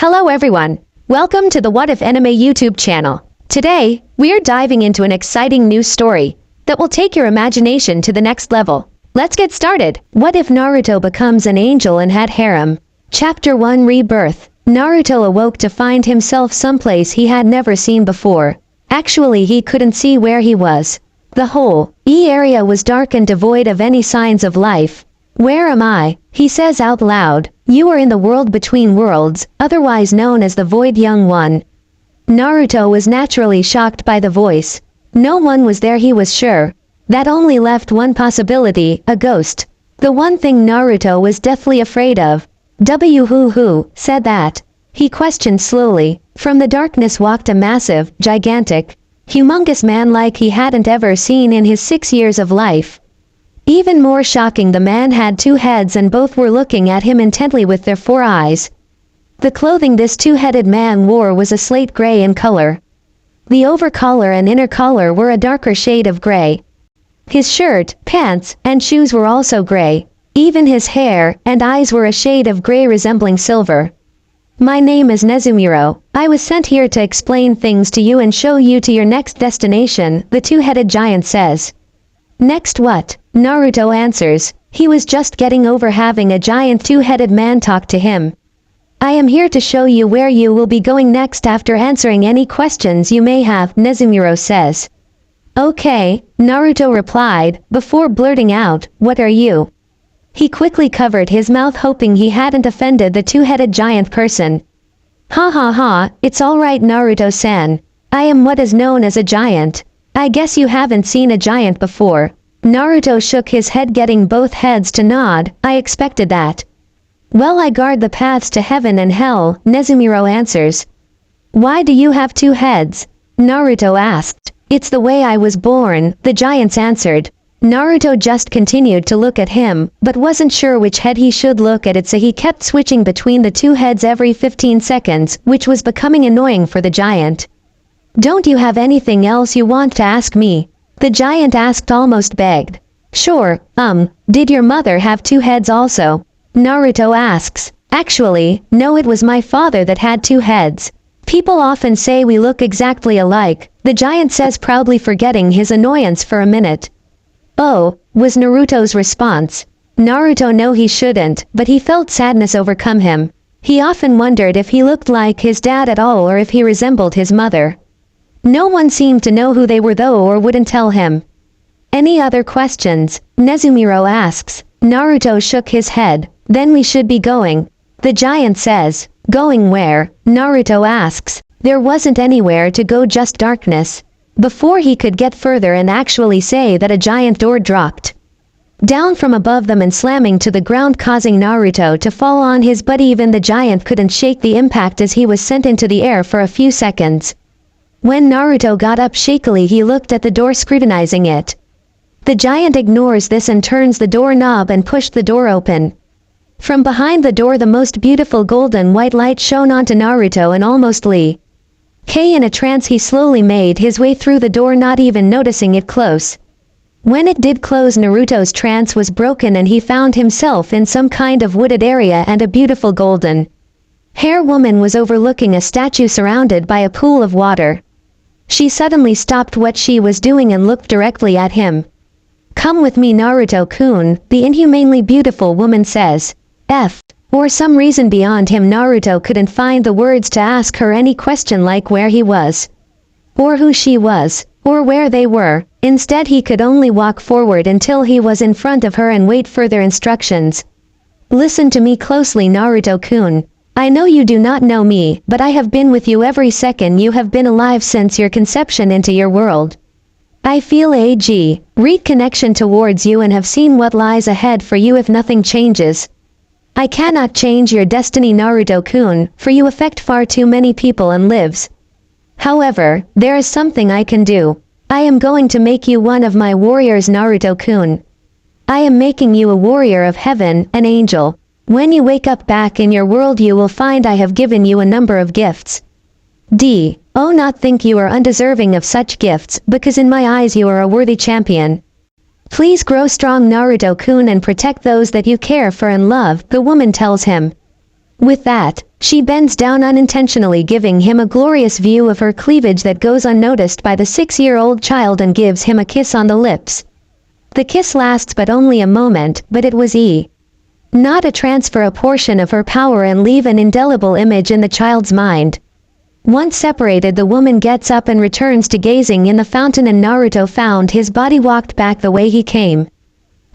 Hello everyone. Welcome to the What If Anime YouTube channel. Today, we're diving into an exciting new story that will take your imagination to the next level. Let's get started. What if Naruto becomes an angel and had harem? Chapter 1 Rebirth. Naruto awoke to find himself someplace he had never seen before. Actually, he couldn't see where he was. The whole area was dark and devoid of any signs of life. Where am I? He says out loud. You are in the world between worlds, otherwise known as the Void Young One. Naruto was naturally shocked by the voice. No one was there, he was sure. That only left one possibility, a ghost. The one thing Naruto was deathly afraid of. Who said that? He questioned slowly. From the darkness walked a massive, gigantic, humongous man like he hadn't ever seen in his 6 years of life. Even more shocking, the man had 2 heads and both were looking at him intently with their 4 eyes. The clothing this 2-headed man wore was a slate gray in color. The overcollar and inner collar were a darker shade of gray. His shirt, pants, and shoes were also gray. Even his hair and eyes were a shade of gray resembling silver. My name is Nezumiro. I was sent here to explain things to you and show you to your next destination, the 2-headed giant says. Next what? Naruto answers. He was just getting over having a giant 2-headed man talk to him. I am here to show you where you will be going next after answering any questions you may have, Nezumiro says. Okay, Naruto replied, before blurting out, what are you? He quickly covered his mouth hoping he hadn't offended the 2-headed giant person. Ha ha ha, it's alright Naruto-san. I am what is known as a giant. I guess you haven't seen a giant before. Naruto shook his head, getting both heads to nod. I expected that. Well, I guard the paths to heaven and hell, Nezumiro answers. Why do you have 2 heads? Naruto asked. It's the way I was born, the giants answered. Naruto just continued to look at him, but wasn't sure which head he should look at, so he kept switching between the 2 heads every 15 seconds, which was becoming annoying for the giant. Don't you have anything else you want to ask me? The giant asked, almost begged. Sure, did your mother have 2 heads also? Naruto asks. Actually, no, it was my father that had 2 heads. People often say we look exactly alike, the giant says, proudly forgetting his annoyance for a minute. Oh, was Naruto's response. Naruto knew he shouldn't, but he felt sadness overcome him. He often wondered if he looked like his dad at all or if he resembled his mother. No one seemed to know who they were though, or wouldn't tell him. Any other questions? Nezumiro asks. Naruto shook his head. Then we should be going. The giant says. Going where? Naruto asks. There wasn't anywhere to go, just darkness. Before he could get further and actually say that, a giant door dropped down from above them and slamming to the ground, causing Naruto to fall on his butt. Even the giant couldn't shake the impact as he was sent into the air for a few seconds. When Naruto got up shakily, he looked at the door, scrutinizing it. The giant ignores this and turns the doorknob and pushed the door open. From behind the door, the most beautiful golden white light shone onto Naruto, and almost in a trance, he slowly made his way through the door, not even noticing it close. When it did close, Naruto's trance was broken and he found himself in some kind of wooded area, and a beautiful golden hair woman was overlooking a statue surrounded by a pool of water. She suddenly stopped what she was doing and looked directly at him. Come with me, Naruto-kun, the inhumanely beautiful woman says. For some reason beyond him, Naruto couldn't find the words to ask her any question like where he was, or who she was, or where they were. Instead, he could only walk forward until he was in front of her and wait further instructions. Listen to me closely, Naruto-kun. I know you do not know me, but I have been with you every second you have been alive since your conception into your world. I feel a great connection towards you and have seen what lies ahead for you if nothing changes. I cannot change your destiny, Naruto-kun, for you affect far too many people and lives. However, there is something I can do. I am going to make you one of my warriors, Naruto-kun. I am making you a warrior of heaven, an angel. When you wake up back in your world, you will find I have given you a number of gifts. Not think you are undeserving of such gifts, because in my eyes you are a worthy champion. Please grow strong, Naruto-kun, and protect those that you care for and love, the woman tells him. With that, She bends down unintentionally, giving him a glorious view of her cleavage that goes unnoticed by the 6-year-old child, and gives him a kiss on the lips. The kiss lasts but only a moment, but it was not a transfer, a portion of her power, and leave an indelible image in the child's mind. Once separated, the woman gets up and returns to gazing in the fountain, and Naruto found his body walked back the way he came.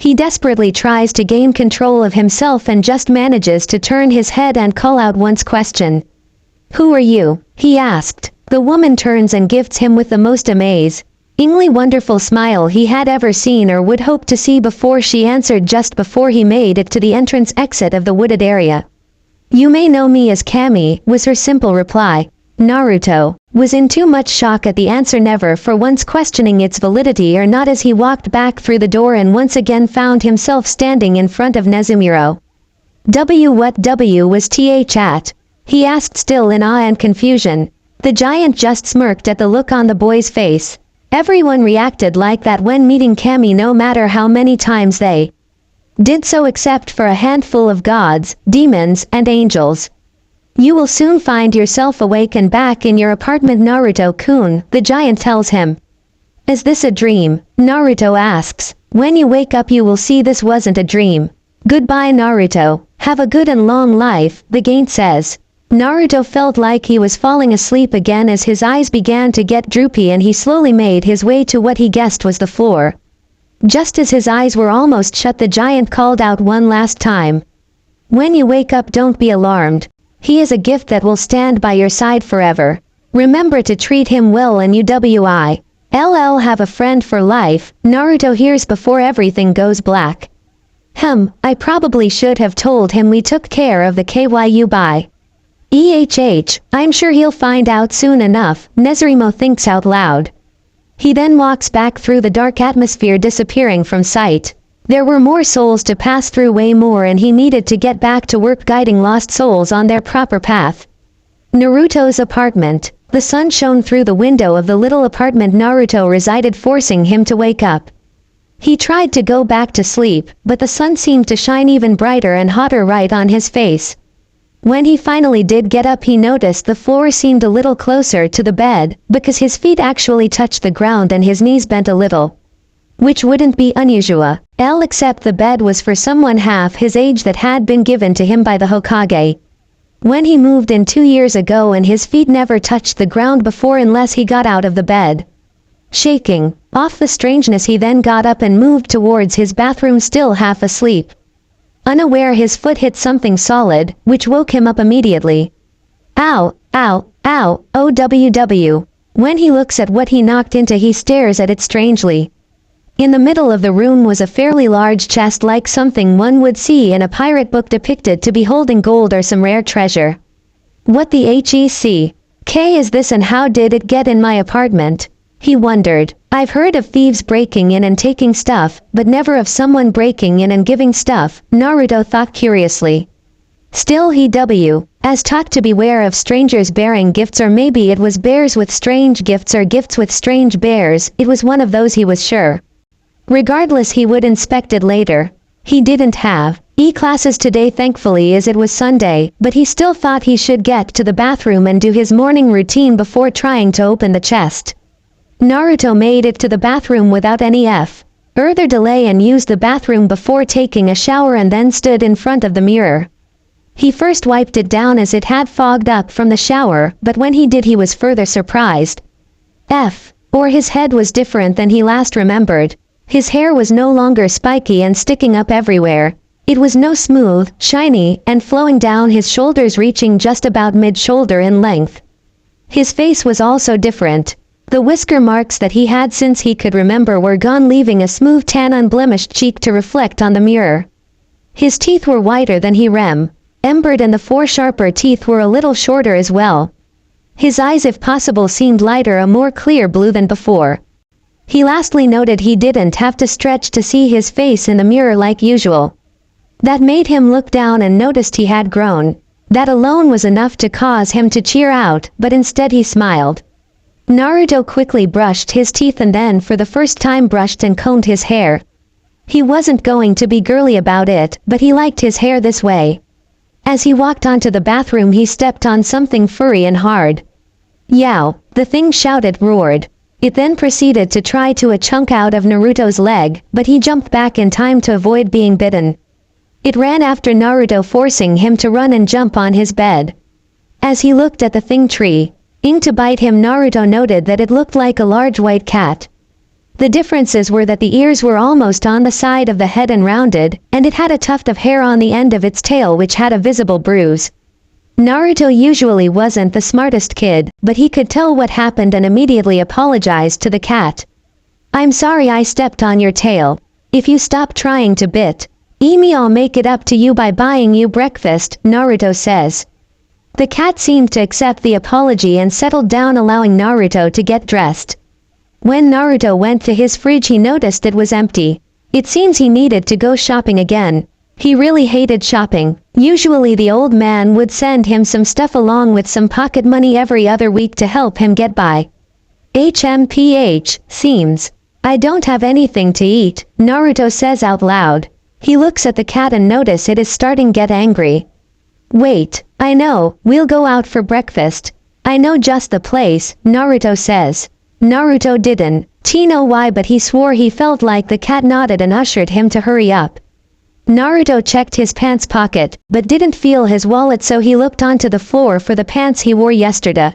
He desperately tries to gain control of himself and just manages to turn his head and call out one's question. "Who are you?" he asked. The woman turns and gifts him with the most amazingly wonderful smile he had ever seen or would hope to see before she answered just before he made it to the entrance exit of the wooded area. "You may know me as Kami," was her simple reply. Naruto was in too much shock at the answer, never for once questioning its validity or not, as he walked back through the door and once again found himself standing in front of Nezumiro. What was th at?" he asked, still in awe and confusion. The giant just smirked at the look on the boy's face. Everyone reacted like that when meeting Kami, no matter how many times they did so, except for a handful of gods, demons, and angels. "You will soon find yourself awake and back in your apartment, Naruto-kun," the giant tells him. "Is this a dream?" Naruto asks. "When you wake up you will see this wasn't a dream. Goodbye, Naruto. Have a good and long life," the giant says. Naruto felt like he was falling asleep again as his eyes began to get droopy, and he slowly made his way to what he guessed was the floor. Just as his eyes were almost shut, the giant called out one last time. "When you wake up, don't be alarmed. He is a gift that will stand by your side forever. Remember to treat him well, and you will have a friend for life." Naruto hears before everything goes black. I probably should have told him we took care of the Kyu by. I'm sure he'll find out soon enough," Nezurimo thinks out loud. He then walks back through the dark atmosphere, disappearing from sight. There were more souls to pass through, way more, and he needed to get back to work guiding lost souls on their proper path. Naruto's apartment. The sun shone through the window of the little apartment Naruto resided, forcing him to wake up. He tried to go back to sleep, but the sun seemed to shine even brighter and hotter right on his face. When he finally did get up, he noticed the floor seemed a little closer to the bed, because his feet actually touched the ground and his knees bent a little. Which wouldn't be unusual, except the bed was for someone half his age that had been given to him by the Hokage. When he moved in 2 years ago, and his feet never touched the ground before unless he got out of the bed. Shaking off the strangeness, he then got up and moved towards his bathroom, still half asleep. Unaware, his foot hit something solid, which woke him up immediately. Ow, ow, ow, OWW. When he looks at what he knocked into, he stares at it strangely. In the middle of the room was a fairly large chest, like something one would see in a pirate book, depicted to be holding gold or some rare treasure. What the heck is this, and how did it get in my apartment? He wondered. I've heard of thieves breaking in and taking stuff, but never of someone breaking in and giving stuff, Naruto thought curiously. Still, he as taught to beware of strangers bearing gifts, or maybe it was bears with strange gifts or gifts with strange bears. It was one of those, he was sure. Regardless, he would inspect it later. He didn't have classes today, thankfully, as it was Sunday, but he still thought he should get to the bathroom and do his morning routine before trying to open the chest. Naruto made it to the bathroom without any further delay and used the bathroom before taking a shower, and then stood in front of the mirror. He first wiped it down as it had fogged up from the shower, but when he did, he was further surprised. His head was different than he last remembered. His hair was no longer spiky and sticking up everywhere. It was no smooth, shiny, and flowing down his shoulders, reaching just about mid-shoulder in length. His face was also different. The whisker marks that he had since he could remember were gone, leaving a smooth tan unblemished cheek to reflect on the mirror. His teeth were whiter than he remembered, and the 4 sharper teeth were a little shorter as well. His eyes, if possible, seemed lighter, a more clear blue than before. He lastly noted he didn't have to stretch to see his face in the mirror like usual. That made him look down and noticed he had grown. That alone was enough to cause him to cheer out, but instead he smiled. Naruto quickly brushed his teeth and then for the first time brushed and combed his hair. He wasn't going to be girly about it, but he liked his hair this way. As he walked onto the bathroom he stepped on something furry and hard. Yow, the thing shouted, roared. It then proceeded to try to a chunk out of Naruto's leg, but he jumped back in time to avoid being bitten. It ran after Naruto, forcing him to run and jump on his bed. As he looked at the thing trying to bite him, Naruto noted that it looked like a large white cat. The differences were that the ears were almost on the side of the head and rounded, and it had a tuft of hair on the end of its tail which had a visible bruise. Naruto usually wasn't the smartest kid, but he could tell what happened and immediately apologized to the cat. "I'm sorry I stepped on your tail. If you stop trying to bite me, I'll make it up to you by buying you breakfast," Naruto says. The cat seemed to accept the apology and settled down, allowing Naruto to get dressed. When Naruto went to his fridge he noticed it was empty. It seems he needed to go shopping again. He really hated shopping. Usually the old man would send him some stuff along with some pocket money every other week to help him get by. HMPH, seems. "I don't have anything to eat," Naruto says out loud. He looks at the cat and notice it is starting to get angry. "Wait, I know, we'll go out for breakfast. I know just the place," Naruto says. Naruto didn't know why, but he swore he felt like the cat nodded and ushered him to hurry up. Naruto checked his pants pocket, but didn't feel his wallet, so he looked onto the floor for the pants he wore yesterday.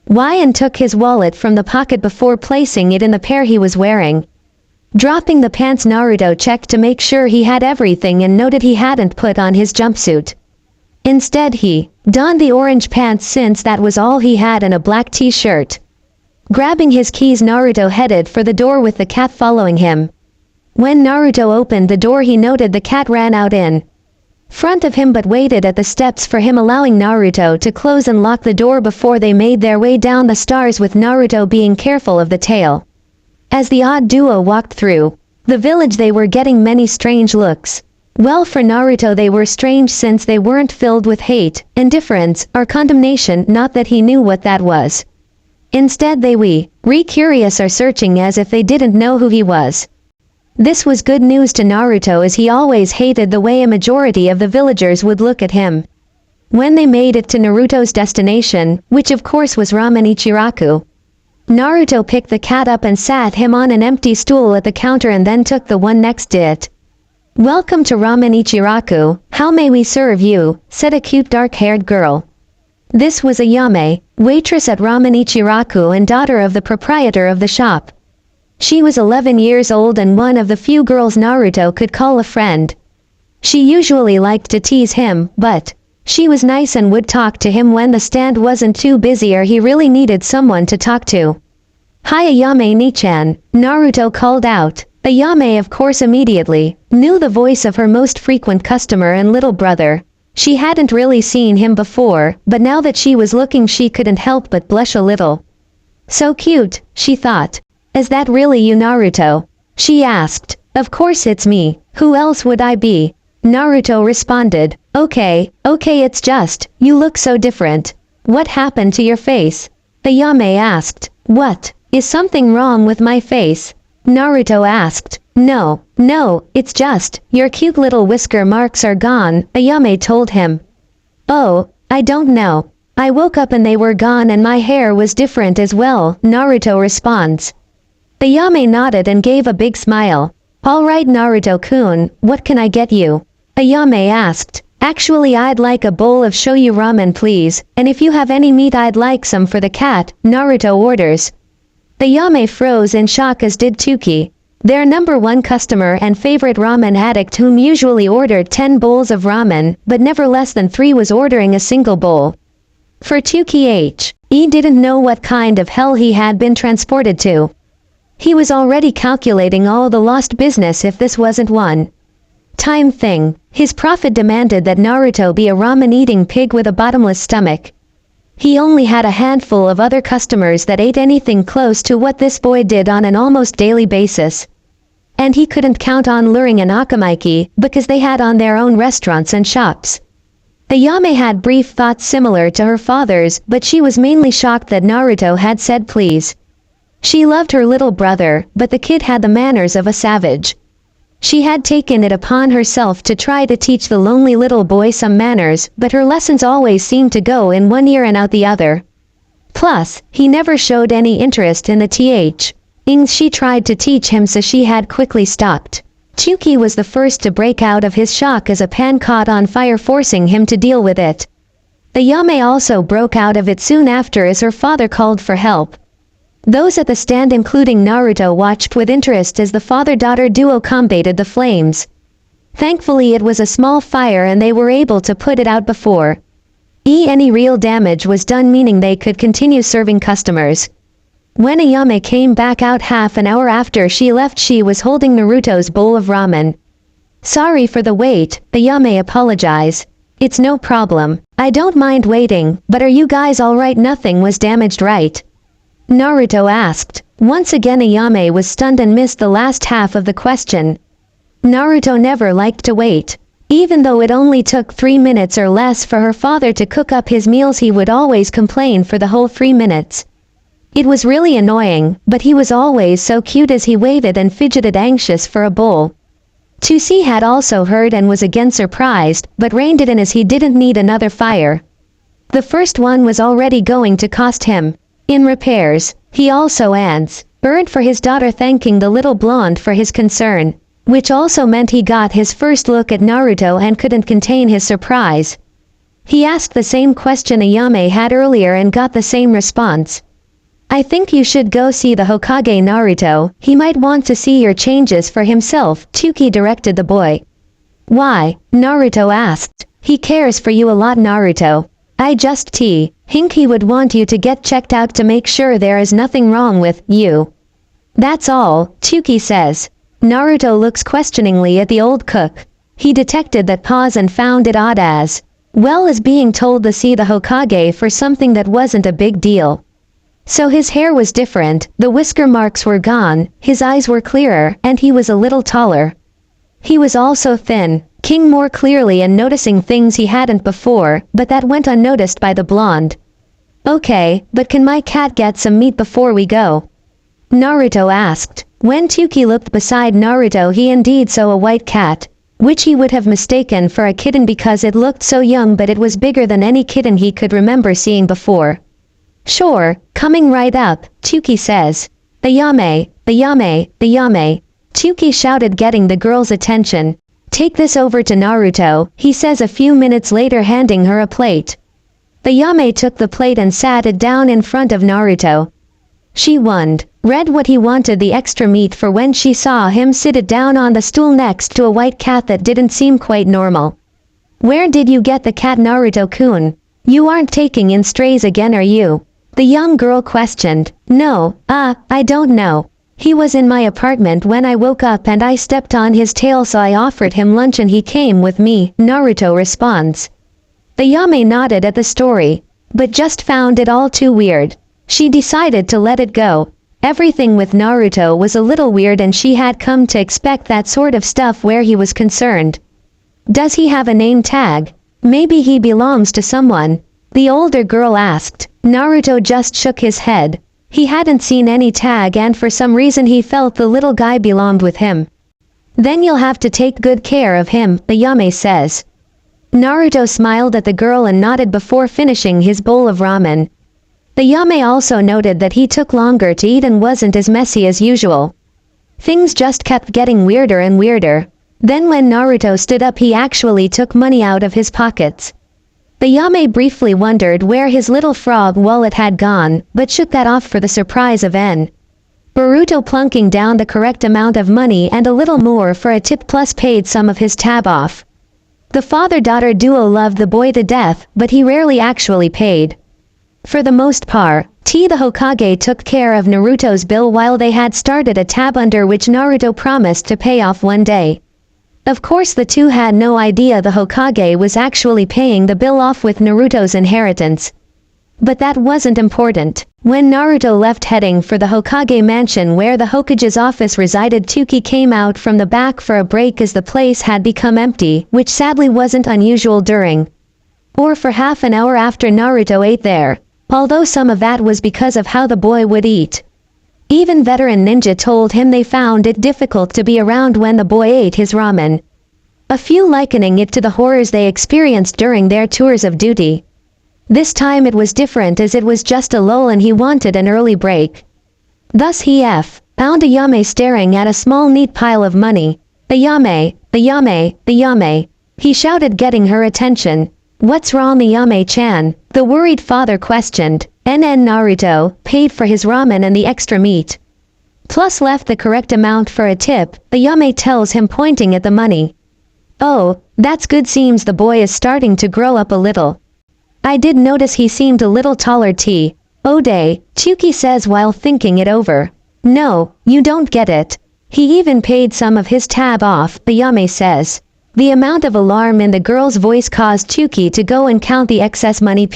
And took his wallet from the pocket before placing it in the pair he was wearing. Dropping the pants, Naruto checked to make sure he had everything and noted he hadn't put on his jumpsuit. Instead he donned the orange pants since that was all he had, and a black t-shirt. Grabbing his keys, Naruto headed for the door with the cat following him. When Naruto opened the door he noted the cat ran out in front of him but waited at the steps for him, allowing Naruto to close and lock the door before they made their way down the stairs, with Naruto being careful of the tail. As the odd duo walked through the village they were getting many strange looks. Well, for Naruto they were strange since they weren't filled with hate, indifference, or condemnation, not that he knew what that was. Instead they were curious or searching, as if they didn't know who he was. This was good news to Naruto, as he always hated the way a majority of the villagers would look at him. When they made it to Naruto's destination, which of course was Ramen Ichiraku, Naruto picked the cat up and sat him on an empty stool at the counter and then took the one next to it. "Welcome to Ramen Ichiraku, how may we serve you?" said a cute dark-haired girl. This was Ayame, waitress at Ramen Ichiraku and daughter of the proprietor of the shop. She was 11 years old and one of the few girls Naruto could call a friend. She usually liked to tease him, but she was nice and would talk to him when the stand wasn't too busy or he really needed someone to talk to. "Hi Ayame Nichan," Naruto called out. Ayame of course immediately knew the voice of her most frequent customer and little brother. She hadn't really seen him before, but now that she was looking she couldn't help but blush a little. "So cute," she thought. "Is that really you, Naruto?" she asked. "Of course it's me. Who else would I be?" Naruto responded. Okay, it's just, you look so different. What happened to your face?" Ayame asked. "What? Is something wrong with my face?" Naruto asked. No, it's just, your cute little whisker marks are gone," Ayame told him. "Oh, I don't know. I woke up and they were gone and my hair was different as well," Naruto responds. Ayame nodded and gave a big smile. "Alright Naruto-kun, what can I get you?" Ayame asked. "Actually I'd like a bowl of shoyu ramen please, and if you have any meat I'd like some for the cat," Naruto orders. Ayame froze in shock, as did Tuki, their number one customer and favorite ramen addict, whom usually ordered 10 bowls of ramen, but never less than 3 was ordering a single bowl. For Tuki he didn't know what kind of hell he had been transported to. He was already calculating all the lost business if this wasn't one time thing. His prophet demanded that Naruto be a ramen-eating pig with a bottomless stomach. He only had a handful of other customers that ate anything close to what this boy did on an almost daily basis. And he couldn't count on luring an Akamaiki, because they had on their own restaurants and shops. Ayame had brief thoughts similar to her father's, but she was mainly shocked that Naruto had said please. She loved her little brother, but the kid had the manners of a savage. She had taken it upon herself to try to teach the lonely little boy some manners, but her lessons always seemed to go in one ear and out the other. Plus, he never showed any interest in the things she tried to teach him, so she had quickly stopped. Chuki was the first to break out of his shock as a pan caught on fire, forcing him to deal with it. The Yame also broke out of it soon after as her father called for help. Those at the stand, including Naruto, watched with interest as the father-daughter duo combated the flames. Thankfully it was a small fire and they were able to put it out before any real damage was done, meaning they could continue serving customers. When Ayame came back out half an hour after she left, she was holding Naruto's bowl of ramen. "Sorry for the wait," Ayame apologized. "It's no problem. I don't mind waiting, but are you guys alright? Nothing was damaged, right?" Naruto asked. Once again Ayame was stunned and missed the last half of the question. Naruto never liked to wait. Even though it only took 3 minutes or less for her father to cook up his meals, he would always complain for the whole 3 minutes. It was really annoying, but he was always so cute as he waited and fidgeted, anxious for a bowl. Tusi had also heard and was again surprised, but reined it in as he didn't need another fire. The first one was already going to cost him in repairs. He also answered for his daughter, thanking the little blonde for his concern, which also meant he got his first look at Naruto and couldn't contain his surprise. He asked the same question Ayame had earlier and got the same response. "I think you should go see the Hokage, Naruto. He might want to see your changes for himself," Chuki directed the boy. "Why?" Naruto asked. "He cares for you a lot, Naruto. I just think he would want you to get checked out to make sure there is nothing wrong with you. That's all," Chuki says. Naruto looks questioningly at the old cook. He detected that pause and found it odd as well as being told to see the Hokage for something that wasn't a big deal. So his hair was different, the whisker marks were gone, his eyes were clearer, and he was a little taller. He was also thin, King more clearly and noticing things he hadn't before, but that went unnoticed by the blonde. "Okay, but can my cat get some meat before we go?" Naruto asked. When Chuki looked beside Naruto, he indeed saw a white cat, which he would have mistaken for a kitten because it looked so young, but it was bigger than any kitten he could remember seeing before. "Sure, coming right up," Chuki says. "Ayame, Ayame, Ayame," Chuki shouted, getting the girl's attention. "Take this over to Naruto," he says a few minutes later, handing her a plate. Ayame took the plate and sat it down in front of Naruto. She read what he wanted the extra meat for when she saw him sit it down on the stool next to a white cat that didn't seem quite normal. "Where did you get the cat, Naruto-kun? You aren't taking in strays again, are you?" the young girl questioned. "No, I don't know. He was in my apartment when I woke up and I stepped on his tail, so I offered him lunch and he came with me," Naruto responds. Ayame nodded at the story, but just found it all too weird. She decided to let it go. Everything with Naruto was a little weird and she had come to expect that sort of stuff where he was concerned. "Does he have a name tag? Maybe he belongs to someone?" the older girl asked. Naruto just shook his head. He hadn't seen any tag and for some reason he felt the little guy belonged with him. "Then you'll have to take good care of him," Ayame says. Naruto smiled at the girl and nodded before finishing his bowl of ramen. Ayame also noted that he took longer to eat and wasn't as messy as usual. Things just kept getting weirder and weirder. Then when Naruto stood up, he actually took money out of his pockets. Ayame briefly wondered where his little frog wallet had gone, but shook that off for the surprise of Naruto plunking down the correct amount of money and a little more for a tip, plus paid some of his tab off. The father-daughter duo loved the boy to death, but he rarely actually paid. For the most part, the Hokage took care of Naruto's bill while they had started a tab under which Naruto promised to pay off one day. Of course the two had no idea the Hokage was actually paying the bill off with Naruto's inheritance. But that wasn't important. When Naruto left heading for the Hokage mansion where the Hokage's office resided, Chuki came out from the back for a break as the place had become empty, which sadly wasn't unusual during or for half an hour after Naruto ate there, although some of that was because of how the boy would eat. Even veteran ninja told him they found it difficult to be around when the boy ate his ramen. A few likening it to the horrors they experienced during their tours of duty. This time it was different as it was just a lull and he wanted an early break. Thus he found Ayame staring at a small neat pile of money. Ayame, Ayame, Ayame. He shouted, getting her attention. What's wrong, Ayame-chan? The worried father questioned. Naruto paid for his ramen and the extra meat. Plus left the correct amount for a tip, Ayame tells him, pointing at the money. Oh, that's good, seems the boy is starting to grow up a little. I did notice he seemed a little taller t. Ode, Chuki says while thinking it over. No, you don't get it. He even paid some of his tab off, Ayame says. The amount of alarm in the girl's voice caused Chuki to go and count the excess money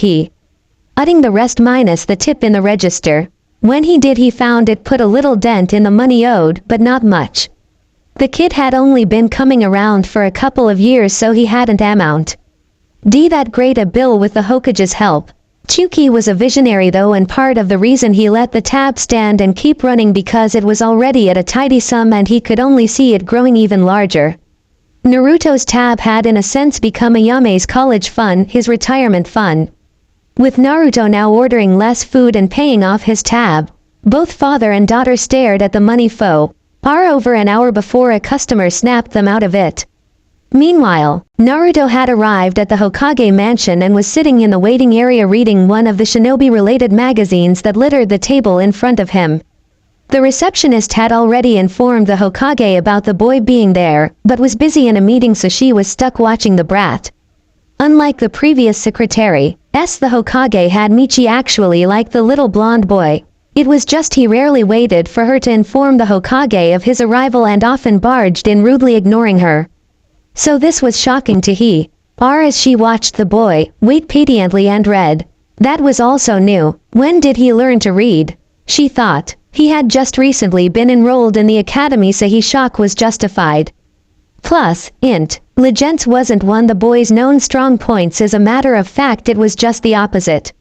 adding the rest minus the tip in the register. When he did, he found it put a little dent in the money owed, but not much. The kid had only been coming around for a couple of years, so he hadn't amount that great a bill with the Hokage's help. Chuki was a visionary though, and part of the reason he let the tab stand and keep running because it was already at a tidy sum and he could only see it growing even larger. Naruto's tab had in a sense become Ayame's college fund, his retirement fund. With Naruto now ordering less food and paying off his tab, both father and daughter stared at the money for over an hour before a customer snapped them out of it. Meanwhile, Naruto had arrived at the Hokage mansion and was sitting in the waiting area reading one of the shinobi-related magazines that littered the table in front of him. The receptionist had already informed the Hokage about the boy being there, but was busy in a meeting, so she was stuck watching the brat. Unlike the previous secretary, the Hokage had Michi actually like the little blonde boy. It was just he rarely waited for her to inform the Hokage of his arrival and often barged in, rudely ignoring her. So this was shocking to her as she watched the boy wait patiently and read. That was also new. When did he learn to read? She thought. He had just recently been enrolled in the academy, so his shock was justified. Plus, intelligence wasn't one the boy's known strong points. As a matter of fact, it was just the opposite.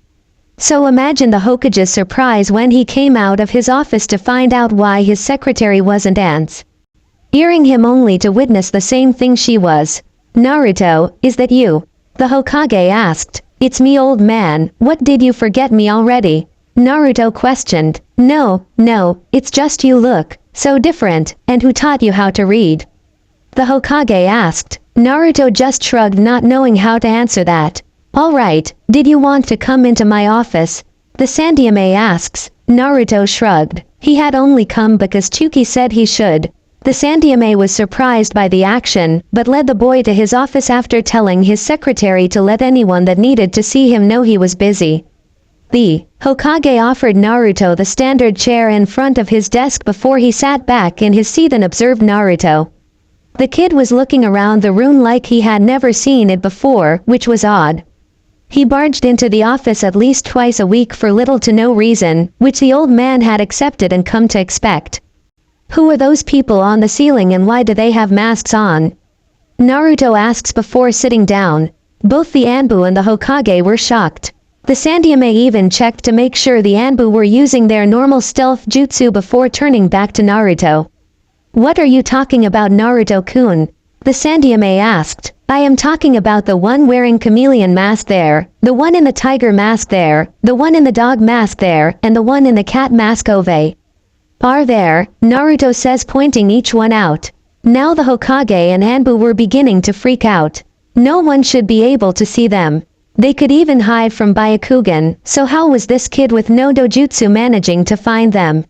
So imagine the Hokage's surprise when he came out of his office to find out why his secretary wasn't answering him, only to witness the same thing she was. Naruto, is that you? The Hokage asked. It's me, old man. What, did you forget me already? Naruto questioned. No, it's just you look so different, and who taught you how to read? The Hokage asked. Naruto just shrugged, not knowing how to answer that. Alright, did you want to come into my office? The Sandyame asks. Naruto shrugged. He had only come because Chuki said he should. The Sandyame was surprised by the action, but led the boy to his office after telling his secretary to let anyone that needed to see him know he was busy. The Hokage offered Naruto the standard chair in front of his desk before he sat back in his seat and observed Naruto. The kid was looking around the room like he had never seen it before, which was odd. He barged into the office at least twice a week for little to no reason, which the old man had accepted and come to expect. Who are those people on the ceiling and why do they have masks on? Naruto asks before sitting down. Both the Anbu and the Hokage were shocked. The Sandyame even checked to make sure the Anbu were using their normal stealth jutsu before turning back to Naruto. What are you talking about, Naruto-kun? The Sandyame asked. I am talking about the one wearing chameleon mask there, the one in the tiger mask there, the one in the dog mask there, and the one in the cat mask over there, Naruto says, pointing each one out. Now the Hokage and Anbu were beginning to freak out. No one should be able to see them. They could even hide from Byakugan, so how was this kid with no dojutsu managing to find them?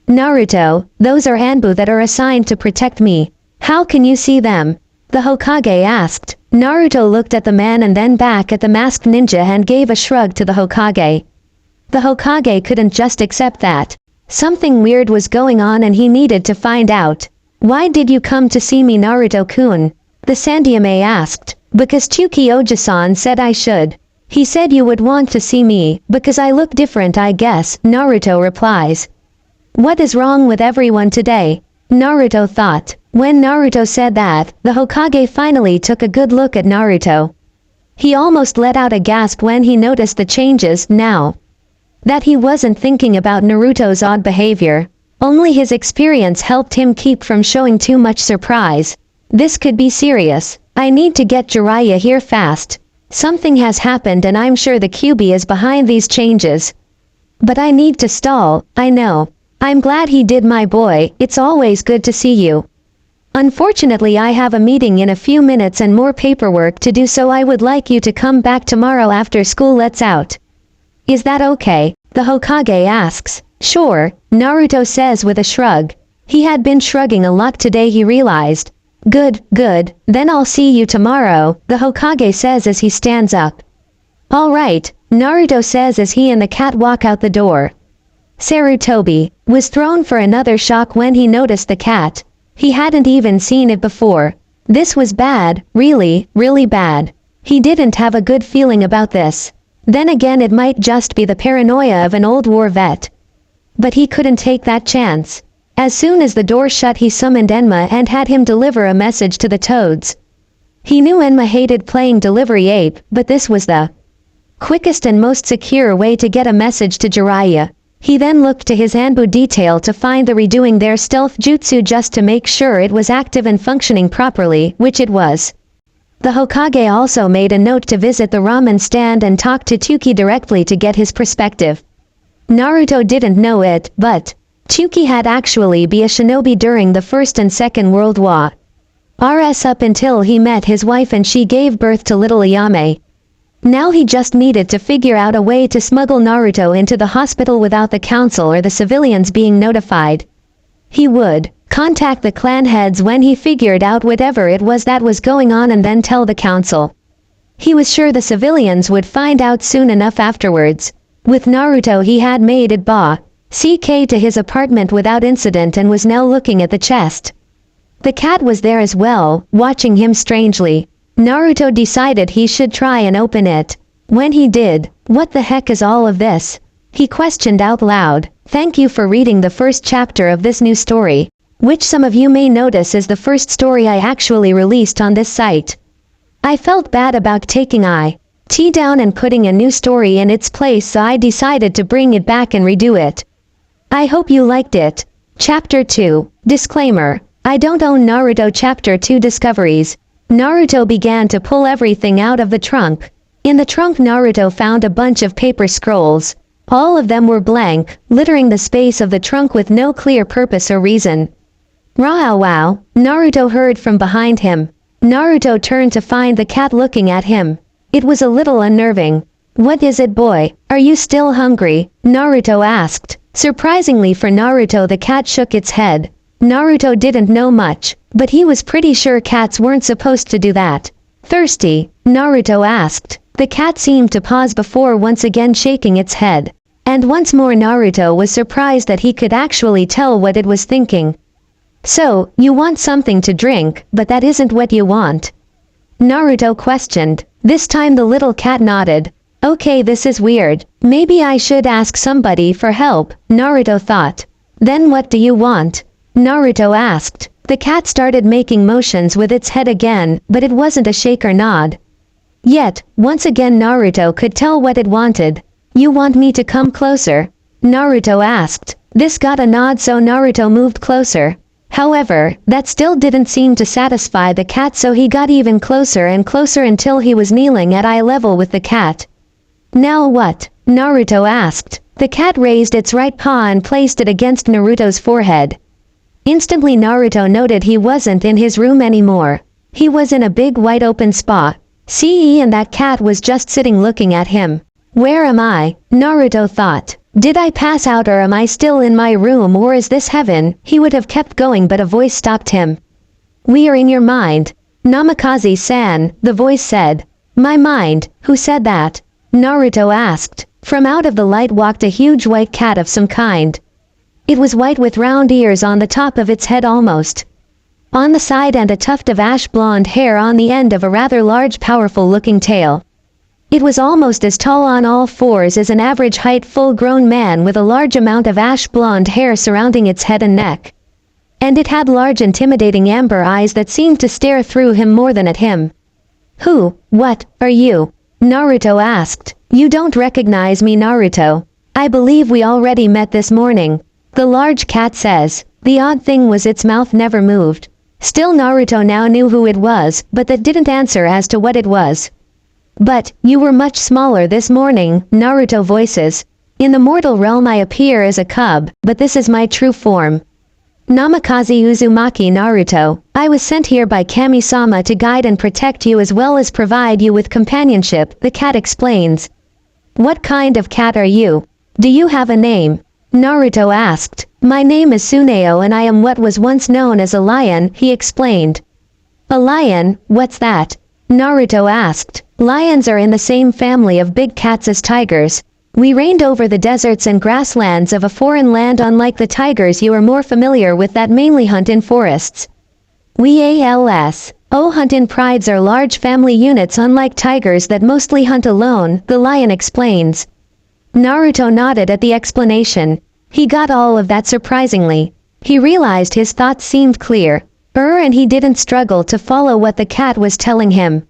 Naruto, those are Anbu that are assigned to protect me. How can you see them? The Hokage asked. Naruto looked at the man and then back at the masked ninja and gave a shrug to the Hokage. The Hokage couldn't just accept that. Something weird was going on and he needed to find out. Why did you come to see me, Naruto-kun? The Sandyame asked. Because Chuki Oji-san said I should. He said you would want to see me, because I look different, I guess, Naruto replies. What is wrong with everyone today? Naruto thought. When Naruto said that, the Hokage finally took a good look at Naruto. He almost let out a gasp when he noticed the changes, now that he wasn't thinking about Naruto's odd behavior. Only his experience helped him keep from showing too much surprise. This could be serious. I need to get Jiraiya here fast. Something has happened and I'm sure the QB is behind these changes. But I need to stall, I know. I'm glad he did, my boy, it's always good to see you. Unfortunately I have a meeting in a few minutes and more paperwork to do, so I would like you to come back tomorrow after school lets out. Is that okay? The Hokage asks. Sure, Naruto says with a shrug. He had been shrugging a lot today, he realized. Good, then I'll see you tomorrow, the Hokage says as he stands up. Alright, Naruto says as he and the cat walk out the door. Sarutobi was thrown for another shock when he noticed the cat. He hadn't even seen it before. This was bad, really bad. He didn't have a good feeling about this. Then again, it might just be the paranoia of an old war vet. But he couldn't take that chance. As soon as the door shut, he summoned Enma and had him deliver a message to the toads. He knew Enma hated playing delivery ape, but this was the quickest and most secure way to get a message to Jiraiya. He then looked to his Anbu detail to find the redoing their stealth jutsu just to make sure it was active and functioning properly, which it was. The Hokage also made a note to visit the ramen stand and talk to Tuki directly to get his perspective. Naruto didn't know it, but Tuki had actually been a shinobi during the First and Second World War. RS up until he met his wife and she gave birth to little Ayame. Now he just needed to figure out a way to smuggle Naruto into the hospital without the council or the civilians being notified. He would contact the clan heads when he figured out whatever it was that was going on and then tell the council. He was sure the civilians would find out soon enough afterwards. With Naruto, he had made it CK to his apartment without incident and was now looking at the chest. The cat was there as well, watching him strangely. Naruto decided he should try and open it. When he did, what the heck is all of this? He questioned out loud. Thank you for reading the first chapter of this new story, which some of you may notice is the first story I actually released on this site. I felt bad about taking IT down and putting a new story in its place, so I decided to bring it back and redo it. I hope you liked it. Chapter 2. Disclaimer. I don't own Naruto Chapter 2 Discoveries. Naruto began to pull everything out of the trunk. In the trunk, Naruto found a bunch of paper scrolls. All of them were blank, littering the space of the trunk with no clear purpose or reason. Wow, Naruto heard from behind him. Naruto turned to find the cat looking at him. It was a little unnerving. What is it, boy? Are you still hungry? Naruto asked. Surprisingly for Naruto, the cat shook its head. Naruto didn't know much, but he was pretty sure cats weren't supposed to do that. Thirsty? Naruto asked. The cat seemed to pause before once again shaking its head. And once more Naruto was surprised that he could actually tell what it was thinking. So, you want something to drink, but that isn't what you want? Naruto questioned. This time the little cat nodded. Okay, this is weird. Maybe I should ask somebody for help, Naruto thought. Then what do you want? Naruto asked. The cat started making motions with its head again, but it wasn't a shake or nod. Yet, once again Naruto could tell what it wanted. You want me to come closer? Naruto asked. This got a nod, so Naruto moved closer. However, that still didn't seem to satisfy the cat, so he got even closer and closer until he was kneeling at eye level with the cat. Now what? Naruto asked. The cat raised its right paw and placed it against Naruto's forehead. Instantly Naruto noted he wasn't in his room anymore. He was in a big wide open spot. And that cat was just sitting looking at him. Where am I? Naruto thought. Did I pass out or am I still in my room, or is this heaven? He would have kept going, but a voice stopped him. We are in your mind. Namikaze-san, the voice said. My mind? Who said that? Naruto asked. From out of the light walked a huge white cat of some kind. It was white with round ears on the top of its head almost on the side and a tuft of ash blonde hair on the end of a rather large powerful looking tail. It was almost as tall on all fours as an average height full-grown man with a large amount of ash blonde hair surrounding its head and neck. And it had large intimidating amber eyes that seemed to stare through him more than at him. What are you? Naruto asked. You don't recognize me, Naruto. I believe we already met this morning. The large cat says. The odd thing was its mouth never moved. Still Naruto now knew who it was, but that didn't answer as to what it was. But, you were much smaller this morning, Naruto voices. In the mortal realm I appear as a cub, but this is my true form. Namikaze Uzumaki Naruto, I was sent here by Kami-sama to guide and protect you as well as provide you with companionship, the cat explains. What kind of cat are you? Do you have a name? Naruto asked. My name is Tsuneo and I am what was once known as a lion, he explained. A lion, what's that? Naruto asked. Lions are in the same family of big cats as tigers. We reigned over the deserts and grasslands of a foreign land. Unlike the tigers you are more familiar with that mainly hunt in forests. Hunt in prides are large family units unlike tigers that mostly hunt alone, the lion explains. Naruto nodded at the explanation. He got all of that surprisingly. He realized his thoughts seemed clear. And he didn't struggle to follow what the cat was telling him.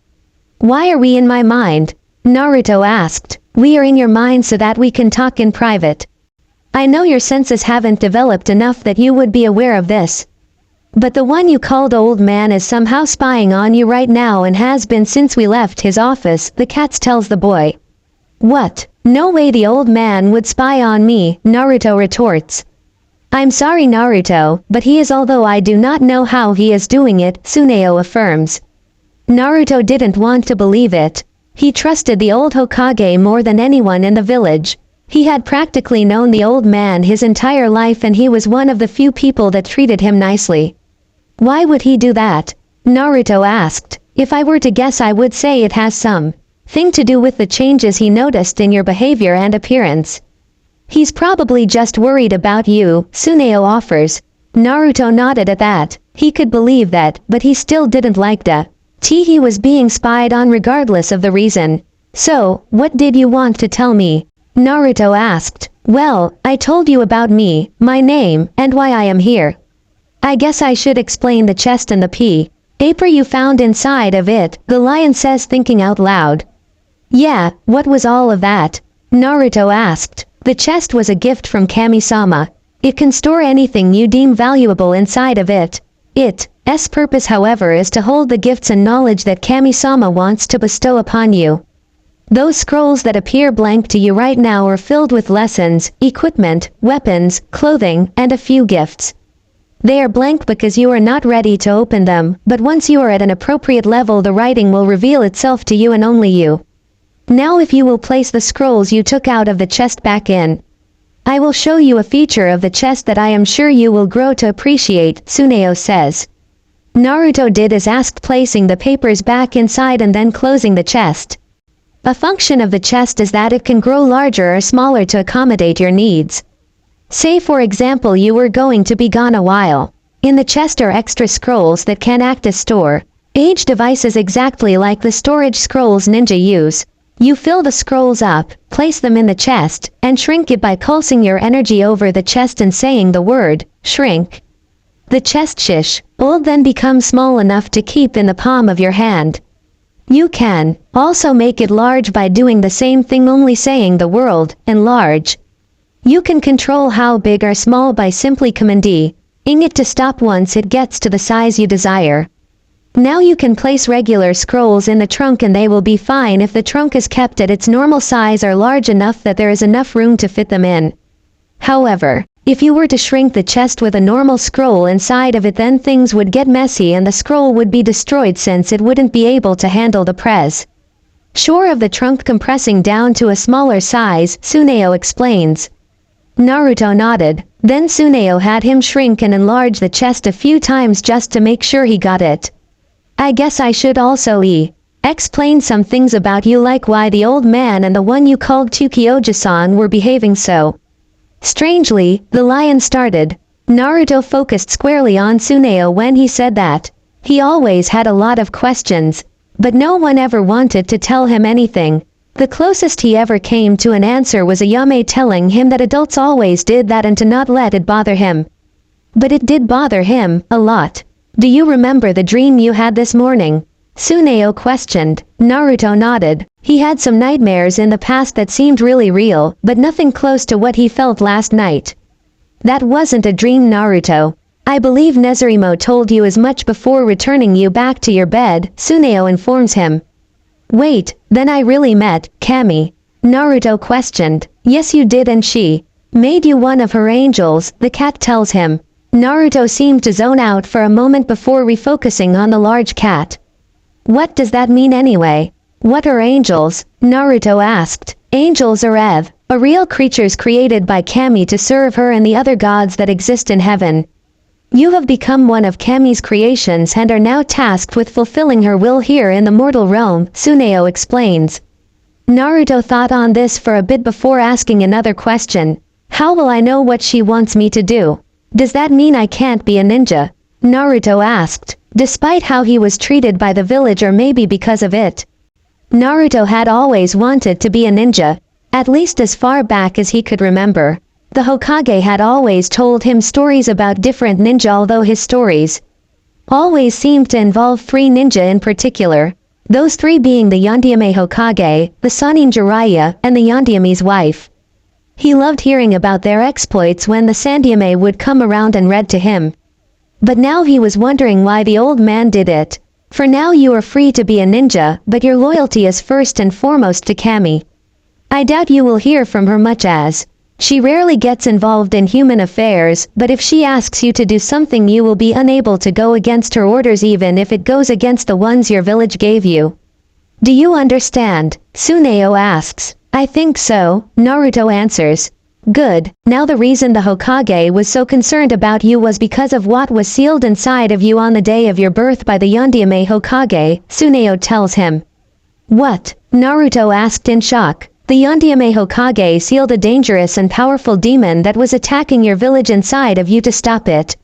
Why are we in my mind? Naruto asked. We are in your mind so that we can talk in private. I know your senses haven't developed enough that you would be aware of this. But the one you called old man is somehow spying on you right now and has been since we left his office, the cat tells the boy. What? No way the old man would spy on me, Naruto retorts. I'm sorry Naruto, but he is, although I do not know how he is doing it, Tsuneo affirms. Naruto didn't want to believe it. He trusted the old Hokage more than anyone in the village. He had practically known the old man his entire life and he was one of the few people that treated him nicely. Why would he do that? Naruto asked. If I were to guess I would say it has something to do with the changes he noticed in your behavior and appearance. He's probably just worried about you, Tsuneo offers. Naruto nodded at that. He could believe that, but he still didn't like that. He was being spied on regardless of the reason. So, what did you want to tell me? Naruto asked. Well, I told you about me, my name, and why I am here. I guess I should explain the chest and the paper you found inside of it, the lion says, thinking out loud. Yeah, what was all of that? Naruto asked. The chest was a gift from Kami-sama. It can store anything you deem valuable inside of it. Its purpose, however, is to hold the gifts and knowledge that Kami-sama wants to bestow upon you. Those scrolls that appear blank to you right now are filled with lessons, equipment, weapons, clothing, and a few gifts. They are blank because you are not ready to open them, but once you are at an appropriate level the writing will reveal itself to you and only you. Now if you will place the scrolls you took out of the chest back in, I will show you a feature of the chest that I am sure you will grow to appreciate, Tsuneo says. Naruto did as asked, placing the papers back inside and then closing the chest. A function of the chest is that it can grow larger or smaller to accommodate your needs. Say for example you were going to be gone a while. In the chest are extra scrolls that can act as storage devices exactly like the storage scrolls ninja use. You fill the scrolls up, place them in the chest, and shrink it by pulsing your energy over the chest and saying the word, shrink. The chest will then become small enough to keep in the palm of your hand. You can also make it large by doing the same thing, only saying the word, enlarge. You can control how big or small by simply commanding it to stop once it gets to the size you desire. Now you can place regular scrolls in the trunk and they will be fine if the trunk is kept at its normal size or large enough that there is enough room to fit them in. However, if you were to shrink the chest with a normal scroll inside of it, then things would get messy and the scroll would be destroyed since it wouldn't be able to handle the pressure of the trunk compressing down to a smaller size, Tsuneo explains. Naruto nodded. Then Tsuneo had him shrink and enlarge the chest a few times just to make sure he got it. I guess I should also explain some things about you, like why the old man and the one you called Tsukioji-san were behaving so strangely, the lion started. Naruto focused squarely on Tsuneo when he said that. He always had a lot of questions, but no one ever wanted to tell him anything. The closest he ever came to an answer was Ayame telling him that adults always did that and to not let it bother him. But it did bother him, a lot. Do you remember the dream you had this morning? Tsuneo questioned. Naruto nodded. He had some nightmares in the past that seemed really real, but nothing close to what he felt last night. That wasn't a dream, Naruto. I believe Nezurimo told you as much before returning you back to your bed, Tsuneo informs him. Wait, then I really met Kami? Naruto questioned. Yes you did, and she made you one of her angels, the cat tells him. Naruto seemed to zone out for a moment before refocusing on the large cat. What does that mean anyway? What are angels? Naruto asked. Angels are a real creatures created by Kami to serve her and the other gods that exist in heaven. You have become one of Kami's creations and are now tasked with fulfilling her will here in the mortal realm, Tsuneo explains. Naruto thought on this for a bit before asking another question. How will I know what she wants me to do? Does that mean I can't be a ninja? Naruto asked, despite how he was treated by the village, or maybe because of it. Naruto had always wanted to be a ninja, at least as far back as he could remember. The Hokage had always told him stories about different ninja, although his stories always seemed to involve 3 ninja in particular. Those 3 being the Yondaime Hokage, the Sannin Jiraiya, and the Yondaime's wife. He loved hearing about their exploits when the Sandaime would come around and read to him. But now he was wondering why the old man did it. For now you are free to be a ninja, but your loyalty is first and foremost to Kami. I doubt you will hear from her much, as she rarely gets involved in human affairs, but if she asks you to do something you will be unable to go against her orders, even if it goes against the ones your village gave you. Do you understand? Tsuneo asks. I think so, Naruto answers. Good, now the reason the Hokage was so concerned about you was because of what was sealed inside of you on the day of your birth by the Yondaime Hokage, Tsuneo tells him. What? Naruto asked in shock. The Yondaime Hokage sealed a dangerous and powerful demon that was attacking your village inside of you to stop it.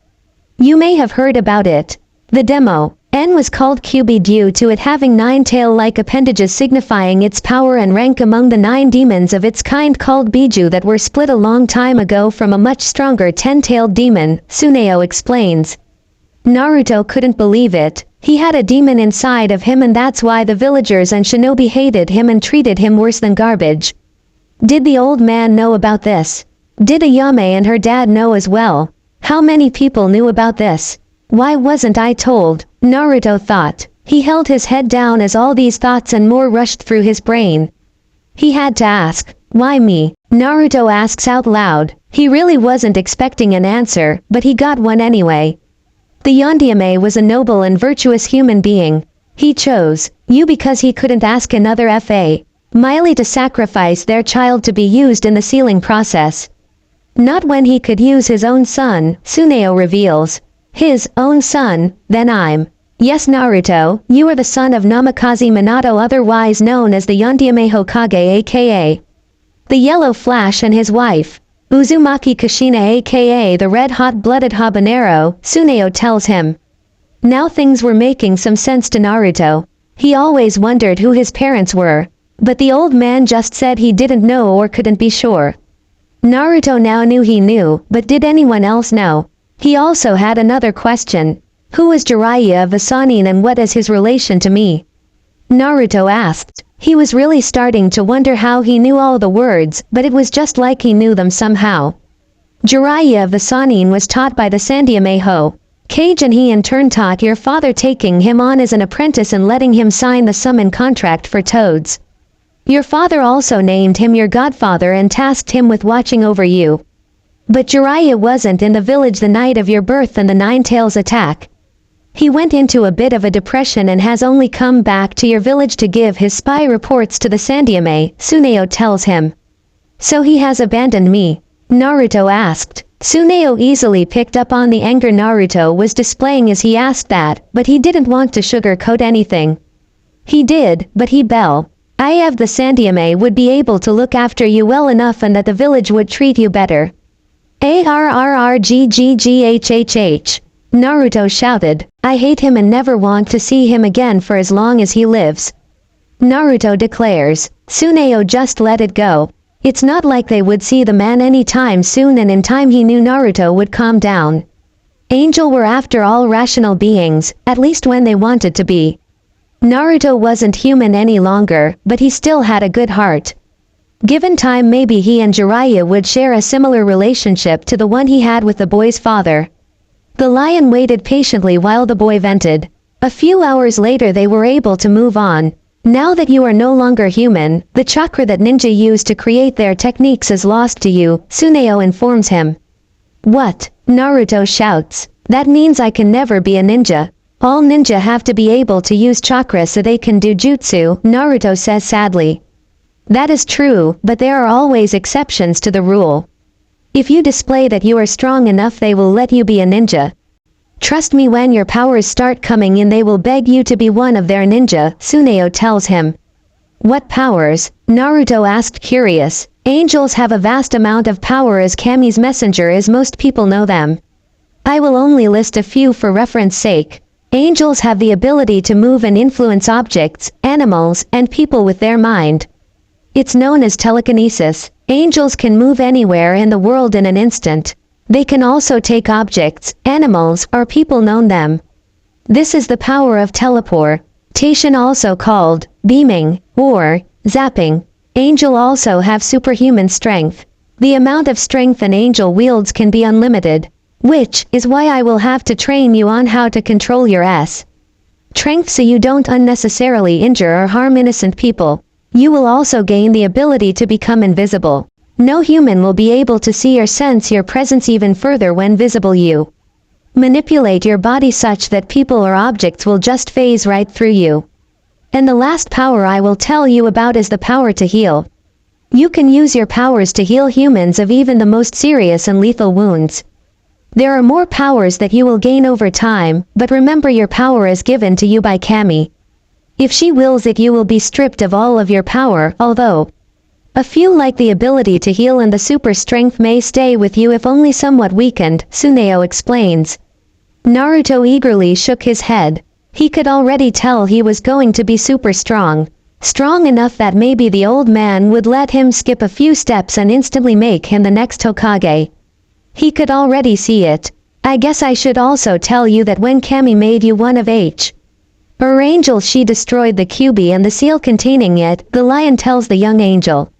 You may have heard about it. The demo N was called Kyubi due to it having 9 tail-like appendages signifying its power and rank among the 9 demons of its kind called Biju that were split a long time ago from a much stronger 10-tailed demon, Tsuneo explains. Naruto couldn't believe it. He had a demon inside of him, and that's why the villagers and shinobi hated him and treated him worse than garbage. Did the old man know about this? Did Ayame and her dad know as well? How many people knew about this? Why wasn't I told? Naruto thought. He held his head down as all these thoughts and more rushed through his brain. He had to ask, why me? Naruto asks out loud. He really wasn't expecting an answer, but he got one anyway. The Yondaime was a noble and virtuous human being. He chose you because he couldn't ask another Fa. Miley to sacrifice their child to be used in the sealing process. Not when he could use his own son, Tsuneo reveals. His own son, then I'm. Yes, Naruto, you are the son of Namikaze Minato, otherwise known as the Yondaime Hokage, aka the Yellow Flash, and his wife, Uzumaki Kushina, aka the red-hot-blooded habanero, Tsuneo tells him. Now things were making some sense to Naruto. He always wondered who his parents were, but the old man just said he didn't know or couldn't be sure. Naruto now knew he knew, but did anyone else know? He also had another question. Who is Jiraiya of the Sannin and what is his relation to me? Naruto asked. He was really starting to wonder how he knew all the words, but it was just like he knew them somehow. Jiraiya of the Sannin was taught by the Sandaime Hokage, and he in turn taught your father, taking him on as an apprentice and letting him sign the summon contract for Toads. Your father also named him your godfather and tasked him with watching over you. But Jiraiya wasn't in the village the night of your birth and the Nine Tails attack. He went into a bit of a depression and has only come back to your village to give his spy reports to the Sandaime, Tsuneo tells him. So he has abandoned me? Naruto asked. Tsuneo easily picked up on the anger Naruto was displaying as he asked that, but he didn't want to sugarcoat anything. He did, but I have the Sandaime would be able to look after you well enough and that the village would treat you better. Arrrrgggghhh. Naruto shouted. I hate him and never want to see him again for as long as he lives. Naruto declares. Tsuneo just let it go. It's not like they would see the man anytime soon, and in time he knew Naruto would calm down. Angel were after all rational beings, at least when they wanted to be. Naruto wasn't human any longer, but he still had a good heart. Given time, maybe he and Jiraiya would share a similar relationship to the one he had with the boy's father. The lion waited patiently while the boy vented. A few hours later they were able to move on. Now that you are no longer human, the chakra that ninja used to create their techniques is lost to you, Tsuneo informs him. What? Naruto shouts. That means I can never be a ninja. All ninja have to be able to use chakra so they can do jutsu, Naruto says sadly. That is true, but there are always exceptions to the rule. If you display that you are strong enough, they will let you be a ninja. Trust me, when your powers start coming in they will beg you to be one of their ninja, Tsuneo tells him. What powers? Naruto asked, curious. Angels have a vast amount of power as Kami's messenger, as most people know them. I will only list a few for reference sake. Angels have the ability to move and influence objects, animals, and people with their mind. It's known as telekinesis. Angels can move anywhere in the world in an instant. They can also take objects, animals, or people known them. This is the power of teleportation, also called beaming or zapping. Angel also have superhuman strength. The amount of strength an angel wields can be unlimited, which is why I will have to train you on how to control your strength so you don't unnecessarily injure or harm innocent people. You will also gain the ability to become invisible. No human will be able to see or sense your presence even further when visible. You manipulate your body such that people or objects will just phase right through you. And the last power I will tell you about is the power to heal. You can use your powers to heal humans of even the most serious and lethal wounds. There are more powers that you will gain over time, but remember your power is given to you by Kami. If she wills it, you will be stripped of all of your power, although a few like the ability to heal and the super strength may stay with you if only somewhat weakened, Tsuneo explains. Naruto eagerly shook his head. He could already tell he was going to be super strong. Strong enough that maybe the old man would let him skip a few steps and instantly make him the next Hokage. He could already see it. I guess I should also tell you that when Kami made you one of her angels, she destroyed the Kyuubi and the seal containing it, the lion tells the young angel.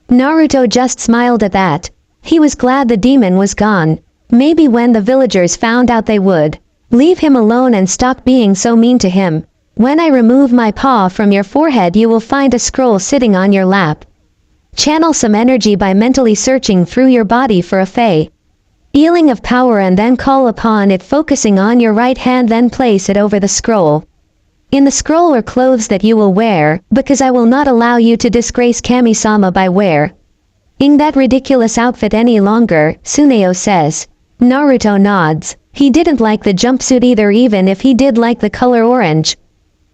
Naruto just smiled at that. He was glad the demon was gone. Maybe when the villagers found out they would leave him alone and stop being so mean to him. When I remove my paw from your forehead, you will find a scroll sitting on your lap. Channel some energy by mentally searching through your body for a feeling of power and then call upon it, focusing on your right hand, then place it over the scroll. In the scroll are clothes that you will wear, because I will not allow you to disgrace Kami-sama by wearing that ridiculous outfit any longer, Tsuneo says. Naruto nods. He didn't like the jumpsuit either, even if he did like the color orange.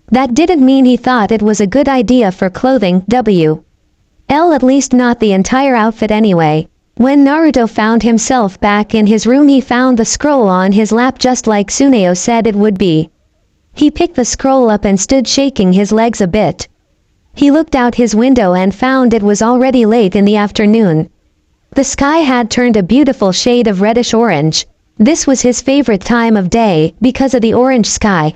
That didn't mean he thought it was a good idea for clothing, at least not the entire outfit anyway. When Naruto found himself back in his room, he found the scroll on his lap just like Tsuneo said it would be. He picked the scroll up and stood shaking his legs a bit. He looked out his window and found it was already late in the afternoon. The sky had turned a beautiful shade of reddish-orange. This was his favorite time of day, because of the orange sky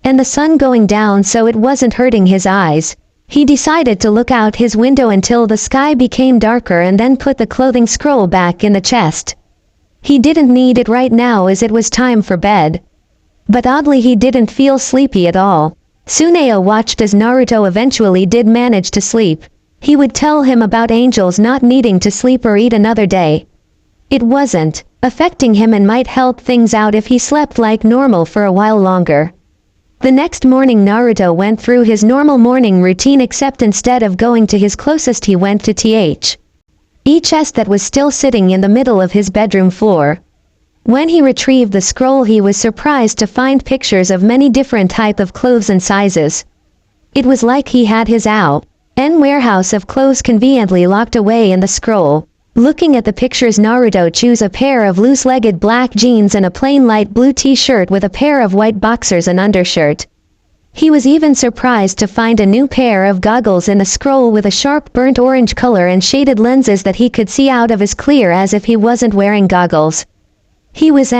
and the sun going down, so it wasn't hurting his eyes. He decided to look out his window until the sky became darker and then put the clothing scroll back in the chest. He didn't need it right now as it was time for bed. But oddly he didn't feel sleepy at all. Tsuneo watched as Naruto eventually did manage to sleep. He would tell him about angels not needing to sleep or eat another day. It wasn't affecting him and might help things out if he slept like normal for a while longer. The next morning Naruto went through his normal morning routine, except instead of going to his closest he went to the chest that was still sitting in the middle of his bedroom floor. When he retrieved the scroll, he was surprised to find pictures of many different types of clothes and sizes. It was like he had his warehouse of clothes conveniently locked away in the scroll. Looking at the pictures, Naruto chose a pair of loose-legged black jeans and a plain light blue t-shirt with a pair of white boxers and undershirt. He was even surprised to find a new pair of goggles in the scroll with a sharp burnt orange color and shaded lenses that he could see out of as clear as if he wasn't wearing goggles. He was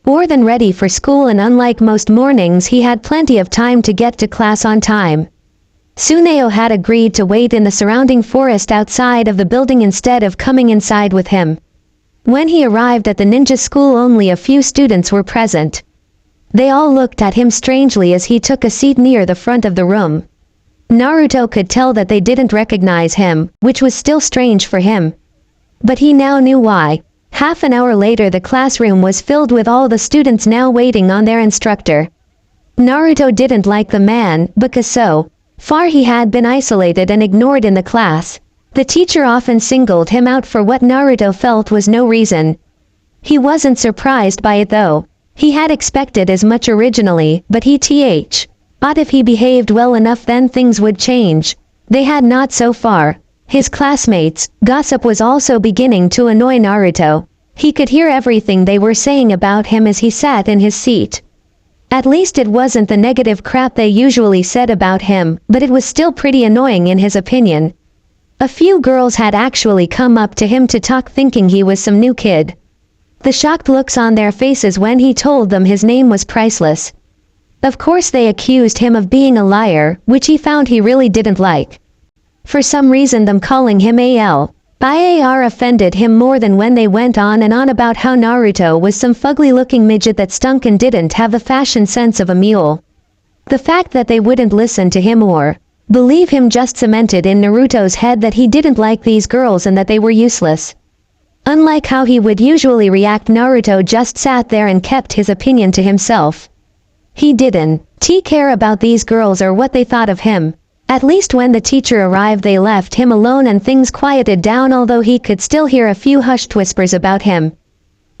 more than ready for school, and unlike most mornings he had plenty of time to get to class on time. Tsuneo had agreed to wait in the surrounding forest outside of the building instead of coming inside with him. When he arrived at the ninja school, only a few students were present. They all looked at him strangely as he took a seat near the front of the room. Naruto could tell that they didn't recognize him, which was still strange for him. But he now knew why. Half an hour later, the classroom was filled with all the students now waiting on their instructor. Naruto didn't like the man, because so far he had been isolated and ignored in the class. The teacher often singled him out for what Naruto felt was no reason. He wasn't surprised by it though. He had expected as much originally, but he thought if he behaved well enough then things would change. They had not so far. His classmates' gossip was also beginning to annoy Naruto. He could hear everything they were saying about him as he sat in his seat. At least it wasn't the negative crap they usually said about him, but it was still pretty annoying in his opinion. A few girls had actually come up to him to talk, thinking he was some new kid. The shocked looks on their faces when he told them his name was priceless. Of course they accused him of being a liar, which he found he really didn't like. For some reason them calling him Liar offended him more than when they went on and on about how Naruto was some fugly-looking midget that stunk and didn't have the fashion sense of a mule. The fact that they wouldn't listen to him or believe him just cemented in Naruto's head that he didn't like these girls and that they were useless. Unlike how he would usually react, Naruto just sat there and kept his opinion to himself. He didn't care about these girls or what they thought of him. At least when the teacher arrived they left him alone and things quieted down, although he could still hear a few hushed whispers about him.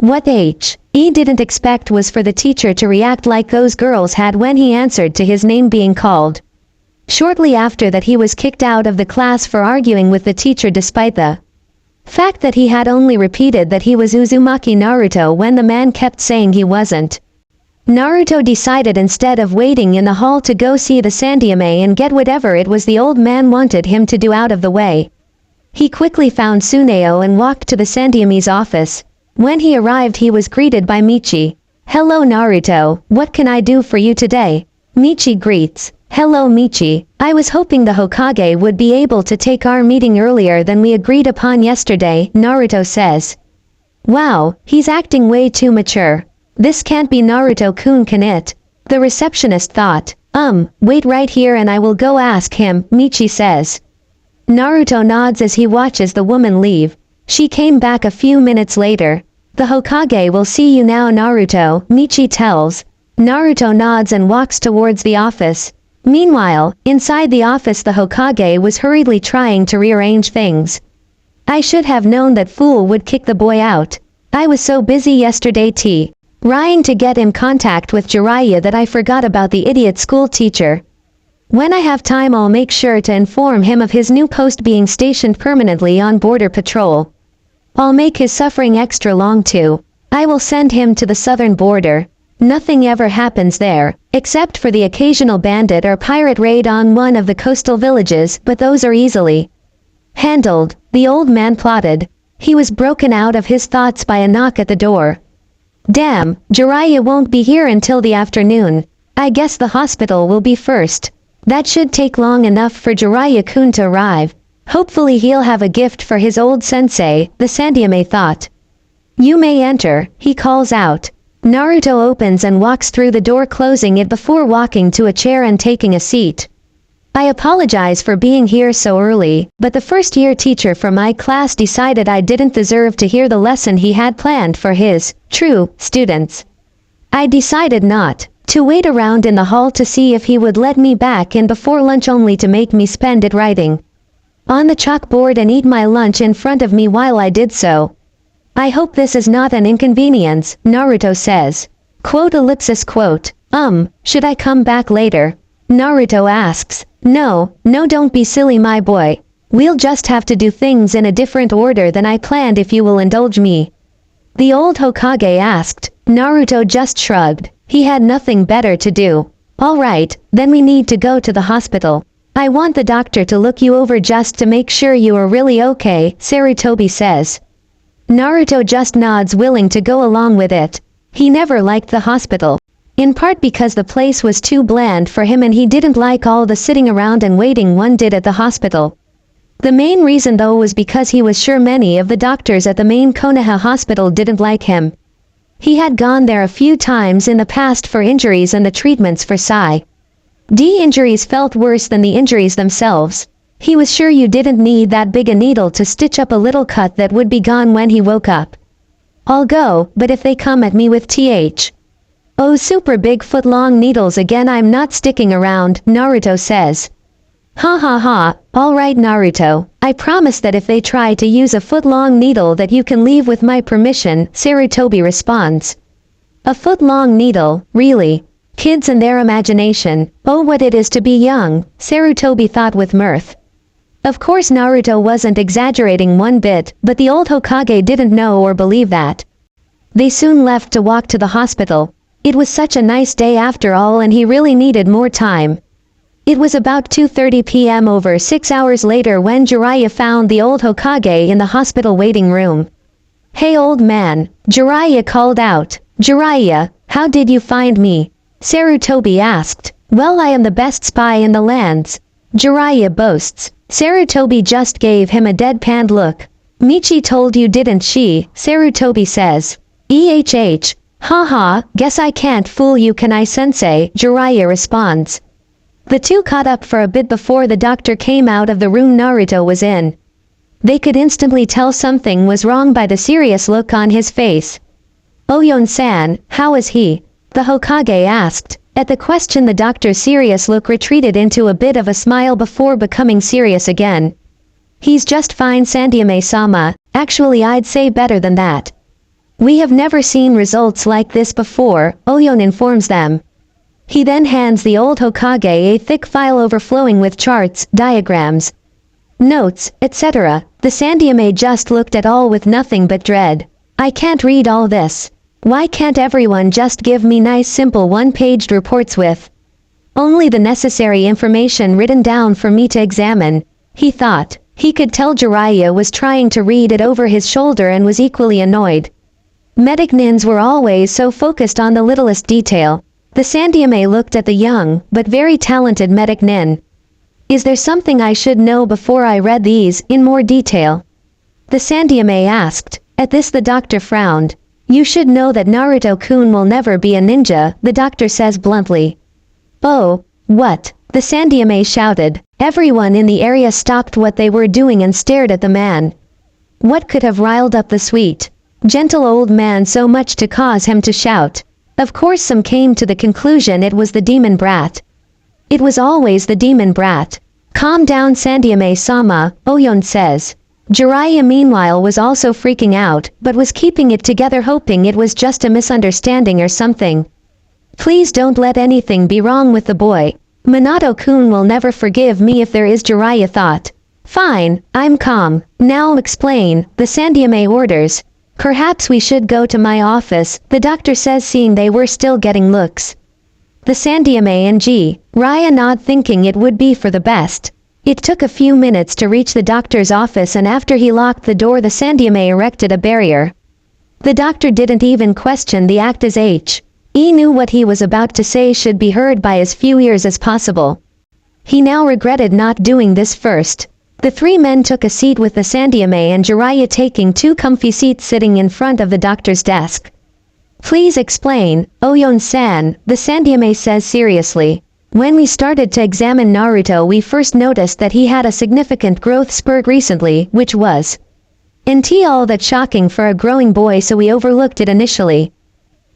What he didn't expect was for the teacher to react like those girls had when he answered to his name being called. Shortly after that he was kicked out of the class for arguing with the teacher despite the fact that he had only repeated that he was Uzumaki Naruto when the man kept saying he wasn't. Naruto decided instead of waiting in the hall to go see the Sandaime and get whatever it was the old man wanted him to do out of the way. He quickly found Tsuneo and walked to the Sandaime's office. When he arrived he was greeted by Michi. "Hello Naruto, what can I do for you today?" Michi greets. "Hello Michi, I was hoping the Hokage would be able to take our meeting earlier than we agreed upon yesterday," Naruto says. "Wow, he's acting way too mature. This can't be Naruto-kun, can it?" the receptionist thought. Wait right here and I will go ask him," Michi says. Naruto nods as he watches the woman leave. She came back a few minutes later. "The Hokage will see you now Naruto," Michi tells. Naruto nods and walks towards the office. Meanwhile, inside the office the Hokage was hurriedly trying to rearrange things. "I should have known that fool would kick the boy out. I was so busy yesterday trying to get in contact with Jiraiya that I forgot about the idiot school teacher. When I have time I'll make sure to inform him of his new post being stationed permanently on border patrol. I'll make his suffering extra long too. I will send him to the southern border. Nothing ever happens there, except for the occasional bandit or pirate raid on one of the coastal villages, but those are easily handled," the old man plotted. He was broken out of his thoughts by a knock at the door. "Damn, Jiraiya won't be here until the afternoon. I guess the hospital will be first. That should take long enough for Jiraiya-kun to arrive. Hopefully he'll have a gift for his old sensei," the Sandaime thought. "You may enter," he calls out. Naruto opens and walks through the door, closing it before walking to a chair and taking a seat. "I apologize for being here so early, but the first-year teacher for my class decided I didn't deserve to hear the lesson he had planned for his true students. I decided not to wait around in the hall to see if he would let me back in before lunch, only to make me spend it writing on the chalkboard and eat my lunch in front of me while I did so. I hope this is not an inconvenience," Naruto says. Quote, "Should I come back later?" Naruto asks. No, don't be silly my boy. We'll just have to do things in a different order than I planned if you will indulge me," the old Hokage asked. Naruto just shrugged. He had nothing better to do. "Alright, then we need to go to the hospital. I want the doctor to look you over just to make sure you are really okay," Sarutobi says. Naruto just nods, willing to go along with it. He never liked the hospital. In part because the place was too bland for him and he didn't like all the sitting around and waiting one did at the hospital. The main reason though was because he was sure many of the doctors at the main Konoha hospital didn't like him. He had gone there a few times in the past for injuries and the treatments for Psy. D injuries felt worse than the injuries themselves. He was sure you didn't need that big a needle to stitch up a little cut that would be gone when he woke up. I'll go, but if they come at me with oh super big foot-long needles again I'm not sticking around, Naruto says. Ha ha ha, alright Naruto, I promise that if they try to use a foot-long needle that you can leave with my permission, Sarutobi responds. A foot-long needle, really? Kids and their imagination, oh what it is to be young, Sarutobi thought with mirth. Of course Naruto wasn't exaggerating one bit, but the old Hokage didn't know or believe that. They soon left to walk to the hospital. It was such a nice day after all and he really needed more time. It was about 2:30 p.m. over 6 hours later when Jiraiya found the old Hokage in the hospital waiting room. Hey old man, Jiraiya called out. Jiraiya, how did you find me? Sarutobi asked. Well I am the best spy in the lands. Jiraiya boasts. Sarutobi just gave him a deadpan look. Michi told you didn't she? Sarutobi says. Haha, guess I can't fool you can I sensei, Jiraiya responds. The two caught up for a bit before the doctor came out of the room Naruto was in. They could instantly tell something was wrong by the serious look on his face. Oyon-san, how is he? The Hokage asked. At the question the doctor's serious look retreated into a bit of a smile before becoming serious again. He's just fine Sandyame-sama, actually I'd say better than that. We have never seen results like this before, Oyon informs them. He then hands the old Hokage a thick file overflowing with charts, diagrams, notes, etc. The Sandyame just looked at all with nothing but dread. I can't read all this. Why can't everyone just give me nice simple one-paged reports with only the necessary information written down for me to examine? He thought. He could tell Jiraiya was trying to read it over his shoulder and was equally annoyed. Medic nins were always so focused on the littlest detail. The Sandyame looked at the young, but very talented medic nin. Is there something I should know before I read these, in more detail? The Sandyame asked. At this the doctor frowned. You should know that Naruto-kun will never be a ninja, the doctor says bluntly. Oh, what? The Sandyame shouted. Everyone in the area stopped what they were doing and stared at the man. What could have riled up the sweet, gentle old man so much to cause him to shout? Of course some came to the conclusion it was the demon brat. It was always the demon brat. Calm down Sandyame-sama, Oyon says. Jiraiya meanwhile was also freaking out, but was keeping it together hoping it was just a misunderstanding or something. Please don't let anything be wrong with the boy. Minato-kun will never forgive me if there is, Jiraiya thought. Fine, I'm calm. Now explain, the Sandyame orders. Perhaps we should go to my office, the doctor says seeing they were still getting looks. The Sandyame and Jiraiya nod thinking it would be for the best. It took a few minutes to reach the doctor's office and after he locked the door the Sandyame erected a barrier. The doctor didn't even question the act as he knew what he was about to say should be heard by as few ears as possible. He now regretted not doing this first. The three men took a seat with the Sandyame and Jiraiya taking two comfy seats sitting in front of the doctor's desk. Please explain, Oyon-san, the Sandyame says seriously. When we started to examine Naruto we first noticed that he had a significant growth spurt recently, which was all that shocking for a growing boy so we overlooked it initially.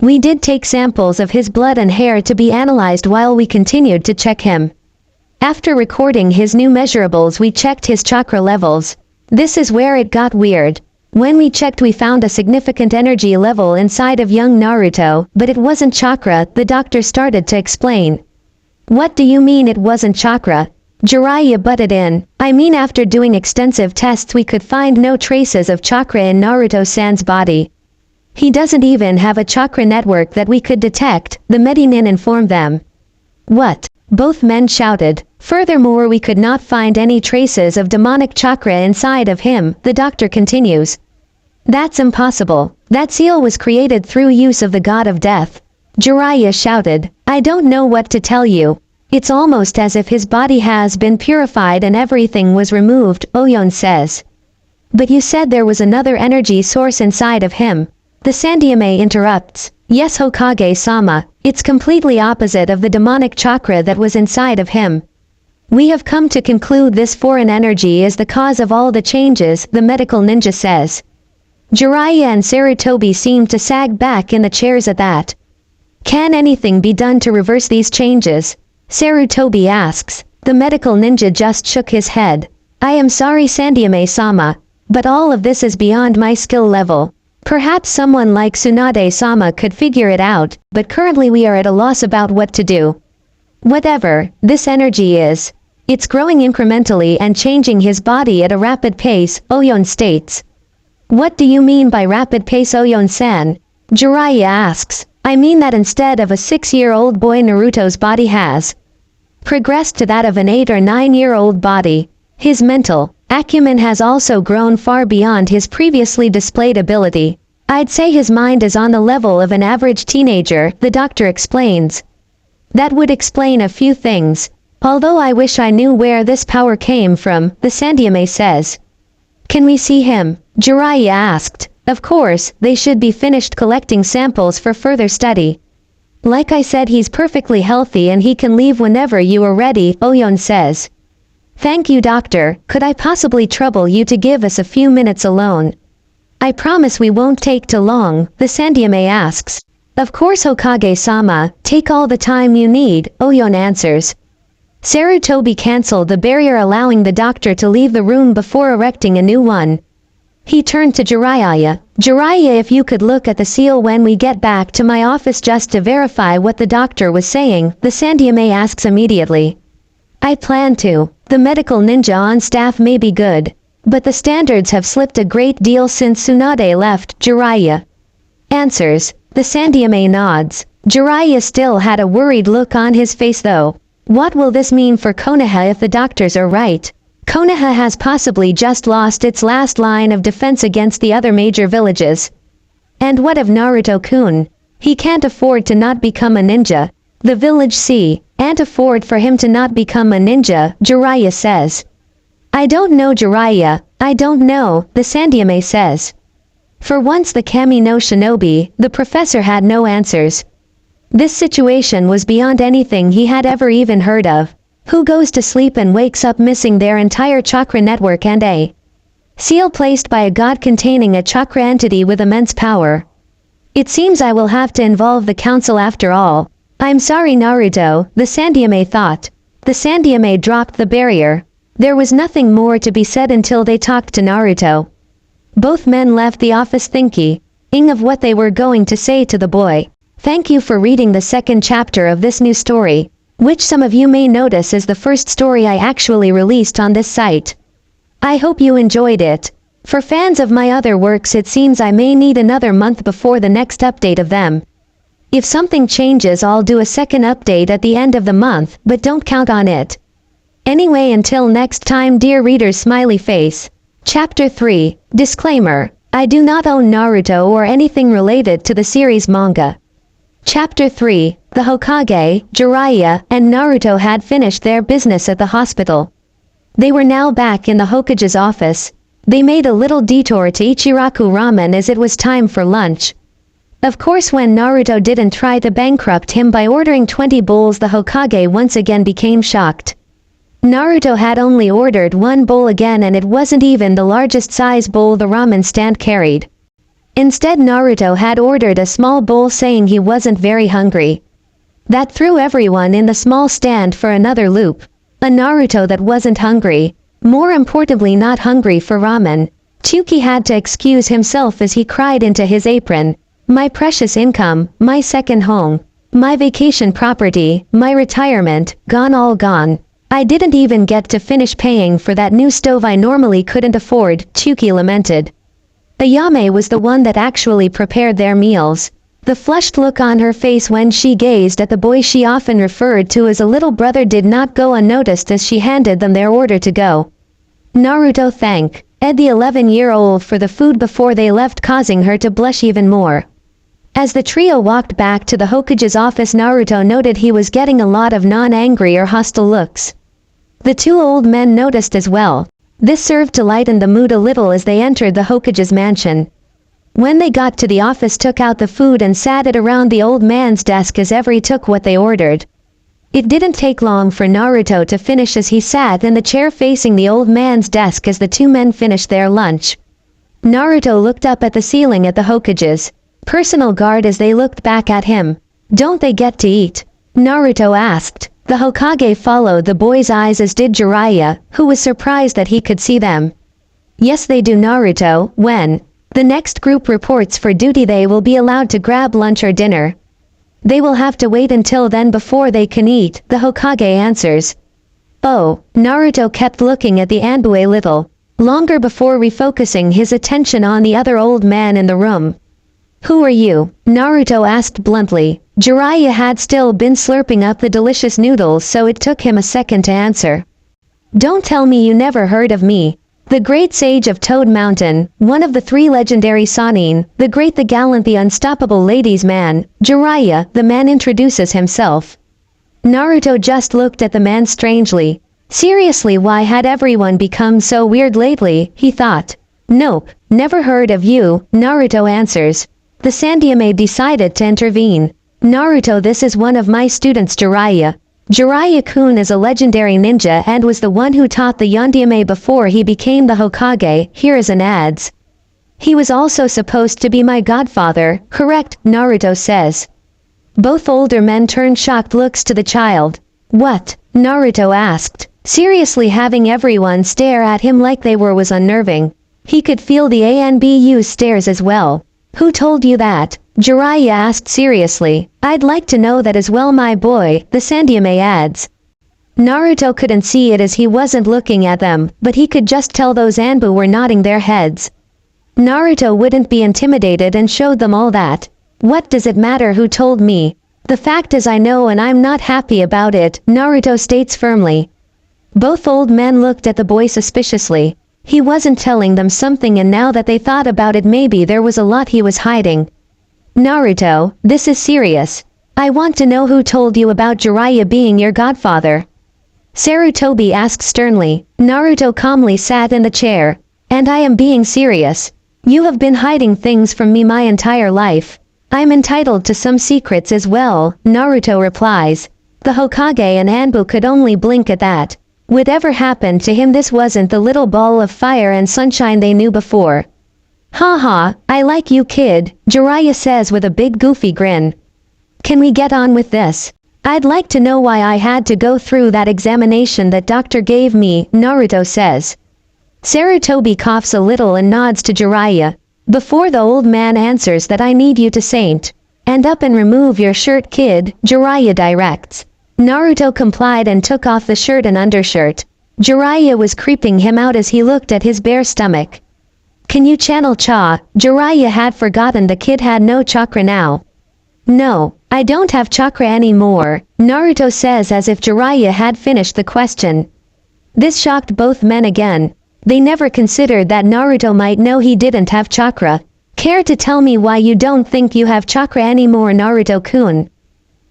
We did take samples of his blood and hair to be analyzed while we continued to check him. After recording his new measurables we checked his chakra levels. This is where it got weird. When we checked we found a significant energy level inside of young Naruto, but it wasn't chakra, the doctor started to explain. What do you mean it wasn't chakra? Jiraiya butted in. I mean after doing extensive tests we could find no traces of chakra in Naruto-san's body. He doesn't even have a chakra network that we could detect, the Medinin informed them. What? Both men shouted. Furthermore we could not find any traces of demonic chakra inside of him, the doctor continues. That's impossible. That seal was created through use of the god of death. Jiraiya shouted, I don't know what to tell you. It's almost as if his body has been purified and everything was removed, Oyon says. But you said there was another energy source inside of him. The Sandyame interrupts. Yes, Hokage-sama, it's completely opposite of the demonic chakra that was inside of him. We have come to conclude this foreign energy is the cause of all the changes, the medical ninja says. Jiraiya and Sarutobi seem to sag back in the chairs at that. Can anything be done to reverse these changes? Sarutobi asks. The medical ninja just shook his head. I am sorry Sandyame-sama, but all of this is beyond my skill level. Perhaps someone like Tsunade-sama could figure it out, but currently we are at a loss about what to do. Whatever this energy is, it's growing incrementally and changing his body at a rapid pace, Oyon states. What do you mean by rapid pace, Oyon-san? Jiraiya asks. I mean that instead of a 6-year-old boy, Naruto's body has progressed to that of an 8 or 9-year-old body. His mental acumen has also grown far beyond his previously displayed ability. I'd say his mind is on the level of an average teenager, the doctor explains. That would explain a few things, although I wish I knew where this power came from, the Sandyame says. Can we see him? Jiraiya asked. Of course, they should be finished collecting samples for further study. Like I said, he's perfectly healthy and he can leave whenever you are ready, Oyon says. Thank you, doctor. Could I possibly trouble you to give us a few minutes alone? I promise we won't take too long, the Sandyame asks. Of course, Hokage-sama, take all the time you need, Oyon answers. Sarutobi cancelled the barrier, allowing the doctor to leave the room before erecting a new one. He turned to Jiraiya. Jiraiya, if you could look at the seal when we get back to my office just to verify what the doctor was saying, the Sandyame asks immediately. I plan to. The medical ninja on staff may be good, but the standards have slipped a great deal since Tsunade left, Jiraiya answers. The Sandyame nods. Jiraiya still had a worried look on his face though. What will this mean for Konoha if the doctors are right? Konoha has possibly just lost its last line of defense against the other major villages. And what of Naruto-kun? He can't afford to not become a ninja. The village can't afford for him to not become a ninja, Jiraiya says. I don't know, Jiraiya, I don't know, the Sandyame says. For once the Kami no Shinobi, the professor had no answers. This situation was beyond anything he had ever even heard of. Who goes to sleep and wakes up missing their entire chakra network and a seal placed by a god containing a chakra entity with immense power? It seems I will have to involve the council after all. I'm sorry, Naruto, the Sandyame thought. The Sandyame dropped the barrier. There was nothing more to be said until they talked to Naruto. Both men left the office thinking of what they were going to say to the boy. Thank you for reading the second chapter of this new story, which some of you may notice is the first story I actually released on this site. I hope you enjoyed it. For fans of my other works, it seems I may need another month before the next update of them. If something changes, I'll do a second update at the end of the month, but don't count on it. Anyway, until next time, dear readers, smiley face. Chapter 3, Disclaimer. I do not own Naruto or anything related to the series manga. Chapter 3, the Hokage, Jiraiya, and Naruto had finished their business at the hospital. They were now back in the Hokage's office. They made a little detour to Ichiraku Ramen as it was time for lunch. Of course, when Naruto didn't try to bankrupt him by ordering 20 bowls, the Hokage once again became shocked. Naruto had only ordered one bowl again, and it wasn't even the largest size bowl the ramen stand carried. Instead, Naruto had ordered a small bowl, saying he wasn't very hungry. That threw everyone in the small stand for another loop. A Naruto that wasn't hungry. More importantly, not hungry for ramen. Tsuki had to excuse himself as he cried into his apron. My precious income, my second home, my vacation property, my retirement, gone, all gone. I didn't even get to finish paying for that new stove I normally couldn't afford, Tsuki lamented. Ayame was the one that actually prepared their meals. The flushed look on her face when she gazed at the boy she often referred to as a little brother did not go unnoticed as she handed them their order to go. Naruto thanked Ed the 11-year-old for the food before they left, causing her to blush even more. As the trio walked back to the Hokage's office, Naruto noted he was getting a lot of non-angry or hostile looks. The two old men noticed as well. This served to lighten the mood a little as they entered the Hokage's mansion. When they got to the office, took out the food and sat it around the old man's desk as every took what they ordered. It didn't take long for Naruto to finish as he sat in the chair facing the old man's desk as the two men finished their lunch. Naruto looked up at the ceiling at the Hokage's personal guard as they looked back at him. "Don't they get to eat?" Naruto asked. The Hokage followed the boy's eyes, as did Jiraiya, who was surprised that he could see them. "Yes, they do, Naruto. When the next group reports for duty, they will be allowed to grab lunch or dinner. They will have to wait until then before they can eat," the Hokage answers. Oh, Naruto kept looking at the Anbu a little longer before refocusing his attention on the other old man in the room. "Who are you?" Naruto asked bluntly. Jiraiya had still been slurping up the delicious noodles, so it took him a second to answer. "Don't tell me you never heard of me. The great sage of Toad Mountain, one of the three legendary Sannin, the great, the gallant, the unstoppable ladies' man." Jiraiya, the man, introduces himself. Naruto just looked at the man strangely. Seriously, why had everyone become so weird lately, he thought. "Nope, never heard of you," Naruto answers. The Sandyame decided to intervene. "Naruto, this is one of my students, Jiraiya. Jiraiya-kun is a legendary ninja and was the one who taught the Yondaime before he became the Hokage. Here is an ads. He was also supposed to be my godfather, correct?" Naruto says. Both older men turned shocked looks to the child. "What?" Naruto asked. Seriously, having everyone stare at him like they were was unnerving. He could feel the Anbu's stares as well. "Who told you that?" Jiraiya asked seriously. "I'd like to know that as well, my boy," the Sandyame adds. Naruto couldn't see it as he wasn't looking at them, but he could just tell those Anbu were nodding their heads. Naruto wouldn't be intimidated and showed them all that. "What does it matter who told me? The fact is I know, and I'm not happy about it," Naruto states firmly. Both old men looked at the boy suspiciously. He wasn't telling them something, and now that they thought about it, maybe there was a lot he was hiding. "Naruto, this is serious. I want to know who told you about Jiraiya being your godfather." Sarutobi asked sternly. Naruto calmly sat in the chair. "And I am being serious. You have been hiding things from me my entire life. I'm entitled to some secrets as well," Naruto replies. The Hokage and Anbu could only blink at that. Whatever happened to him, this wasn't the little ball of fire and sunshine they knew before. "Haha, I like you, kid," Jiraiya says with a big goofy grin. "Can we get on with this? I'd like to know why I had to go through that examination that doctor gave me," Naruto says. Sarutobi coughs a little and nods to Jiraiya. Before the old man answers that, "I need you to saint and up and remove your shirt, kid," Jiraiya directs. Naruto complied and took off the shirt and undershirt. Jiraiya was creeping him out as he looked at his bare stomach. "Can you channel cha?" Jiraiya had forgotten the kid had no chakra now. "No, I don't have chakra anymore," Naruto says as if Jiraiya had finished the question. This shocked both men again. They never considered that Naruto might know he didn't have chakra. "Care to tell me why you don't think you have chakra anymore, Naruto-kun?"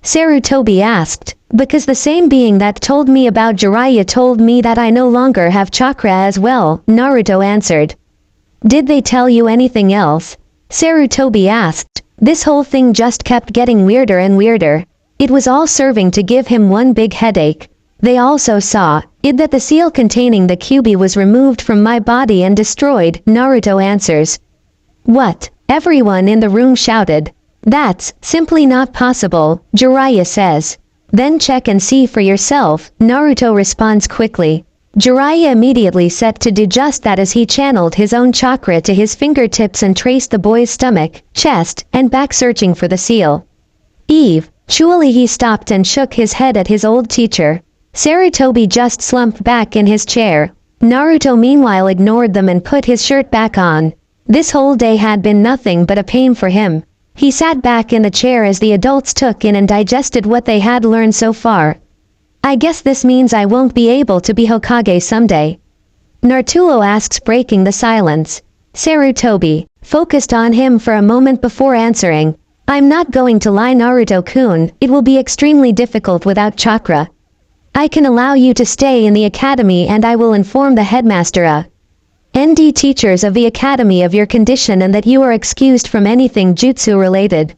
Sarutobi asked. "Because the same being that told me about Jiraiya told me that I no longer have chakra as well," Naruto answered. "Did they tell you anything else?" Sarutobi asked. This whole thing just kept getting weirder and weirder. It was all serving to give him one big headache. "They also saw it that the seal containing the Kyuubi was removed from my body and destroyed," Naruto answers. "What?" Everyone in the room shouted. "That's simply not possible," Jiraiya says. "Then check and see for yourself," Naruto responds quickly. Jiraiya immediately set to do just that as he channeled his own chakra to his fingertips and traced the boy's stomach, chest, and back, searching for the seal. "Eve!" Surely he stopped and shook his head at his old teacher. Sarutobi just slumped back in his chair. Naruto meanwhile ignored them and put his shirt back on. This whole day had been nothing but a pain for him. He sat back in the chair as the adults took in and digested what they had learned so far. "I guess this means I won't be able to be Hokage someday?" Naruto asks, breaking the silence. Sarutobi focused on him for a moment before answering. I'm not going to lie, Naruto-kun, it will be extremely difficult without chakra. I can allow you to stay in the academy and I will inform the headmaster ND teachers of the academy of your condition and that you are excused from anything jutsu related.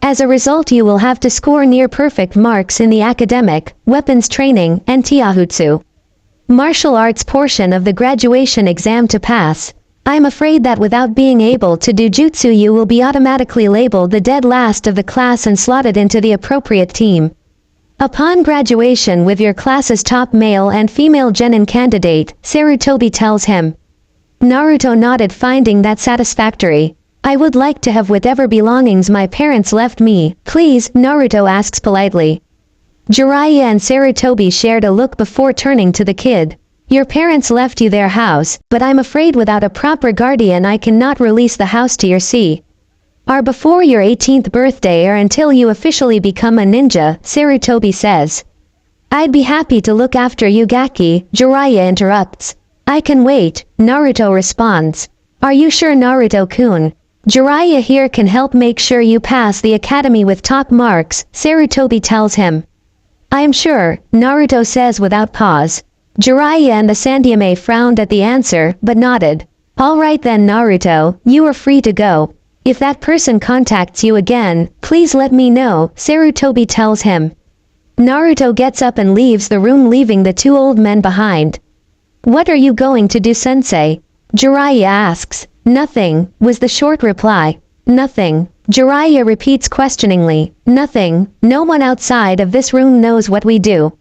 As a result, you will have to score near perfect marks in the academic, weapons training, and taijutsu martial arts portion of the graduation exam to pass. I'm afraid that without being able to do jutsu you will be automatically labeled the dead last of the class and slotted into the appropriate team. Upon graduation with your class's top male and female genin candidate, Sarutobi tells him. Naruto nodded, finding that satisfactory. I would like to have whatever belongings my parents left me, please, Naruto asks politely. Jiraiya and Sarutobi shared a look before turning to the kid. Your parents left you their house, but I'm afraid without a proper guardian I cannot release the house to your sea. Are before your 18th birthday or until you officially become a ninja, Sarutobi says. I'd be happy to look after you, Gaki, Jiraiya interrupts. I can wait, Naruto responds. Are you sure, Naruto-kun? Jiraiya here can help make sure you pass the academy with top marks, Sarutobi tells him. I am sure, Naruto says without pause. Jiraiya and the Sandaime frowned at the answer, but nodded. Alright then, Naruto, you are free to go. If that person contacts you again, please let me know, Sarutobi tells him. Naruto gets up and leaves the room, leaving the two old men behind. What are you going to do, sensei? Jiraiya asks. Nothing, was the short reply. Nothing. Jiraiya repeats questioningly. Nothing, no one outside of this room knows what we do.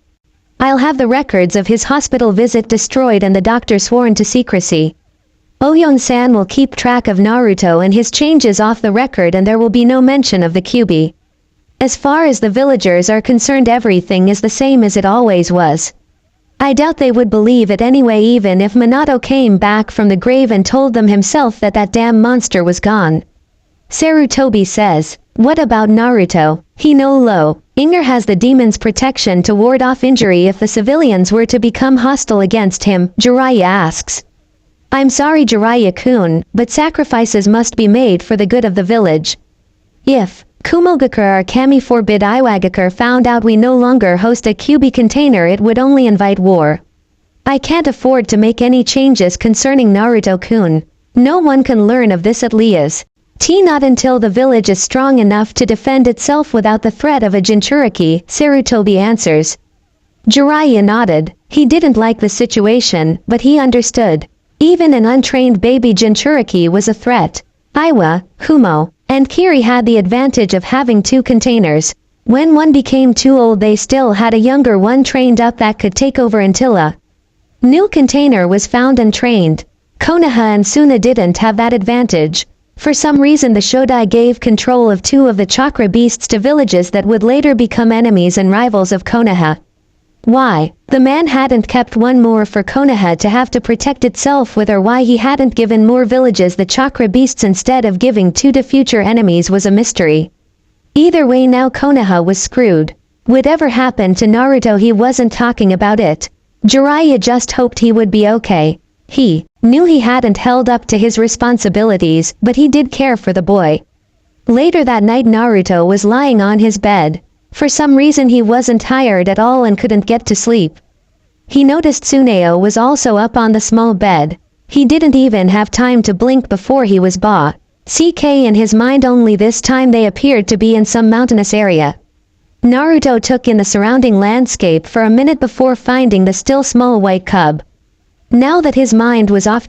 I'll have the records of his hospital visit destroyed and the doctor sworn to secrecy. Oyon-san will keep track of Naruto and his changes off the record, and there will be no mention of the Kyuubi. As far as the villagers are concerned, everything is the same as it always was. I doubt they would believe it anyway, even if Minato came back from the grave and told them himself that that damn monster was gone. Sarutobi says, what about Naruto? He no low. Inger has the demon's protection to ward off injury if the civilians were to become hostile against him, Jiraiya asks. I'm sorry, Jiraiya-kun, but sacrifices must be made for the good of the village. If Kumogakure or Kami forbid Iwagakure found out we no longer host a Kyuubi container, it would only invite war. I can't afford to make any changes concerning Naruto-kun. No one can learn of this at Lea's. Not until the village is strong enough to defend itself without the threat of a Jinchuriki, Sarutobi answers. Jiraiya nodded. He didn't like the situation, but he understood. Even an untrained baby Jinchuriki was a threat. Iwa, Humo, and Kiri had the advantage of having two containers. When one became too old, they still had a younger one trained up that could take over until a new container was found and trained. Konoha and Suna didn't have that advantage. For some reason the Shodai gave control of two of the chakra beasts to villages that would later become enemies and rivals of Konoha. Why the man hadn't kept one more for Konoha to have to protect itself with, or why he hadn't given more villages the chakra beasts instead of giving two to future enemies, was a mystery. Either way, now Konoha was screwed. Whatever happened to Naruto, he wasn't talking about it. Jiraiya just hoped he would be okay. He knew he hadn't held up to his responsibilities, but he did care for the boy. Later that night, Naruto was lying on his bed. For some reason he wasn't tired at all and couldn't get to sleep. He noticed Tsuneo was also up on the small bed. He didn't even have time to blink before he was CK in his mind, only this time they appeared to be in some mountainous area. Naruto took in the surrounding landscape for a minute before finding the still small white cub. Now that his mind was off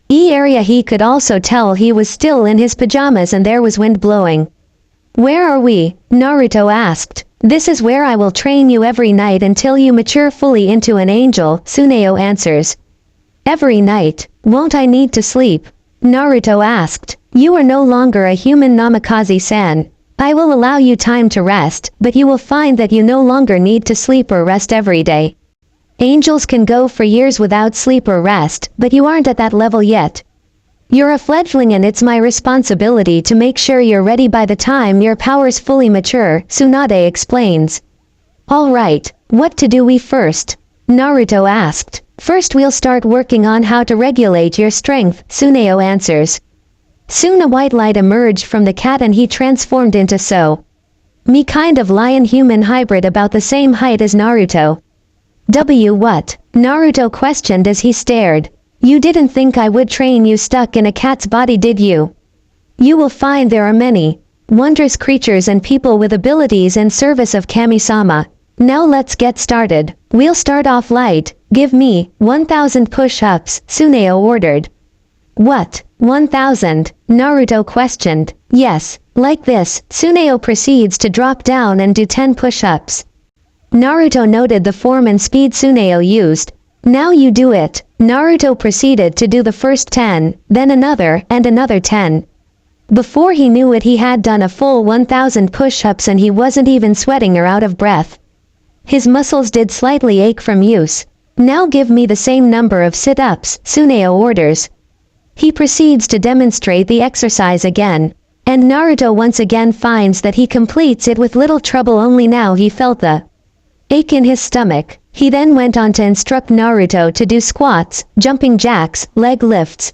area, he could also tell he was still in his pajamas and there was wind blowing. Where are we? Naruto asked. This is where I will train you every night until you mature fully into an angel, Tsuneo answers. Every night, won't I need to sleep? Naruto asked. You are no longer a human, Namikaze-san. I will allow you time to rest, but you will find that you no longer need to sleep or rest every day. Angels can go for years without sleep or rest, but you aren't at that level yet. You're a fledgling and it's my responsibility to make sure you're ready by the time your powers fully mature, Tsunade explains. Alright, what to do we first? Naruto asked. First we'll start working on how to regulate your strength, Tsuneo answers. Soon a white light emerged from the cat and he transformed into me kind of lion-human hybrid about the same height as Naruto. What? Naruto questioned as he stared. You didn't think I would train you stuck in a cat's body, did you? You will find there are many wondrous creatures and people with abilities in service of Kami-sama. Now let's get started. We'll start off light. Give me 1,000 push-ups, Tsuneo ordered. What? 1,000? Naruto questioned. Yes, like this. Tsuneo proceeds to drop down and do 10 push-ups. Naruto noted the form and speed Tsuneo used. Now you do it. Naruto proceeded to do the first 10, then another, and another 10. Before he knew it, he had done a full 1,000 push-ups and he wasn't even sweating or out of breath. His muscles did slightly ache from use. Now give me the same number of sit-ups, Tsuneo orders. He proceeds to demonstrate the exercise again, and Naruto once again finds that he completes it with little trouble. Only now he felt the ache in his stomach. He then went on to instruct Naruto to do squats, jumping jacks, leg lifts,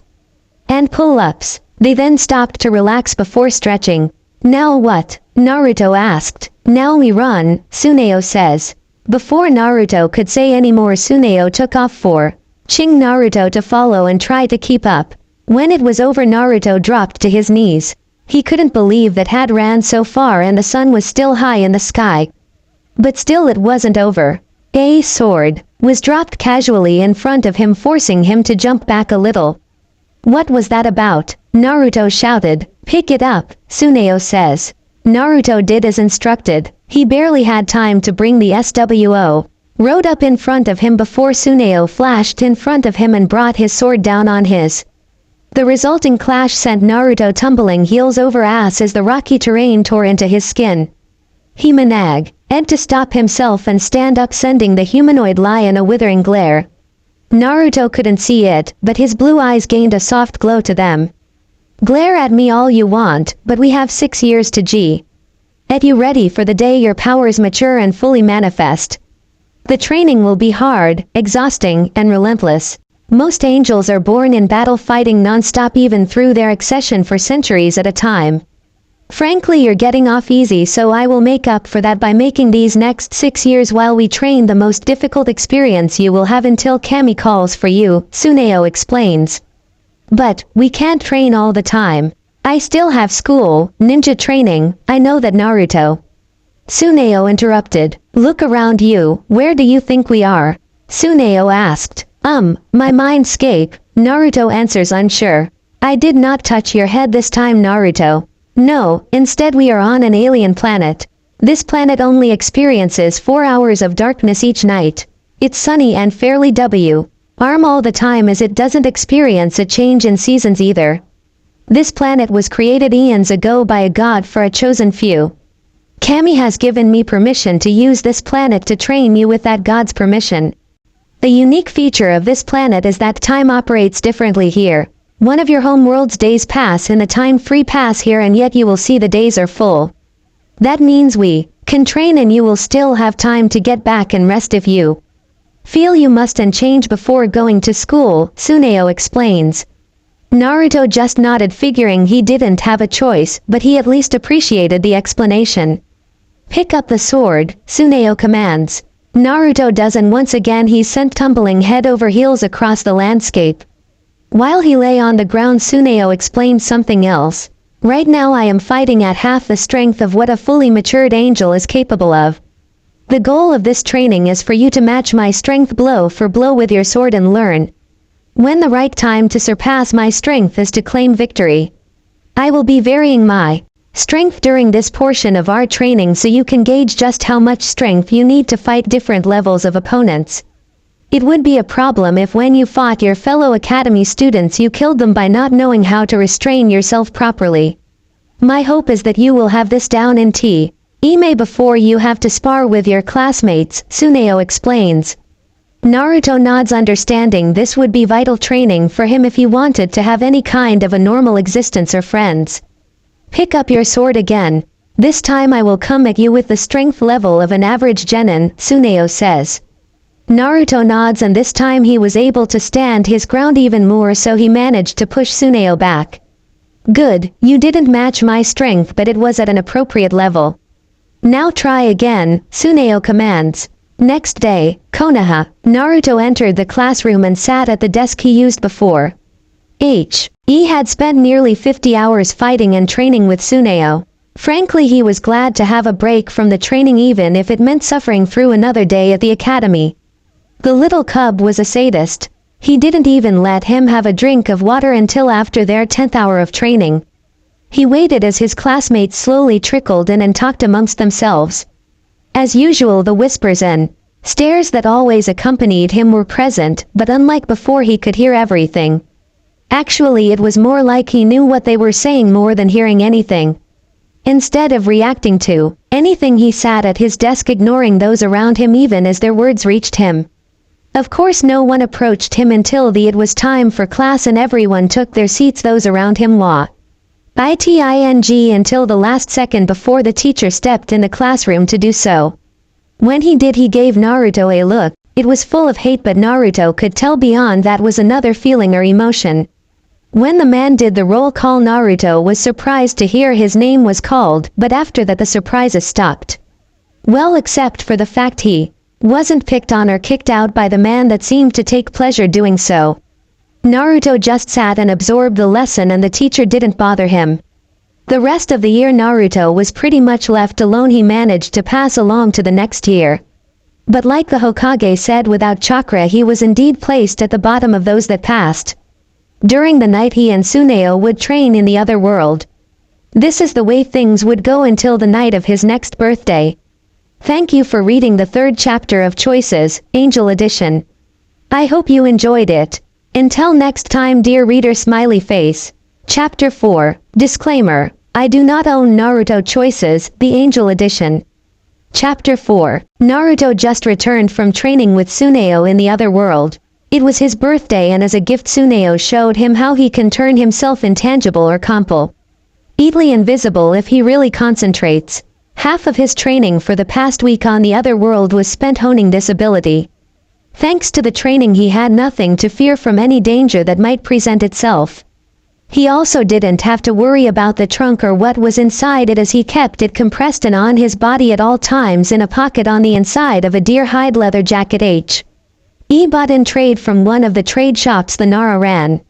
and pull-ups. They then stopped to relax before stretching. Now what? Naruto asked. Now we run, Tsuneo says. Before Naruto could say any more, Tsuneo took off forcing Naruto to follow and try to keep up. When it was over, Naruto dropped to his knees. He couldn't believe that had ran so far and the sun was still high in the sky. But still it wasn't over. A sword was dropped casually in front of him, forcing him to jump back a little. What was that about? Naruto shouted. Pick it up, Tsuneo says. Naruto did as instructed. He barely had time to bring the SWO rode up in front of him before Tsuneo flashed in front of him and brought his sword down on his. The resulting clash sent Naruto tumbling heels over ass as the rocky terrain tore into his skin. He managed to stop himself and stand up, sending the humanoid lion a withering glare. Naruto couldn't see it, but his blue eyes gained a soft glow to them. Glare at me all you want, but we have 6 years to get you ready for the day your powers mature and fully manifest. The training will be hard, exhausting, and relentless. Most angels are born in battle, fighting non-stop even through their accession for centuries at a time. Frankly, you're getting off easy, so I will make up for that by making these next 6 years while we train the most difficult experience you will have until Kami calls for you, Tsuneo explains. But we can't train all the time. I still have school, ninja training. I know that, Naruto. Tsuneo interrupted. Look around you. Where do you think we are? Tsuneo asked. My mindscape. Naruto answers, unsure. I did not touch your head this time, Naruto. No, instead we are on an alien planet. This planet only experiences 4 hours of darkness each night. It's sunny and fairly warm all the time, as it doesn't experience a change in seasons either. This planet was created eons ago by a god for a chosen few. Kami has given me permission to use this planet to train you with that god's permission. The unique feature of this planet is that time operates differently here. One of your home world's days pass in the time-free pass here, and yet you will see the days are full. That means we can train and you will still have time to get back and rest if you feel you must, and change before going to school, Tsuneo explains. Naruto just nodded, figuring he didn't have a choice, but he at least appreciated the explanation. Pick up the sword, Tsuneo commands. Naruto does, and once again he's sent tumbling head over heels across the landscape. While he lay on the ground, Tsuneo explained something else. Right now I am fighting at half the strength of what a fully matured angel is capable of. The goal of this training is for you to match my strength blow for blow with your sword and learn when the right time to surpass my strength is to claim victory. I will be varying my strength during this portion of our training so you can gauge just how much strength you need to fight different levels of opponents. It would be a problem if when you fought your fellow academy students you killed them by not knowing how to restrain yourself properly. My hope is that you will have this down in Ime before you have to spar with your classmates, Tsuneo explains. Naruto nods, understanding this would be vital training for him if he wanted to have any kind of a normal existence or friends. Pick up your sword again. This time I will come at you with the strength level of an average genin, Tsuneo says. Naruto nods, and this time he was able to stand his ground even more, so he managed to push Tsuneo back. Good, you didn't match my strength, but it was at an appropriate level. Now try again, Tsuneo commands. Next day, Konoha, Naruto entered the classroom and sat at the desk he used before. He had spent nearly 50 hours fighting and training with Tsuneo. Frankly, he was glad to have a break from the training, even if it meant suffering through another day at the academy. The little cub was a sadist. He didn't even let him have a drink of water until after their 10th hour of training. He waited as his classmates slowly trickled in and talked amongst themselves. As usual, the whispers and stares that always accompanied him were present, but unlike before, he could hear everything. Actually, it was more like he knew what they were saying more than hearing anything. Instead of reacting to anything, he sat at his desk ignoring those around him even as their words reached him. Of course, no one approached him until it was time for class and everyone took their seats, those around him waiting until the last second before the teacher stepped in the classroom to do so. When he did, he gave Naruto a look. It was full of hate, but Naruto could tell beyond that was another feeling or emotion. When the man did the roll call, Naruto was surprised to hear his name was called, but after that the surprises stopped. Well, except for the fact he wasn't picked on or kicked out by the man that seemed to take pleasure doing so. Naruto just sat and absorbed the lesson, and the teacher didn't bother him. The rest of the year Naruto was pretty much left alone. He managed to pass along to the next year. But like the Hokage said, without chakra he was indeed placed at the bottom of those that passed. During the night he and Tsuneo would train in the other world. This is the way things would go until the night of his next birthday. Thank you for reading the 3rd chapter of Choices, Angel Edition. I hope you enjoyed it. Until next time, dear reader, smiley face. Chapter 4, Disclaimer, I do not own Naruto Choices, the Angel Edition. Chapter 4, Naruto just returned from training with Tsuneo in the other world. It was his birthday, and as a gift Tsuneo showed him how he can turn himself intangible or completely invisible if he really concentrates. Half of his training for the past week on the other world was spent honing this ability. Thanks to the training, he had nothing to fear from any danger that might present itself. He also didn't have to worry about the trunk or what was inside it, as he kept it compressed and on his body at all times in a pocket on the inside of a deer hide leather jacket he bought in trade from one of the trade shops the Nara ran.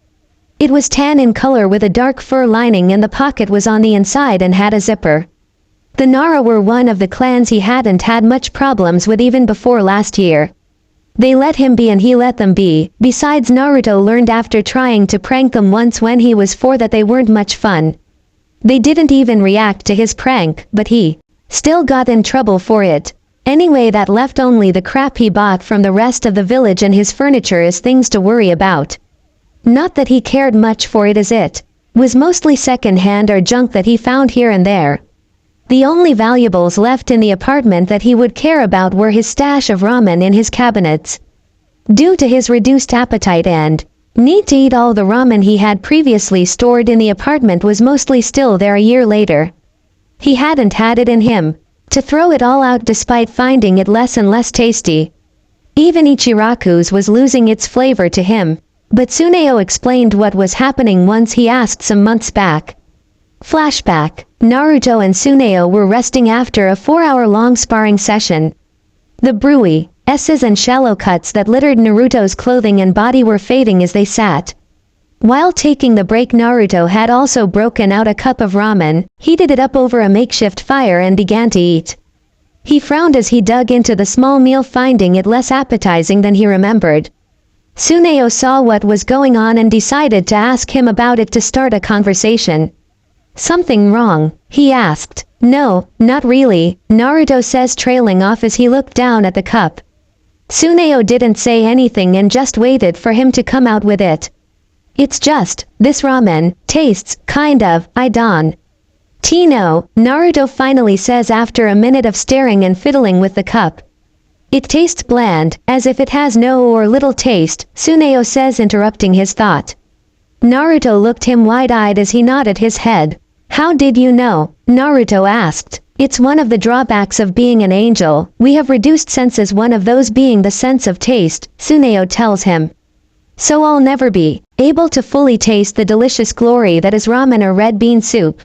It was tan in color with a dark fur lining, and the pocket was on the inside and had a zipper. The Nara were one of the clans he hadn't had much problems with even before last year. They let him be and he let them be. Besides, Naruto learned after trying to prank them once when he was 4 that they weren't much fun. They didn't even react to his prank, but he still got in trouble for it. Anyway, that left only the crap he bought from the rest of the village and his furniture as things to worry about. Not that he cared much for it, as it was mostly second-hand or junk that he found here and there. The only valuables left in the apartment that he would care about were his stash of ramen in his cabinets. Due to his reduced appetite and need to eat, all the ramen he had previously stored in the apartment was mostly still there a year later. He hadn't had it in him to throw it all out, despite finding it less and less tasty. Even Ichiraku's was losing its flavor to him. But Tsuneo explained what was happening once he asked some months back. Flashback, Naruto and Tsuneo were resting after a 4-hour-long sparring session. The bruises and shallow cuts that littered Naruto's clothing and body were fading as they sat. While taking the break, Naruto had also broken out a cup of ramen, heated it up over a makeshift fire and began to eat. He frowned as he dug into the small meal, finding it less appetizing than he remembered. Tsuneo saw what was going on and decided to ask him about it to start a conversation. Something wrong? He asked. No, not really, Naruto says, trailing off as he looked down at the cup. Tsuneo didn't say anything and just waited for him to come out with it. It's just, this ramen tastes kind of, I don't know, Naruto finally says after a minute of staring and fiddling with the cup. It tastes bland, as if it has no or little taste, Tsuneo says, interrupting his thought. Naruto looked him wide-eyed as he nodded his head. How did you know? Naruto asked. It's one of the drawbacks of being an angel. We have reduced senses, one of those being the sense of taste, Tsuneo tells him. So I'll never be able to fully taste the delicious glory that is ramen or red bean soup?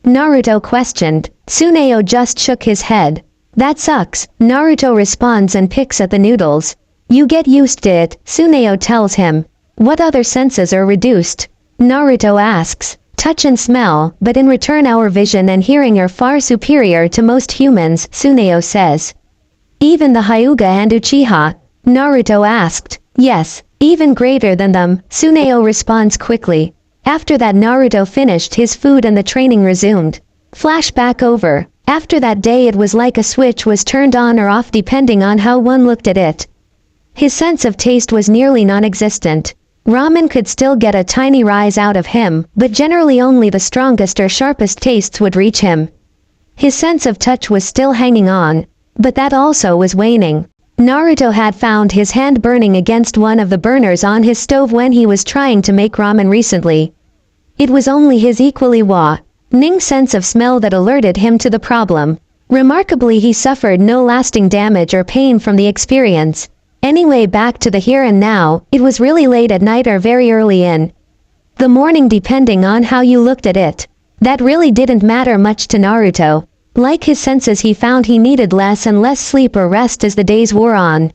Naruto questioned. Tsuneo just shook his head. That sucks, Naruto responds and picks at the noodles. You get used to it, Tsuneo tells him. What other senses are reduced? Naruto asks. Touch and smell, but in return our vision and hearing are far superior to most humans, Tsuneo says. Even the Hyuga and Uchiha? Naruto asked. Yes, even greater than them, Tsuneo responds quickly. After that Naruto finished his food and the training resumed. Flashback over. After that day it was like a switch was turned on or off depending on how one looked at it. His sense of taste was nearly non-existent. Ramen could still get a tiny rise out of him, but generally only the strongest or sharpest tastes would reach him. His sense of touch was still hanging on, but that also was waning. Naruto had found his hand burning against one of the burners on his stove when he was trying to make ramen recently. It was only his equally ning sense of smell that alerted him to the problem. Remarkably, he suffered no lasting damage or pain from the experience. Anyway, back to the here and now, it was really late at night or very early in the morning depending on how you looked at it. That really didn't matter much to Naruto. Like his senses, he found he needed less and less sleep or rest as the days wore on.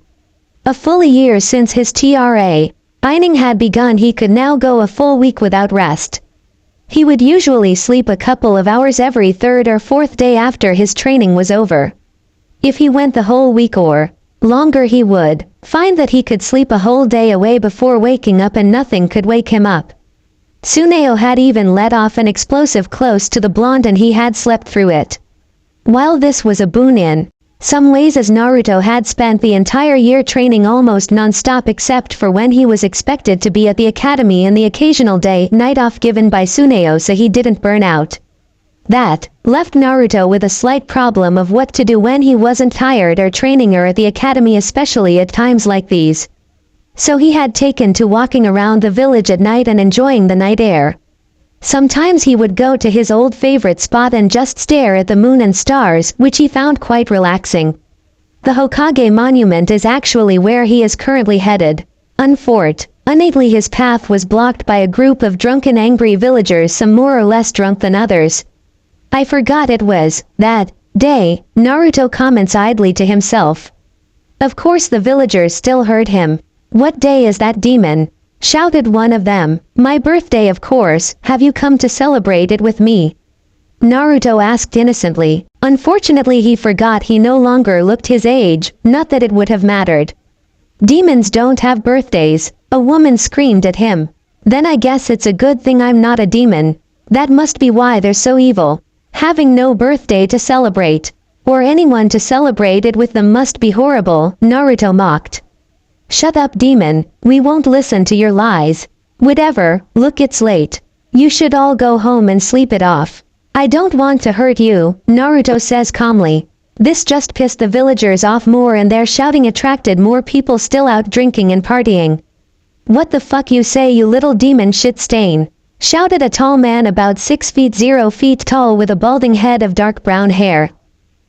A full year since his training had begun, he could now go a full week without rest. He would usually sleep a couple of hours every third or fourth day after his training was over. If he went the whole week or longer, he would find that he could sleep a whole day away before waking up and nothing could wake him up. Tsuneo had even let off an explosive close to the blonde and he had slept through it. While this was a boon in some ways, as Naruto had spent the entire year training almost non-stop except for when he was expected to be at the academy and the occasional night off given by Tsuneo so he didn't burn out. That left Naruto with a slight problem of what to do when he wasn't tired or training or at the academy, especially at times like these. So he had taken to walking around the village at night and enjoying the night air. Sometimes he would go to his old favorite spot and just stare at the moon and stars, which he found quite relaxing. The Hokage monument is actually where he is currently headed. Unfortunately, his path was blocked by a group of drunken angry villagers, some more or less drunk than others. I forgot it was that day, Naruto comments idly to himself. Of course the villagers still heard him. What day is that, demon? Shouted one of them. My birthday, of course. Have you come to celebrate it with me? Naruto asked innocently. Unfortunately, he forgot he no longer looked his age, not that it would have mattered. Demons don't have birthdays, a woman screamed at him. Then I guess it's a good thing I'm not a demon. That must be why they're so evil. Having no birthday to celebrate, or anyone to celebrate it with them, must be horrible, Naruto mocked. Shut up, demon, we won't listen to your lies. Whatever, look, it's late. You should all go home and sleep it off. I don't want to hurt you, Naruto says calmly. This just pissed the villagers off more and their shouting attracted more people still out drinking and partying. What the fuck you say, you little demon shit stain? Shouted a tall man about 6 feet 0 feet tall with a balding head of dark brown hair.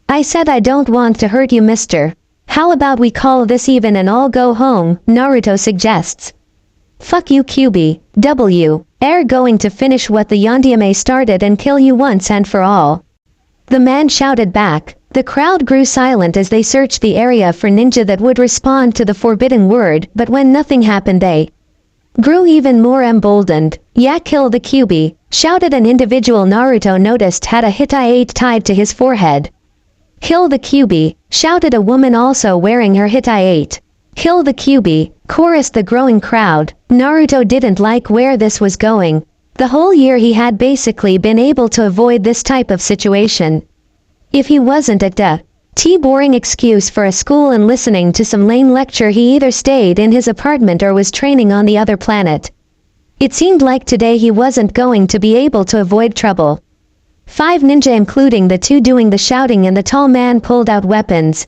I said I don't want to hurt you, mister. How about we call this even and all go home, Naruto suggests. Fuck you, QB, are going to finish what the Yondiame started and kill you once and for all. The man shouted back. The crowd grew silent as they searched the area for ninja that would respond to the forbidden word, but when nothing happened they grew even more emboldened. Yeah, kill the QB, shouted an individual Naruto noticed had a Hitai-8 tied to his forehead. Kill the QB, shouted a woman also wearing her Hitai-8. Kill the QB, chorused the growing crowd. Naruto didn't like where this was going. The whole year he had basically been able to avoid this type of situation. If he wasn't at a boring excuse for a school and listening to some lame lecture, he either stayed in his apartment or was training on the other planet. It seemed like today he wasn't going to be able to avoid trouble. 5 ninja, including the 2 doing the shouting and the tall man, pulled out weapons.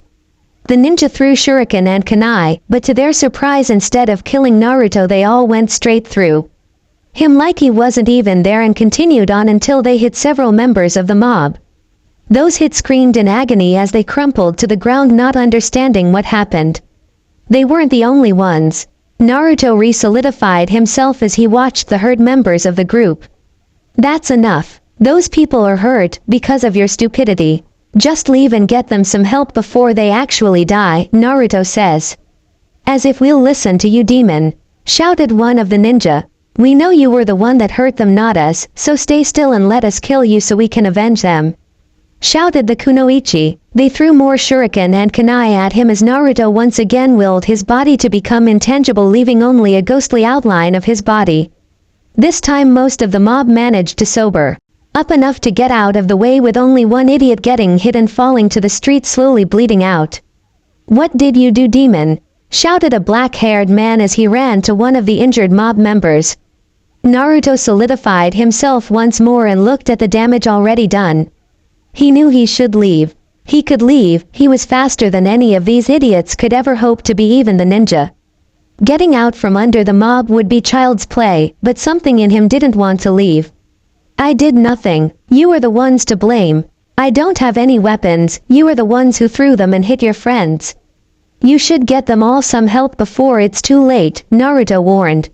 The ninja threw shuriken and kunai, but to their surprise, instead of killing Naruto, they all went straight through him like he wasn't even there and continued on until they hit several members of the mob. Those hit screamed in agony as they crumpled to the ground, not understanding what happened. They weren't the only ones. Naruto re-solidified himself as he watched the hurt members of the group. That's enough. Those people are hurt because of your stupidity. Just leave and get them some help before they actually die, Naruto says. As if we'll listen to you, demon, shouted one of the ninja. We know you were the one that hurt them, not us, so stay still and let us kill you so we can avenge them, shouted the kunoichi. They threw more shuriken and kunai at him as Naruto once again willed his body to become intangible, leaving only a ghostly outline of his body. This time most of the mob managed to sober up enough to get out of the way, with only one idiot getting hit and falling to the street slowly bleeding out. What did you do, demon? Shouted a black-haired man as he ran to one of the injured mob members. Naruto solidified himself once more and looked at the damage already done. He knew he should leave. He could leave, he was faster than any of these idiots could ever hope to be, even the ninja. Getting out from under the mob would be child's play, but something in him didn't want to leave. I did nothing. You are the ones to blame. I don't have any weapons, you are the ones who threw them and hit your friends. You should get them all some help before it's too late, Naruto warned.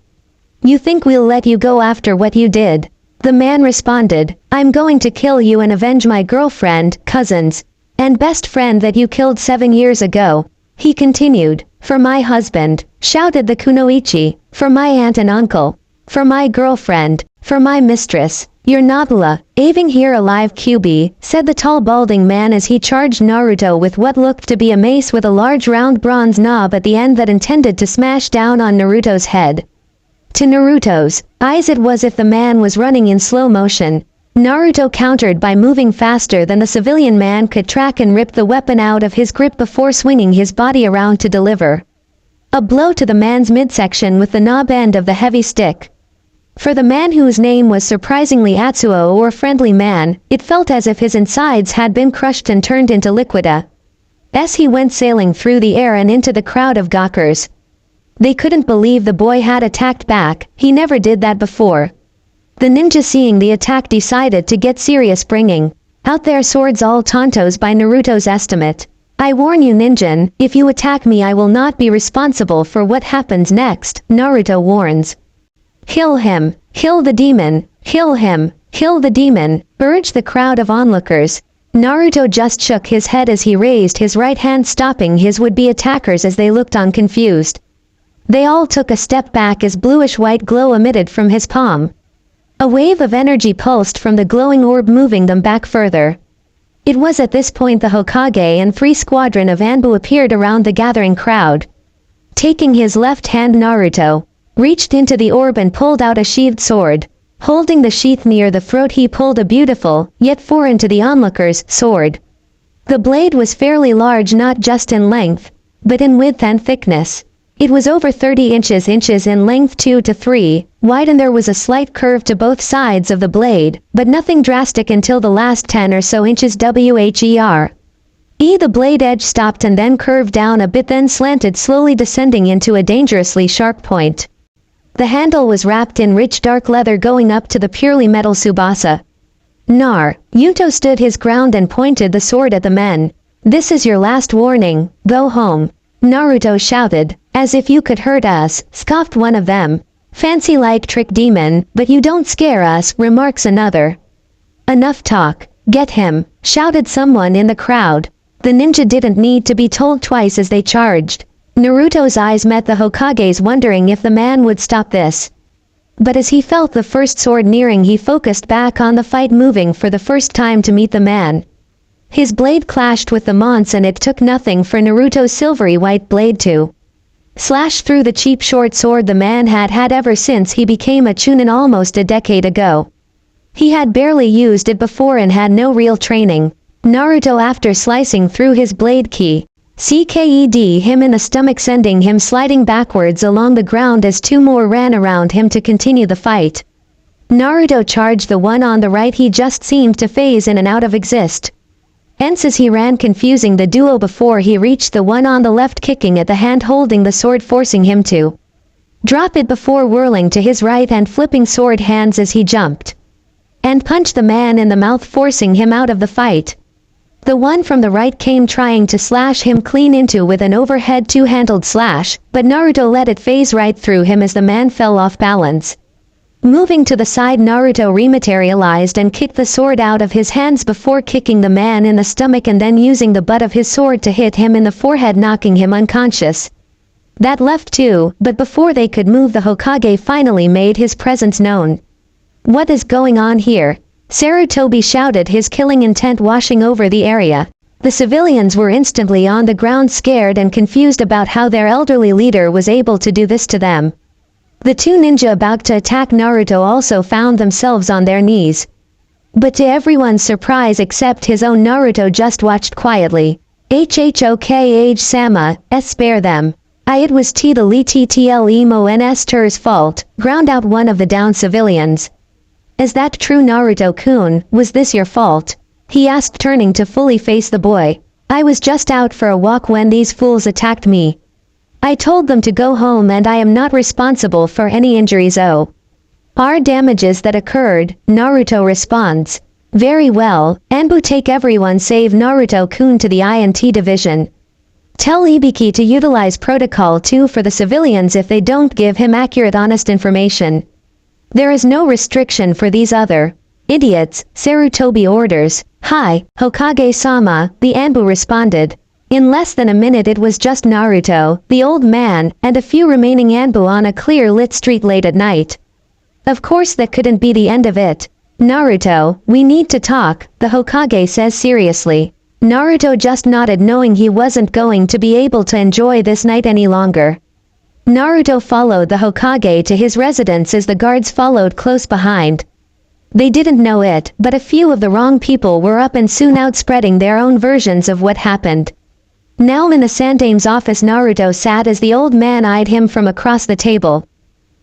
You think we'll let you go after what you did? The man responded, I'm going to kill you and avenge my girlfriend, cousins, and best friend that you killed 7 years ago. He continued, for my husband, shouted the kunoichi, for my aunt and uncle, for my girlfriend, for my mistress, your Nabula, aving here alive QB, said the tall balding man as he charged Naruto with what looked to be a mace with a large round bronze knob at the end that intended to smash down on Naruto's head. To Naruto's eyes it was as if the man was running in slow motion. Naruto countered by moving faster than the civilian man could track and ripped the weapon out of his grip before swinging his body around to deliver a blow to the man's midsection with the knob end of the heavy stick. For the man whose name was surprisingly Atsuo, or friendly man, it felt as if his insides had been crushed and turned into liquida. As he went sailing through the air and into the crowd of gawkers. They couldn't believe the boy had attacked back, he never did that before. The ninja, seeing the attack, decided to get serious, bringing out their swords, all tontos by Naruto's estimate. I warn you, ninjin, if you attack me I will not be responsible for what happens next, Naruto warns. Kill him, kill the demon, kill him, kill the demon, urged the crowd of onlookers. Naruto just shook his head as he raised his right hand, stopping his would-be attackers as they looked on confused. They all took a step back as bluish-white glow emitted from his palm. A wave of energy pulsed from the glowing orb, moving them back further. It was at this point the Hokage and 3 squadron of Anbu appeared around the gathering crowd. Taking his left hand, Naruto reached into the orb and pulled out a sheathed sword. Holding the sheath near the throat, he pulled a beautiful, yet foreign to the onlookers, sword. The blade was fairly large, not just in length, but in width and thickness. It was over 30 inches in length, 2 to 3 wide, and there was a slight curve to both sides of the blade, but nothing drastic until the last 10 or so inches. The blade edge stopped and then curved down a bit, then slanted, slowly descending into a dangerously sharp point. The handle was wrapped in rich dark leather going up to the purely metal Tsubasa. Naruto stood his ground and pointed the sword at the men. This is your last warning, go home, Naruto shouted. As if you could hurt us, scoffed one of them. Fancy like trick, demon, but you don't scare us, remarks another. Enough talk, get him, shouted someone in the crowd. The ninja didn't need to be told twice as they charged. Naruto's eyes met the Hokage's, wondering if the man would stop this. But as he felt the first sword nearing, he focused back on the fight, moving for the first time to meet the man. His blade clashed with the man's, and it took nothing for Naruto's silvery white blade to slash through the cheap short sword the man had had ever since he became a chunin almost a decade ago. He had barely used it before and had no real training. Naruto, after slicing through his blade, CKED him in the stomach, sending him sliding backwards along the ground as 2 more ran around him to continue the fight. Naruto charged the one on the right. He just seemed to phase in and out of existence as he ran, confusing the duo before he reached the one on the left, kicking at the hand holding the sword, forcing him to drop it before whirling to his right and flipping sword hands as he jumped and punched the man in the mouth, forcing him out of the fight. The one from the right came trying to slash him clean into with an overhead two-handled slash, but Naruto let it phase right through him as the man fell off balance. Moving to the side, Naruto rematerialized and kicked the sword out of his hands before kicking the man in the stomach and then using the butt of his sword to hit him in the forehead, knocking him unconscious. That left two, but before they could move, the Hokage finally made his presence known. "What is going on here?" Sarutobi shouted, his killing intent washing over the area. The civilians were instantly on the ground, scared and confused about how their elderly leader was able to do this to them. The two ninja about to attack Naruto also found themselves on their knees. But to everyone's surprise except his own, Naruto just watched quietly. Sama, spare them. It was the Little Mo's Ter's fault, ground out one of the downed civilians. "Is that true, Naruto-kun? Was this your fault?" he asked, turning to fully face the boy. "I was just out for a walk when these fools attacked me. I told them to go home and I am not responsible for any injuries or damages that occurred," Naruto responds. "Very well, Anbu, take everyone save Naruto-kun to the INT division. Tell Ibiki to utilize Protocol 2 for the civilians if they don't give him accurate, honest information. There is no restriction for these other idiots," Sarutobi orders. "Hi, Hokage-sama," the Anbu responded. In less than a minute it was just Naruto, the old man, and a few remaining Anbu on a clear lit street late at night. Of course that couldn't be the end of it. "Naruto, we need to talk," the Hokage says seriously. Naruto just nodded, knowing he wasn't going to be able to enjoy this night any longer. Naruto followed the Hokage to his residence as the guards followed close behind. They didn't know it, but a few of the wrong people were up and soon out spreading their own versions of what happened. Now in the Sandame's office, Naruto sat as the old man eyed him from across the table.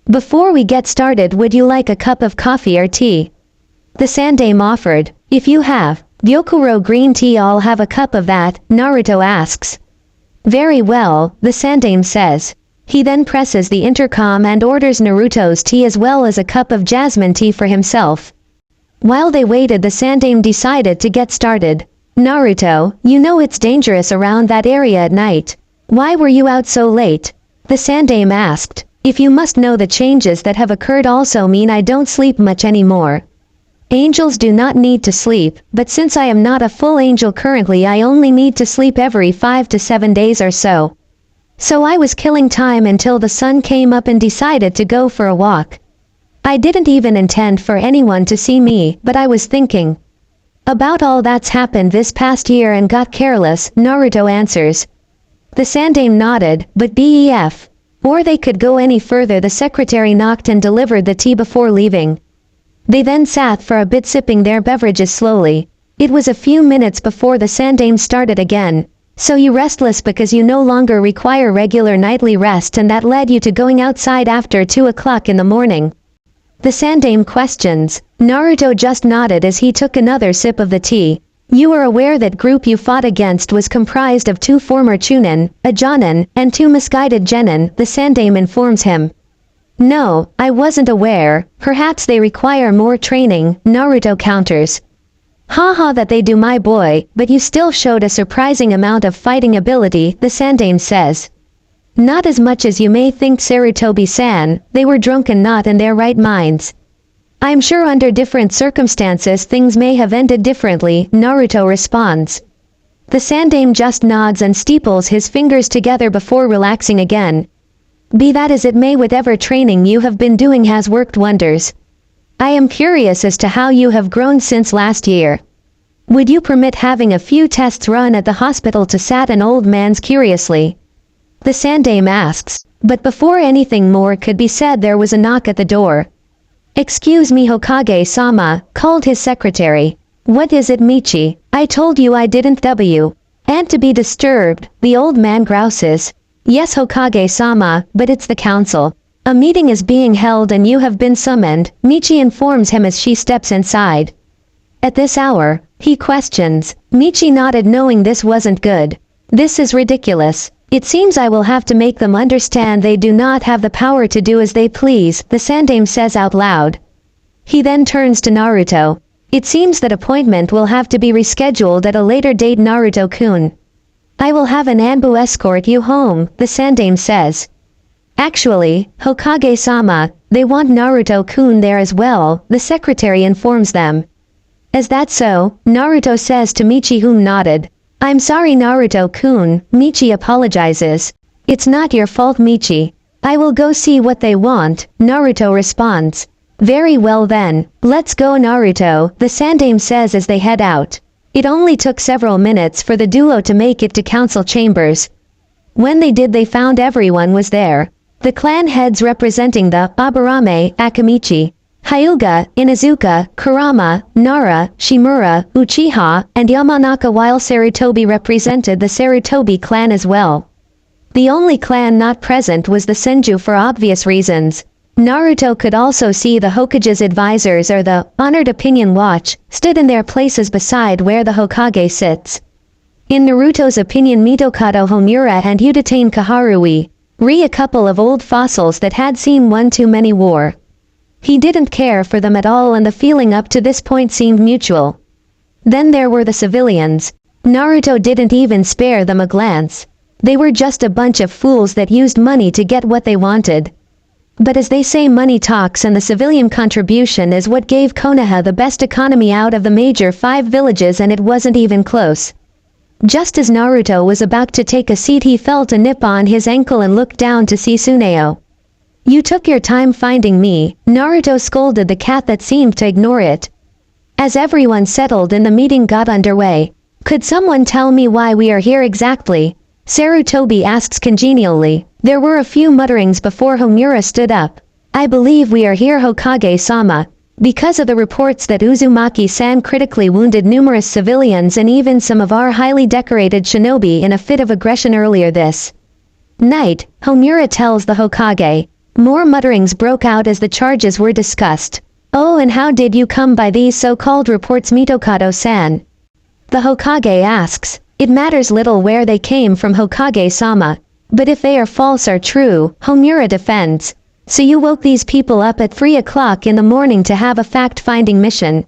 "Before we get started, would you like a cup of coffee or tea?" the Sandame offered. "If you have Gyokuro green tea, I'll have a cup of that," Naruto asks. "Very well," the Sandame says. He then presses the intercom and orders Naruto's tea as well as a cup of jasmine tea for himself. While they waited, the Sandame decided to get started. "Naruto, you know it's dangerous around that area at night. Why were you out so late?" the Sandame asked. "If you must know, the changes that have occurred also mean I don't sleep much anymore. Angels do not need to sleep, but since I am not a full angel currently, I only need to sleep every 5 to 7 days or so. So I was killing time until the sun came up and decided to go for a walk. I didn't even intend for anyone to see me, but I was thinking about all that's happened this past year and got careless," Naruto answers. The Sandame nodded, but BEF. Or they could go any further. The secretary knocked and delivered the tea before leaving. They then sat for a bit sipping their beverages slowly. It was a few minutes before the Sandame started again. "So you restless because you no longer require regular nightly rest and that led you to going outside after 2 o'clock in the morning?" the Sandame questions. Naruto just nodded as he took another sip of the tea. "You were aware that group you fought against was comprised of 2 former Chunin, a Jonin, and 2 misguided Genin," the Sandame informs him. "No, I wasn't aware. Perhaps they require more training," Naruto counters. "Haha, that they do, my boy, but you still showed a surprising amount of fighting ability," the Sandame says. "Not as much as you may think, Sarutobi-san. They were drunk and not in their right minds. I'm sure under different circumstances things may have ended differently," Naruto responds. The Sandame just nods and steeples his fingers together before relaxing again. "Be that as it may, whatever training you have been doing has worked wonders. I am curious as to how you have grown since last year. Would you permit having a few tests run at the hospital?" to sat an old man's curiously. The Sandame asks. But before anything more could be said, there was a knock at the door. "Excuse me, Hokage-sama," called his secretary. "What is it, Michi? I told you I didn't and to be disturbed," the old man grouses. "Yes, Hokage-sama, but it's the council. A meeting is being held and you have been summoned," Michi informs him as she steps inside. "At this hour?" he questions. Michi nodded, knowing this wasn't good. "This is ridiculous. It seems I will have to make them understand they do not have the power to do as they please," the Sandame says out loud. He then turns to Naruto. It seems that appointment will have to be rescheduled at a later date, Naruto-kun. I will have an Anbu escort you home, the Sandame says. Actually, Hokage-sama, they want Naruto-kun there as well, the secretary informs them. Is that so? Naruto says to Michi, whom nodded. I'm sorry, Naruto-kun, Michi apologizes. It's not your fault, Michi. I will go see what they want, Naruto responds. Very well then, let's go, Naruto, the Sandame says as they head out. It only took several minutes for the duo to make it to council chambers. When they did, they found everyone was there. The clan heads representing the Aburame, Akamichi, Hyuga, Inuzuka, Kurama, Nara, Shimura, Uchiha, and Yamanaka, while Sarutobi represented the Sarutobi clan as well. The only clan not present was the Senju for obvious reasons. Naruto could also see the Hokage's advisors, or the Honored Opinion Watch, stood in their places beside where the Hokage sits. In Naruto's opinion, Mitokado Homura and Udatane Kaharui, a couple of old fossils that had seen one too many war. He didn't care for them at all, and the feeling up to this point seemed mutual. Then there were the civilians. Naruto didn't even spare them a glance. They were just a bunch of fools that used money to get what they wanted. But as they say, money talks, and the civilian contribution is what gave Konoha the best economy out of the major 5 villages, and it wasn't even close. Just as Naruto was about to take a seat, he felt a nip on his ankle and looked down to see Tsuneo. You took your time finding me, Naruto scolded the cat that seemed to ignore it. As everyone settled and the meeting got underway, could someone tell me why we are here exactly? Sarutobi asks congenially. There were a few mutterings before Homura stood up. I believe we are here, Hokage-sama, because of the reports that Uzumaki-san critically wounded numerous civilians and even some of our highly decorated shinobi in a fit of aggression earlier this night, Homura tells the Hokage. More mutterings broke out as the charges were discussed. Oh, and how did you come by these so-called reports, Mitokado-san? The Hokage asks. It matters little where they came from, Hokage-sama. But if they are false or true, Homura defends. So you woke these people up at 3 o'clock in the morning to have a fact-finding mission?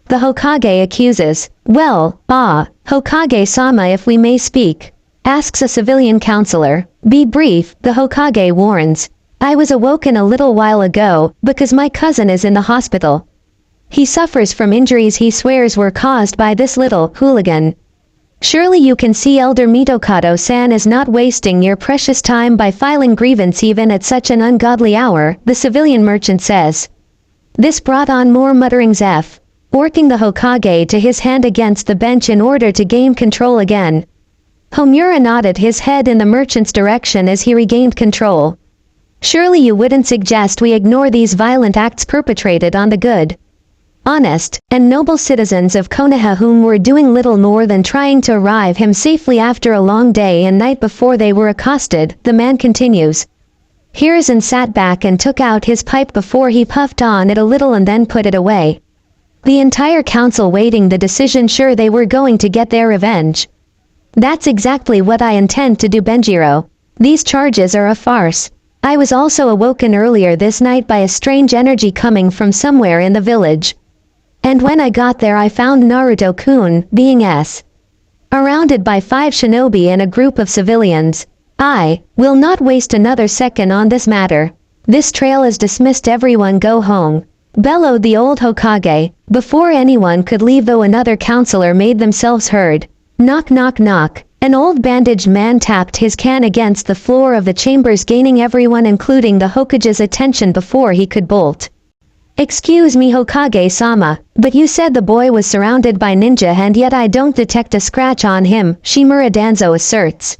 The Hokage accuses. Well, Hokage-sama, if we may speak, asks a civilian counselor. Be brief, the Hokage warns. I was awoken a little while ago, because my cousin is in the hospital. He suffers from injuries he swears were caused by this little hooligan. Surely you can see Elder Mitokado-san is not wasting your precious time by filing grievance even at such an ungodly hour, the civilian merchant says. This brought on more mutterings, working the Hokage to his hand against the bench in order to gain control again. Homura nodded his head in the merchant's direction as he regained control. Surely you wouldn't suggest we ignore these violent acts perpetrated on the good, honest, and noble citizens of Konoha, whom were doing little more than trying to arrive home safely after a long day and night before they were accosted, the man continues. Hiruzen sat back and took out his pipe before he puffed on it a little and then put it away. The entire council waiting the decision, sure they were going to get their revenge. That's exactly what I intend to do, Benjiro. These charges are a farce. I was also awoken earlier this night by a strange energy coming from somewhere in the village. And when I got there, I found Naruto-kun being surrounded by 5 shinobi and a group of civilians. I will not waste another second on this matter. This trail is dismissed, everyone go home, bellowed the old Hokage. Before anyone could leave, though, another counselor made themselves heard. Knock, knock, knock. An old bandaged man tapped his can against the floor of the chambers, gaining everyone including the Hokage's attention before he could bolt. Excuse me, Hokage-sama, but you said the boy was surrounded by ninja and yet I don't detect a scratch on him, Shimura Danzo asserts.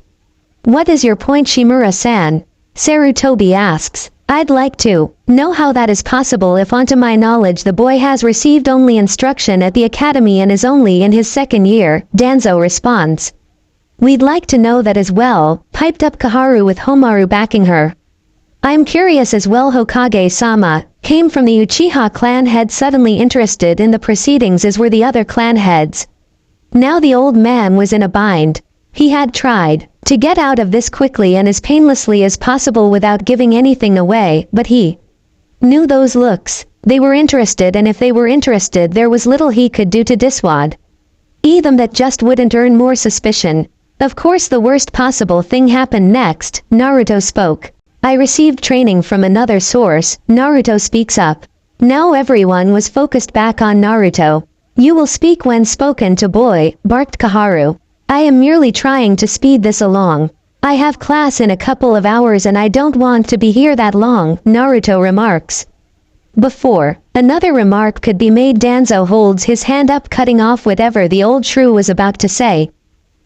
What is your point, Shimura-san? Sarutobi asks. I'd like to know how that is possible if, onto my knowledge, the boy has received only instruction at the academy and is only in his 2nd year, Danzo responds. We'd like to know that as well, piped up Kaharu with Homaru backing her. I'm curious as well, Hokage-sama, came from the Uchiha clan head, suddenly interested in the proceedings as were the other clan heads. Now the old man was in a bind. He had tried to get out of this quickly and as painlessly as possible without giving anything away, but he knew those looks. They were interested, and if they were interested there was little he could do to dissuade them. That just wouldn't earn more suspicion. Of course the worst possible thing happened next. Naruto spoke. I received training from another source. Naruto speaks up. Now everyone was focused back on Naruto. You will speak when spoken to, boy, barked Koharu. I am merely trying to speed this along. I have class in a couple of hours and I don't want to be here that long, Naruto remarks. Before another remark could be made, Danzo holds his hand up, cutting off whatever the old shrew was about to say.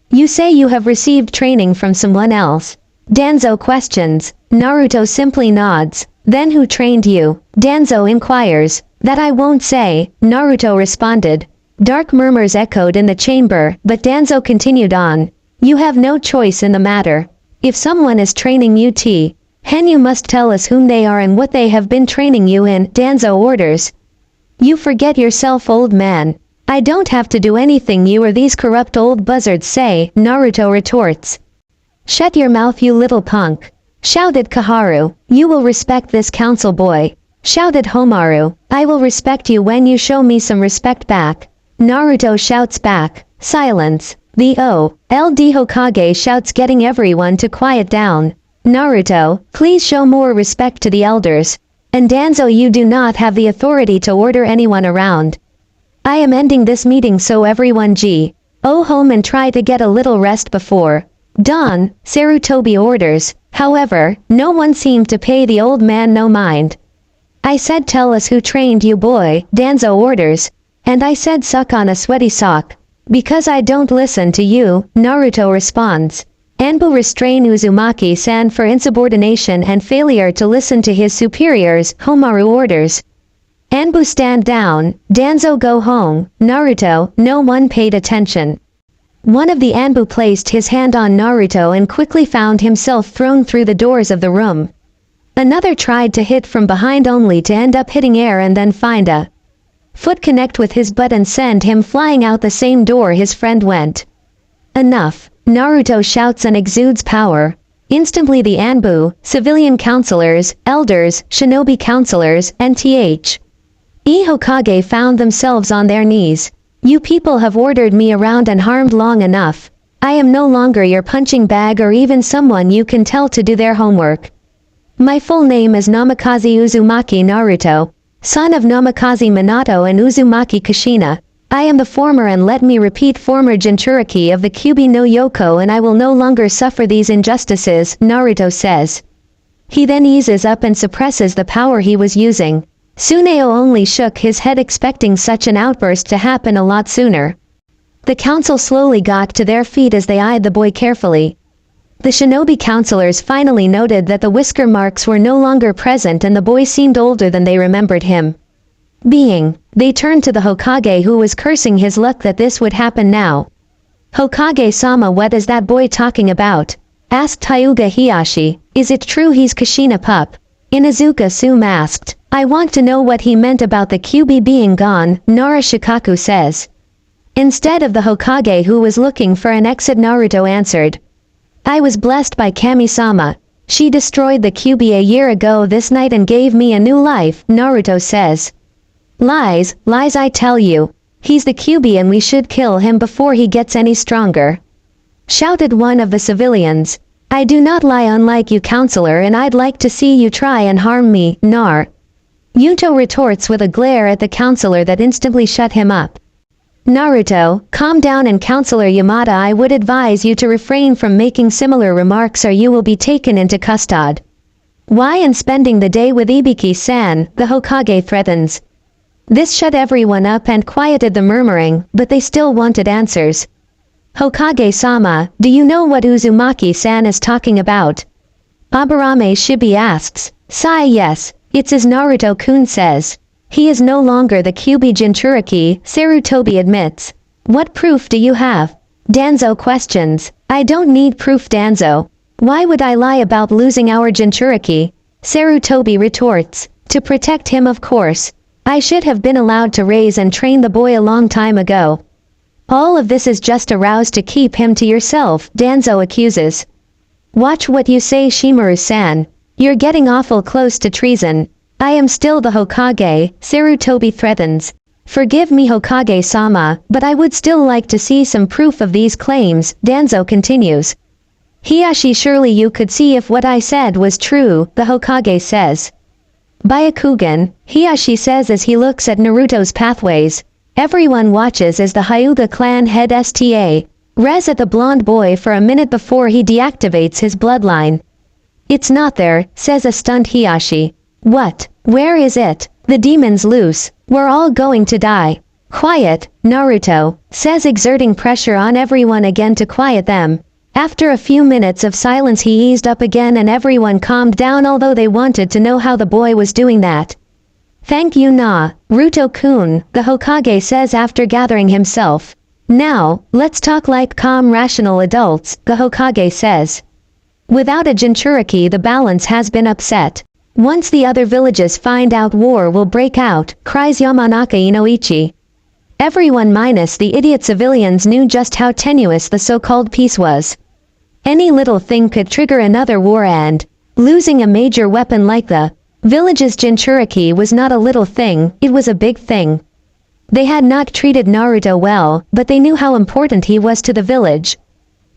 You say you have received training from someone else? Danzo questions. Naruto simply nods. Then who trained you? Danzo inquires. That I won't say, Naruto responded. Dark murmurs echoed in the chamber, but Danzo continued on. You have no choice in the matter. If someone is training you, Hen, you must tell us whom they are and what they have been training you in, Danzo orders. You forget yourself, old man. I don't have to do anything you or these corrupt old buzzards say, Naruto retorts. Shut your mouth, you little punk, shouted Koharu. You will respect this council, boy, shouted Homaru. I will respect you when you show me some respect back. Naruto shouts back. Silence. The OLD Hokage shouts, getting everyone to quiet down. Naruto, please show more respect to the elders. And Danzo, you do not have the authority to order anyone around. I am ending this meeting, so everyone go home and try to get a little rest before dawn, Sarutobi orders. However, no one seemed to pay the old man no mind. I said tell us who trained you, boy, Danzo orders. And I said suck on a sweaty sock. Because I don't listen to you, Naruto responds. Anbu restrain Uzumaki-san for insubordination and failure to listen to his superiors, Homaru orders. Anbu stand down, Danzo go home, Naruto, no one paid attention. One of the Anbu placed his hand on Naruto and quickly found himself thrown through the doors of the room. Another tried to hit from behind only to end up hitting air and then find a foot connect with his butt and send him flying out the same door his friend went. Enough, Naruto shouts and exudes power. Instantly the Anbu, civilian counselors, elders, shinobi counselors, and Hokage found themselves on their knees. You people have ordered me around and harmed long enough. I am no longer your punching bag or even someone you can tell to do their homework. My full name is Namikaze Uzumaki Naruto, son of Namikaze Minato and Uzumaki Kushina. I am the former, and let me repeat, former Jinchuriki of the Kyubi no Yoko, and I will no longer suffer these injustices, Naruto says. He then eases up and suppresses the power he was using. Tsuneo only shook his head, expecting such an outburst to happen a lot sooner. The council slowly got to their feet as they eyed the boy carefully. The shinobi counselors finally noted that the whisker marks were no longer present and the boy seemed older than they remembered him being. They turned to the Hokage, who was cursing his luck that this would happen now. Hokage-sama, what is that boy talking about? Asked Hyuga Hiyashi. Is it true he's Kushina pup? Inuzuka-sum asked. I want to know what he meant about the Kyubi being gone, Nara Shikaku says. Instead of the Hokage, who was looking for an exit, Naruto answered. I was blessed by Kami-sama. She destroyed the Kyubi a year ago this night and gave me a new life, Naruto says. Lies, lies, I tell you. He's the Kyubi and we should kill him before he gets any stronger, shouted one of the civilians. I do not lie, unlike you, counselor, and I'd like to see you try and harm me, Yuto retorts with a glare at the counselor that instantly shut him up. Naruto, calm down, and Counselor Yamada, I would advise you to refrain from making similar remarks or you will be taken into custody. Why, and spending the day with Ibiki-san, the Hokage threatens. This shut everyone up and quieted the murmuring, but they still wanted answers. Hokage-sama, do you know what Uzumaki-san is talking about? Aburame Shibi asks. Sigh, yes, it's as Naruto-kun says. He is no longer the Kyubi Jinchuriki, Sarutobi admits. What proof do you have? Danzo questions. I don't need proof, Danzo. Why would I lie about losing our Jinchuriki? Sarutobi retorts. To protect him, of course. I should have been allowed to raise and train the boy a long time ago. All of this is just a ruse to keep him to yourself, Danzo accuses. Watch what you say, Shimaru-san. You're getting awful close to treason. I am still the Hokage, Sarutobi threatens. Forgive me Hokage-sama, but I would still like to see some proof of these claims, Danzo continues. Hiashi, surely you could see if what I said was true, the Hokage says. Byakugan, Hiashi says as he looks at Naruto's pathways. Everyone watches as the Hyuga clan head res at the blonde boy for a minute before he deactivates his bloodline. It's not there, says a stunned Hiashi. What? Where is it? The demon's loose. We're all going to die. Quiet, Naruto, says, exerting pressure on everyone again to quiet them. After a few minutes of silence he eased up again and everyone calmed down, although they wanted to know how the boy was doing that. Thank you Naruto-kun, the Hokage says after gathering himself. Now, let's talk like calm rational adults, the Hokage says. Without a Jinchuriki the balance has been upset. Once the other villages find out war will break out, cries Yamanaka Inoichi. Everyone minus the idiot civilians knew just how tenuous the so-called peace was. Any little thing could trigger another war, and losing a major weapon like the village's Jinchuriki was not a little thing, it was a big thing. They had not treated Naruto well, but they knew how important he was to the village.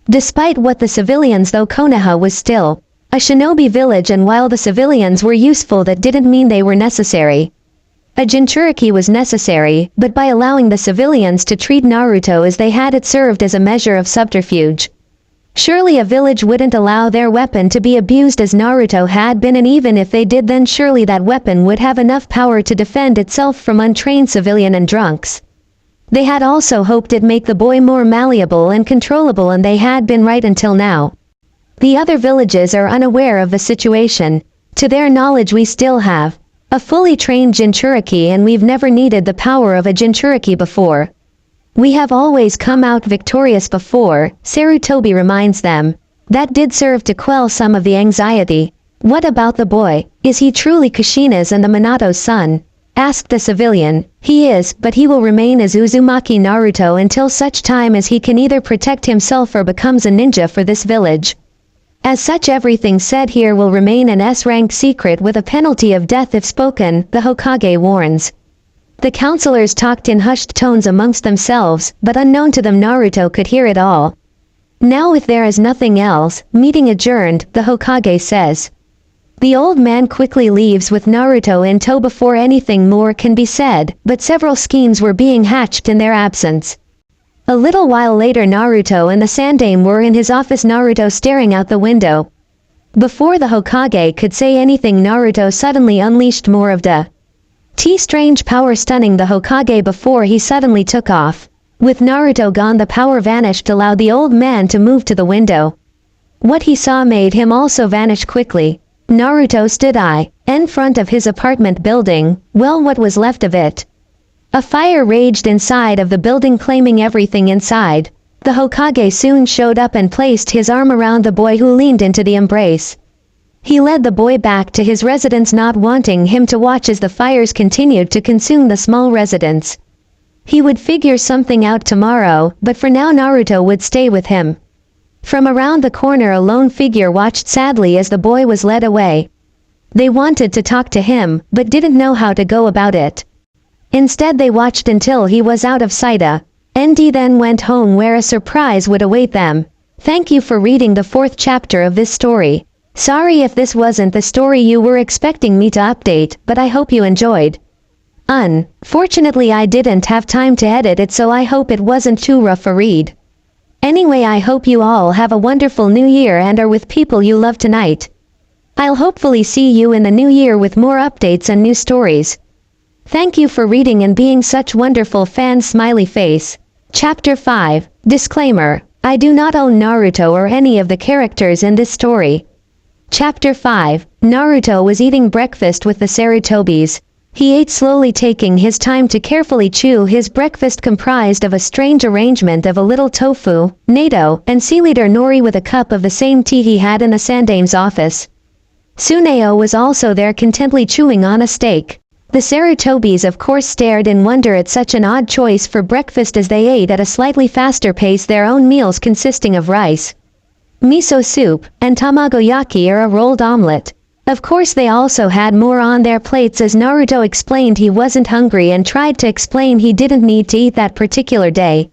Despite what the civilians, though, Konoha was still a shinobi village, and while the civilians were useful that didn't mean they were necessary. A Jinchuriki was necessary, but by allowing the civilians to treat Naruto as they had, it served as a measure of subterfuge. Surely a village wouldn't allow their weapon to be abused as Naruto had been, and even if they did, then surely that weapon would have enough power to defend itself from untrained civilian and drunks. They had also hoped it'd make the boy more malleable and controllable, and they had been right until now. The other villages are unaware of the situation. To their knowledge we still have a fully trained Jinchuriki, and we've never needed the power of a Jinchuriki before. We have always come out victorious before, Sarutobi reminds them. That did serve to quell some of the anxiety. What about the boy? Is he truly Kushina's and the Minato's son? Asked the civilian. He is, but he will remain as Uzumaki Naruto until such time as he can either protect himself or becomes a ninja for this village. As such, everything said here will remain an S-rank secret with a penalty of death if spoken, the Hokage warns. The counselors talked in hushed tones amongst themselves, but unknown to them Naruto could hear it all. Now if there is nothing else, meeting adjourned, the Hokage says. The old man quickly leaves with Naruto in tow before anything more can be said, but several schemes were being hatched in their absence. A little while later Naruto and the Sandame were in his office, Naruto staring out the window. Before the Hokage could say anything, Naruto suddenly unleashed more of the strange power, stunning the Hokage before he suddenly took off. With Naruto gone, the power vanished, allowed the old man to move to the window. What he saw made him also vanish quickly. Naruto stood in front of his apartment building, well, what was left of it. A fire raged inside of the building, claiming everything inside. The Hokage soon showed up and placed his arm around the boy, who leaned into the embrace. He led the boy back to his residence, not wanting him to watch as the fires continued to consume the small residence. He would figure something out tomorrow, but for now Naruto would stay with him. From around the corner a lone figure watched sadly as the boy was led away. They wanted to talk to him, but didn't know how to go about it. Instead they watched until he was out of sight. ND then went home, where a surprise would await them. Thank you for reading the 4th chapter of this story. Sorry if this wasn't the story you were expecting me to update, but I hope you enjoyed. Unfortunately I didn't have time to edit it, so I hope it wasn't too rough a read. Anyway, I hope you all have a wonderful new year and are with people you love tonight. I'll hopefully see you in the new year with more updates and new stories. Thank you for reading and being such wonderful fans. Smiley face. Chapter 5. Disclaimer. I do not own Naruto or any of the characters in this story. Chapter 5. Naruto was eating breakfast with the Sarutobis. He ate slowly, taking his time to carefully chew his breakfast, comprised of a strange arrangement of a little tofu, natto, and seaweed or nori, with a cup of the same tea he had in the Sandame's office. Tsuneo was also there, contentedly chewing on a steak. The Sarutobis of course stared in wonder at such an odd choice for breakfast, as they ate at a slightly faster pace their own meals, consisting of rice, miso soup, and tamagoyaki, or a rolled omelette. Of course they also had more on their plates as Naruto explained he wasn't hungry and tried to explain he didn't need to eat that particular day.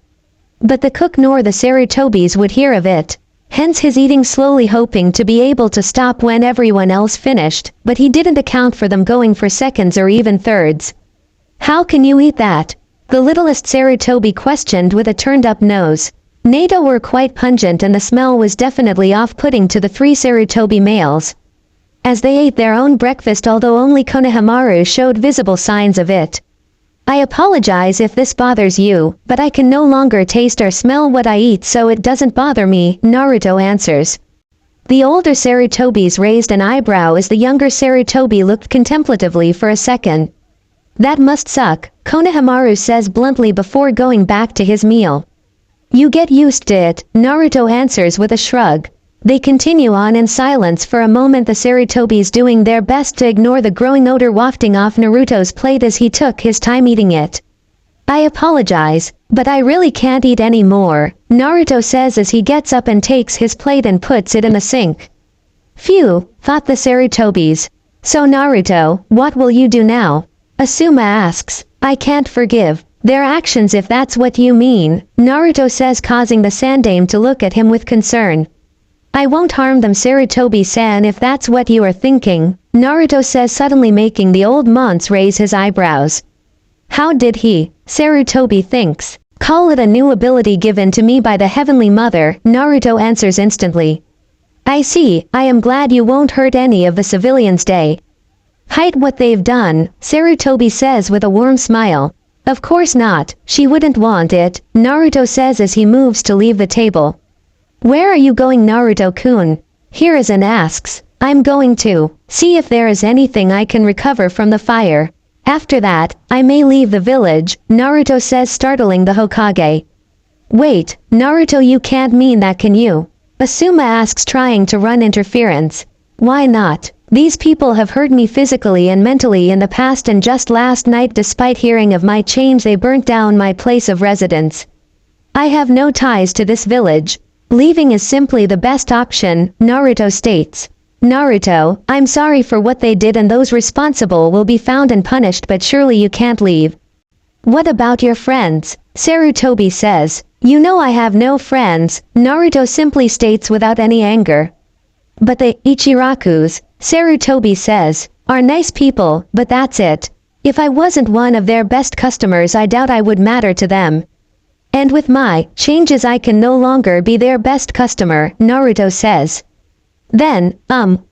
But the cook nor the Sarutobis would hear of it. Hence his eating slowly hoping to be able to stop when everyone else finished, but he didn't account for them going for seconds or even thirds. How can you eat that? The littlest Sarutobi questioned with a turned-up nose. Nato were quite pungent and the smell was definitely off-putting to the three Sarutobi males. As they ate their own breakfast although only Konohamaru showed visible signs of it. I apologize if this bothers you, but I can no longer taste or smell what I eat so it doesn't bother me, Naruto answers. The older Sarutobis raised an eyebrow as the younger Sarutobi looked contemplatively for a second. That must suck, Konohamaru says bluntly before going back to his meal. You get used to it, Naruto answers with a shrug. They continue on in silence for a moment, the Sarutobis doing their best to ignore the growing odor wafting off Naruto's plate as he took his time eating it. I apologize, but I really can't eat any more, Naruto says as he gets up and takes his plate and puts it in the sink. Phew, thought the Sarutobis. So Naruto, what will you do now? Asuma asks. I can't forgive their actions if that's what you mean, Naruto says causing the Sandaime to look at him with concern. I won't harm them Sarutobi-san if that's what you are thinking, Naruto says suddenly making the old monks raise his eyebrows. How did he, Sarutobi thinks, call it a new ability given to me by the Heavenly Mother, Naruto answers instantly. I see, I am glad you won't hurt any of the civilians day. Hide what they've done, Sarutobi says with a warm smile. Of course not, she wouldn't want it, Naruto says as he moves to leave the table. Where are you going Naruto-kun? Hiruzen asks. I'm going to see if there is anything I can recover from the fire. After that, I may leave the village, Naruto says startling the Hokage. Wait, Naruto you can't mean that can you? Asuma asks trying to run interference. Why not? These people have hurt me physically and mentally in the past and just last night despite hearing of my change they burnt down my place of residence. I have no ties to this village. Leaving is simply the best option, Naruto states. Naruto, I'm sorry for what they did and those responsible will be found and punished but surely you can't leave. What about your friends? Sarutobi says. You know I have no friends, Naruto simply states without any anger. But the Ichirakus, Sarutobi says, are nice people, but that's it. If I wasn't one of their best customers I doubt I would matter to them. And with my changes I can no longer be their best customer, Naruto says. Then,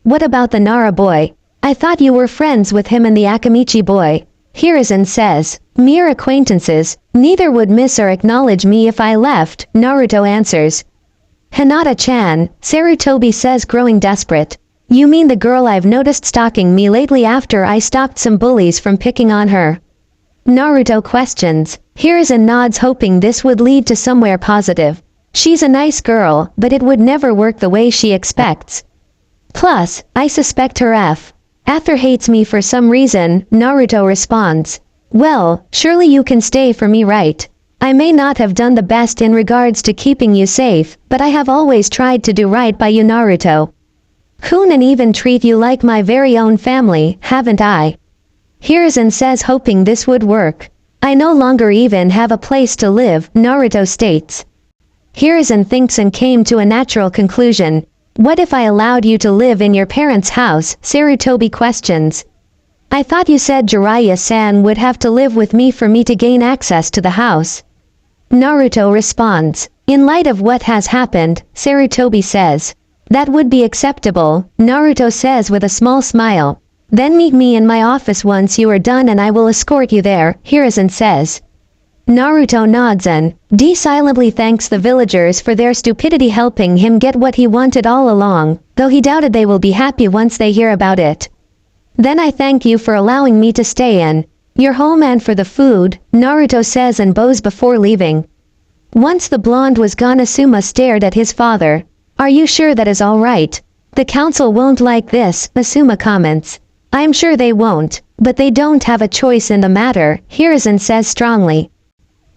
what about the Nara boy? I thought you were friends with him and the Akamichi boy. Hiruzen says, mere acquaintances, neither would miss or acknowledge me if I left, Naruto answers. Hinata-chan, Sarutobi says growing desperate. You mean the girl I've noticed stalking me lately after I stopped some bullies from picking on her? Naruto questions. Hiruzen nods hoping this would lead to somewhere positive. She's a nice girl, but it would never work the way she expects. Plus, I suspect her Ather hates me for some reason, Naruto responds. Well, surely you can stay for me right? I may not have done the best in regards to keeping you safe, but I have always tried to do right by you Naruto. And even treat you like my very own family, haven't I? Hiruzen says hoping this would work. I no longer even have a place to live, Naruto states. Hiruzen thinks and came to a natural conclusion. What if I allowed you to live in your parents' house, Sarutobi questions. I thought you said Jiraiya-san would have to live with me for me to gain access to the house. Naruto responds. In light of what has happened, Sarutobi says. That would be acceptable, Naruto says with a small smile. Then meet me in my office once you are done and I will escort you there, Hiruzen says. Naruto nods and silently thanks the villagers for their stupidity helping him get what he wanted all along, though he doubted they will be happy once they hear about it. Then I thank you for allowing me to stay in your home and for the food, Naruto says and bows before leaving. Once the blonde was gone Asuma stared at his father. Are you sure that is all right? The council won't like this, Asuma comments. I'm sure they won't, but they don't have a choice in the matter, Hiruzen says strongly.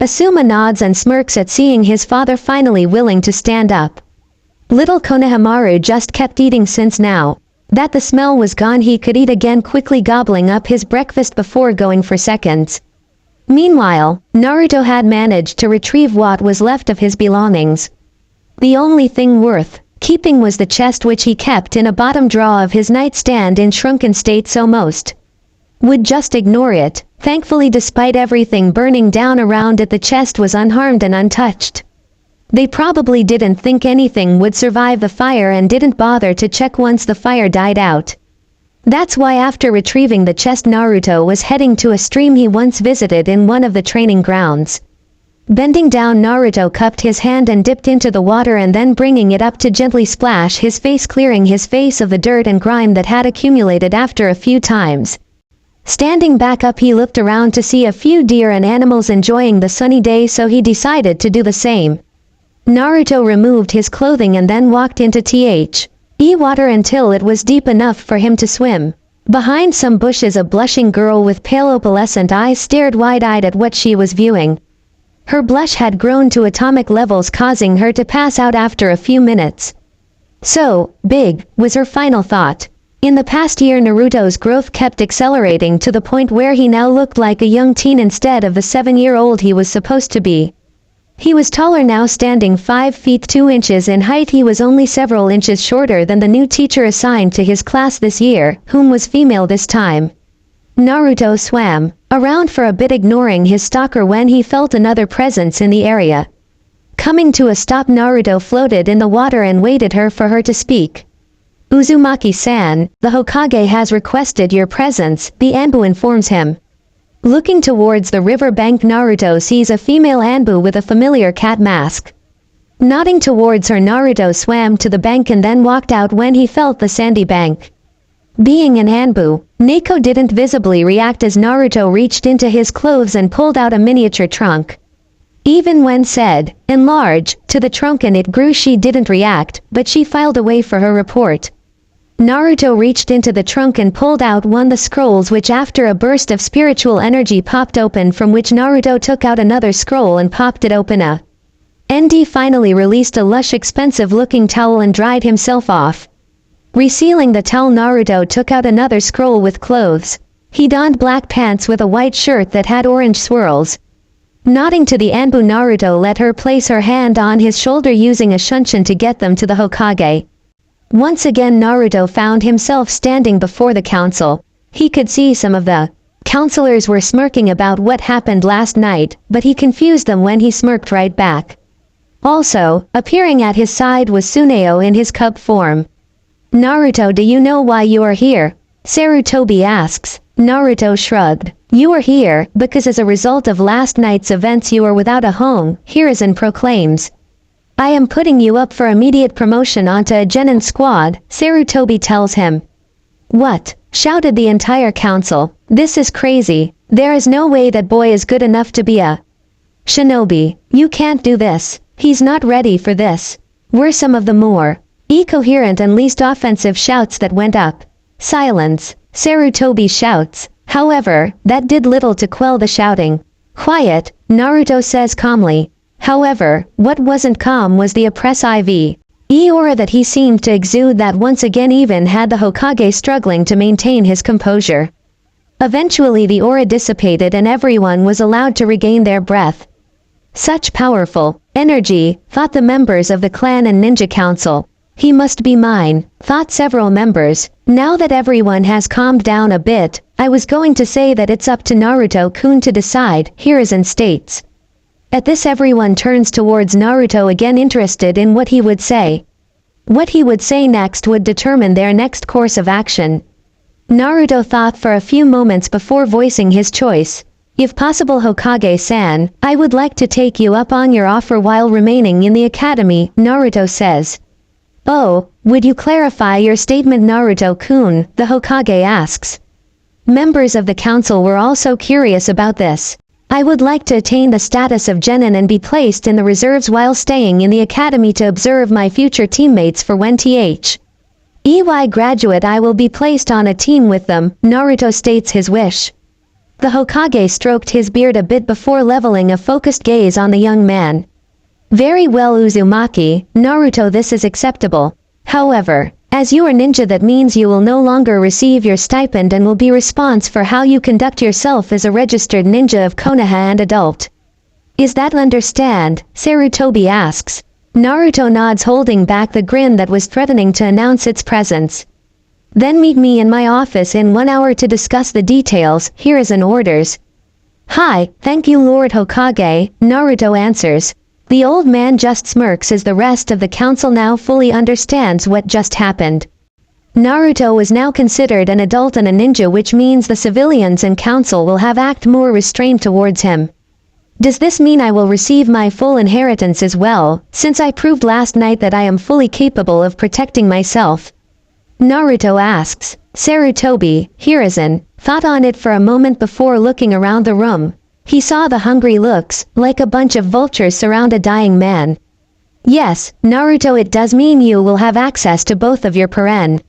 Asuma nods and smirks at seeing his father finally willing to stand up. Little Konohamaru just kept eating since now. that the smell was gone he could eat again, quickly gobbling up his breakfast before going for seconds. Meanwhile, Naruto had managed to retrieve what was left of his belongings. The only thing worth keeping was the chest, which he kept in a bottom drawer of his nightstand in shrunken state, so most would just ignore it. Thankfully, despite everything burning down around it, the chest was unharmed and untouched. They probably didn't think anything would survive the fire and didn't bother to check once the fire died out. That's why after retrieving the chest, Naruto was heading to a stream he once visited in one of the training grounds. Bending down, Naruto cupped his hand and dipped into the water, and then bringing it up to gently splash his face, clearing his face of the dirt and grime that had accumulated after a few times. Standing back up, he looked around to see a few deer and animals enjoying the sunny day, so he decided to do the same. Naruto removed his clothing and then walked into the water until it was deep enough for him to swim. Behind some bushes, a blushing girl with pale opalescent eyes stared wide-eyed at what she was viewing. Her blush had grown to atomic levels, causing her to pass out after a few minutes. So big was her final thought. In the past year, Naruto's growth kept accelerating to the point where he now looked like a young teen instead of the 7-year-old he was supposed to be. He was taller now, standing 5 feet 2 inches in height. He was only several inches shorter than the new teacher assigned to his class this year, whom was female this time. Naruto swam around for a bit, ignoring his stalker, when he felt another presence in the area. Coming to a stop, Naruto floated in the water and waited for her to speak. "Uzumaki-san, the Hokage has requested your presence," the Anbu informs him. Looking towards the river bank, Naruto sees a female Anbu with a familiar cat mask. Nodding towards her, Naruto swam to the bank and then walked out when he felt the sandy bank. Being an Anbu, Neko didn't visibly react as Naruto reached into his clothes and pulled out a miniature trunk. Even when said, "enlarge," to the trunk and it grew, she didn't react, but she filed away for her report. Naruto reached into the trunk and pulled out one of the scrolls, which after a burst of spiritual energy popped open, from which Naruto took out another scroll and popped it open. ND finally released a lush, expensive looking towel and dried himself off. Resealing the towel, Naruto took out another scroll with clothes. He donned black pants with a white shirt that had orange swirls. Nodding to the Anbu, Naruto let her place her hand on his shoulder, using a shunshin to get them to the Hokage. Once again, Naruto found himself standing before the council. He could see some of the counselors were smirking about what happened last night, but he confused them when he smirked right back. Also, appearing at his side was Tsuneo in his cub form. "Naruto, do you know why you are here?" Sarutobi asks. Naruto shrugged. "You are here because as a result of last night's events you are without a home," Hiruzen proclaims. "I am putting you up for immediate promotion onto a genin squad," Sarutobi tells him. "What?" shouted the entire council. "This is crazy. There is no way that boy is good enough to be a shinobi. You can't do this. He's not ready for this," were some of the more incoherent and least offensive shouts that went up. "Silence," Sarutobi shouts. However, that did little to quell the shouting. "Quiet," Naruto says calmly. However, what wasn't calm was the oppressive aura that he seemed to exude, that once again even had the Hokage struggling to maintain his composure. Eventually the aura dissipated and everyone was allowed to regain their breath. Such powerful energy, thought the members of the clan and ninja council. He must be mine, thought several members. Now that everyone has calmed down a bit, I was going to say that it's up to Naruto-kun to decide, Hiruzen states. At this everyone turns towards Naruto again, interested in what he would say. What he would say next would determine their next course of action. Naruto thought for a few moments before voicing his choice. "If possible, Hokage-san, I would like to take you up on your offer while remaining in the academy," Naruto says. "Oh, would you clarify your statement, Naruto-kun?" the Hokage asks. Members of the council were also curious about this. "I would like to attain the status of genin and be placed in the reserves while staying in the academy to observe my future teammates for when EY graduate I will be placed on a team with them," Naruto states his wish. The Hokage stroked his beard a bit before leveling a focused gaze on the young man. "Very well, Uzumaki, Naruto, this is acceptable. However, As you are ninja, that means you will no longer receive your stipend and will be responsible for how you conduct yourself as a registered ninja of Konoha and adult. Is that understand? Sarutobi asks. Naruto nods, holding back the grin that was threatening to announce its presence. Then meet me in my office in 1 hour to discuss the details. Here is an orders. Hi, thank you Lord Hokage, Naruto answers. The old man just smirks as the rest of the council now fully understands what just happened. Naruto was now considered an adult and a ninja, which means the civilians and council will have act more restrained towards him. Does this mean I will receive my full inheritance as well, since I proved last night that I am fully capable of protecting myself? Naruto asks. Sarutobi, Hiruzen, thought on it for a moment before looking around the room. He saw the hungry looks, like a bunch of vultures surround a dying man. Yes, Naruto, it does mean you will have access to both of your parent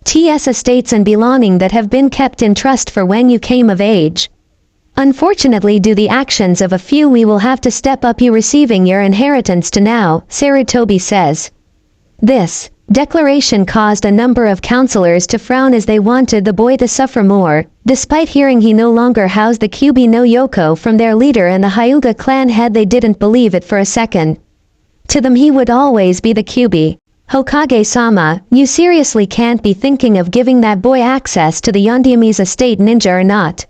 TS estates and belonging that have been kept in trust for when you came of age. Unfortunately, due the actions of a few, we will have to step up you receiving your inheritance to now, Sarutobi says. This declaration caused a number of counselors to frown as they wanted the boy to suffer more, despite hearing he no longer housed the Kyuubi no Yoko from their leader and the Hyuga clan head. They didn't believe it for a second. To them he would always be the Kyuubi. Hokage-sama, you seriously can't be thinking of giving that boy access to the Yondaeme's estate, ninja or not?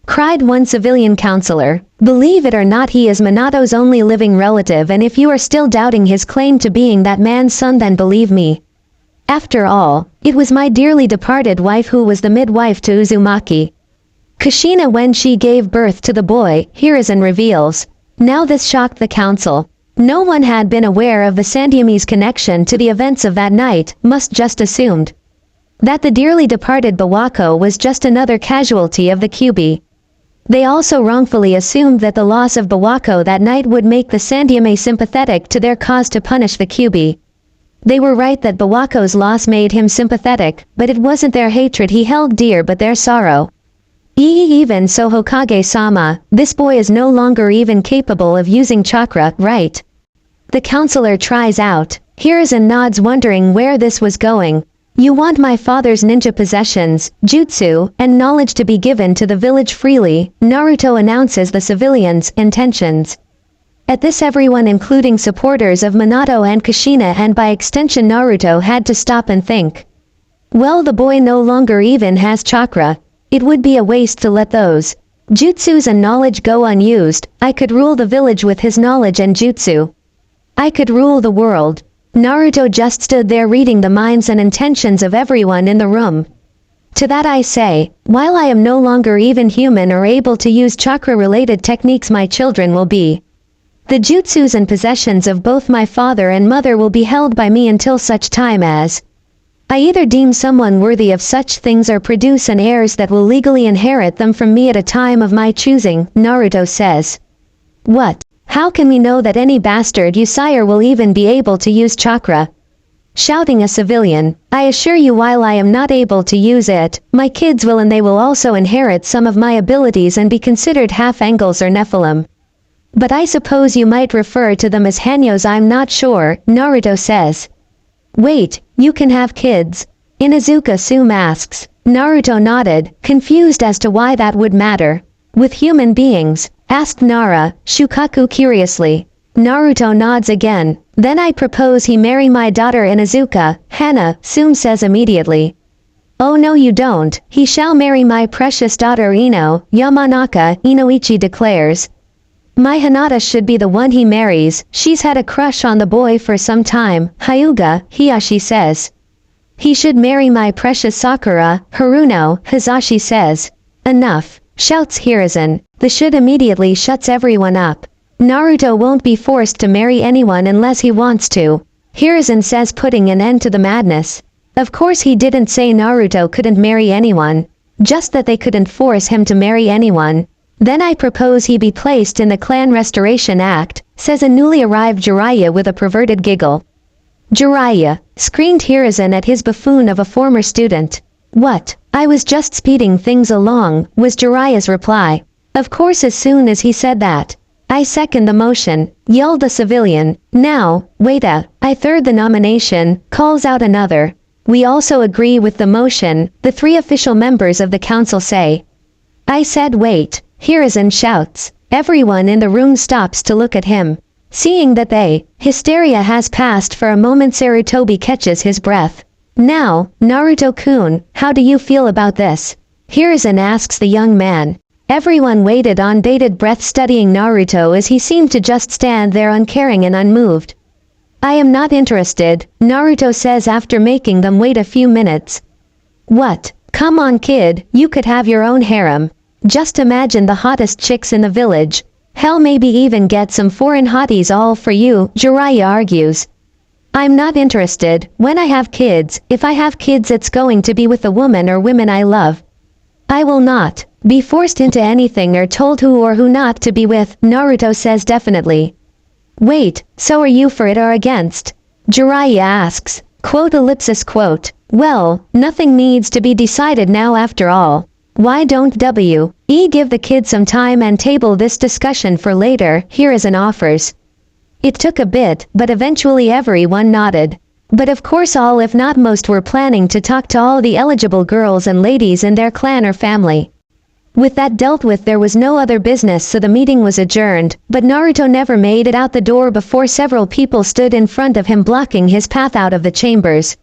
Cried one civilian counselor. Believe it or not, he is Minato's only living relative, and if you are still doubting his claim to being that man's son, then believe me. After all, it was my dearly departed wife who was the midwife to Uzumaki Kushina when she gave birth to the boy, Hiruzen reveals. Now this shocked the council. No one had been aware of the Sandaeme's connection to the events of that night, must just assumed that the dearly departed Bawako was just another casualty of the Kyuubi. They also wrongfully assumed that the loss of Bawako that night would make the Sandaeme sympathetic to their cause to punish the Kyuubi. They were right that Bawako's loss made him sympathetic, but it wasn't their hatred he held dear but their sorrow. Even so, Hokage-sama, this boy is no longer even capable of using chakra, right? The counselor tries out. Hiruzen nods, wondering where this was going. You want my father's ninja possessions, jutsu, and knowledge to be given to the village freely, Naruto announces the civilians' intentions. At this, everyone, including supporters of Minato and Kushina and by extension Naruto, had to stop and think. Well, the boy no longer even has chakra. It would be a waste to let those jutsus and knowledge go unused. I could rule the village with his knowledge and jutsu. I could rule the world. Naruto just stood there reading the minds and intentions of everyone in the room. To that I say, while I am no longer even human or able to use chakra-related techniques, my children will be. The jutsus and possessions of both my father and mother will be held by me until such time as I either deem someone worthy of such things or produce an heirs that will legally inherit them from me at a time of my choosing, Naruto says. What? How can we know that any bastard you sire will even be able to use chakra? Shouting a civilian. I assure you, while I am not able to use it, my kids will, and they will also inherit some of my abilities and be considered half-angles or Nephilim. But I suppose you might refer to them as Hanyos, I'm not sure, Naruto says. Wait, you can have kids? Inuzuka Sume asks. Naruto nodded, confused as to why that would matter. With human beings? Asked Nara, Shukaku curiously. Naruto nods again. Then I propose he marry my daughter Inuzuka, Hana, Sume says immediately. Oh no you don't, he shall marry my precious daughter Ino, Yamanaka, Inoichi declares. My Hinata should be the one he marries, she's had a crush on the boy for some time, Hyuga, Hiyashi says. He should marry my precious Sakura, Haruno, Hizashi says. Enough, shouts Hiruzen. The should immediately shuts everyone up. Naruto won't be forced to marry anyone unless he wants to, Hiruzen says, putting an end to the madness. Of course he didn't say Naruto couldn't marry anyone, just that they couldn't force him to marry anyone. Then I propose he be placed in the Clan Restoration Act, says a newly arrived Jiraiya with a perverted giggle. Jiraiya, screamed Hiruzen at his buffoon of a former student. What? I was just speeding things along, was Jiraiya's reply. Of course, as soon as he said that. I second the motion, yelled the civilian. Now, wait I third the nomination, calls out another. we also agree with the motion, the three official members of the council say. I said wait, Hiruzen shouts. Everyone in the room stops to look at him. Seeing that hysteria has passed for a moment, Sarutobi catches his breath. Now, Naruto-kun, how do you feel about this? Hiruzen asks the young man. Everyone waited on bated breath studying Naruto as he seemed to just stand there uncaring and unmoved. I am not interested, Naruto says after making them wait a few minutes. What? Come on kid, you could have your own harem. Just imagine the hottest chicks in the village. Hell, maybe even get some foreign hotties all for you, Jiraiya argues. I'm not interested. When I have kids, if I have kids it's going to be with the woman or women I love. I will not be forced into anything or told who or who not to be with, Naruto says definitely. Wait, so are you for it or against? Jiraiya asks. Quote ellipsis quote. Well, nothing needs to be decided now after all. Why don't we give the kid some time and table this discussion for later, Hiruzen offers. It took a bit, but eventually everyone nodded. But of course all if not most were planning to talk to all the eligible girls and ladies in their clan or family. With that dealt with there was no other business, so the meeting was adjourned, but Naruto never made it out the door before several people stood in front of him blocking his path out of the chambers.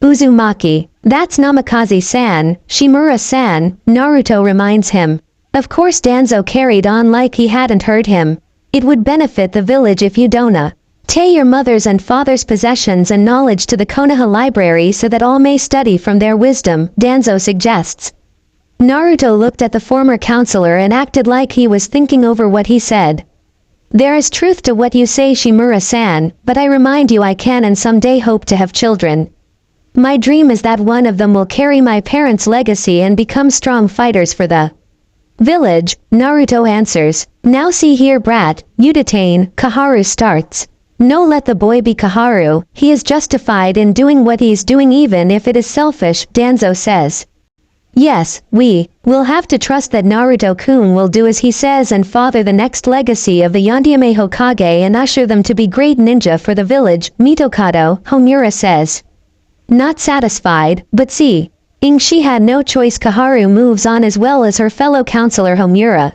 Uzumaki, that's Namikaze-san, Shimura-san, Naruto reminds him. Of course Danzo carried on like he hadn't heard him. It would benefit the village if you donate your mother's and father's possessions and knowledge to the Konoha library so that all may study from their wisdom, Danzo suggests. Naruto looked at the former counselor and acted like he was thinking over what he said. There is truth to what you say, Shimura-san, but I remind you I can and someday hope to have children. My dream is that one of them will carry my parents' legacy and become strong fighters for the village, Naruto answers. Now see here brat, you detain, Kaharu starts. No, let the boy be Kaharu, he is justified in doing what he's doing even if it is selfish, Danzo says. Yes, we will have to trust that Naruto-kun will do as he says and father the next legacy of the Yondaime Hokage and usher them to be great ninja for the village, Mitokado, Homura says. Not satisfied, but seeing she had no choice, Kaharu moves on as well as her fellow counselor Homura.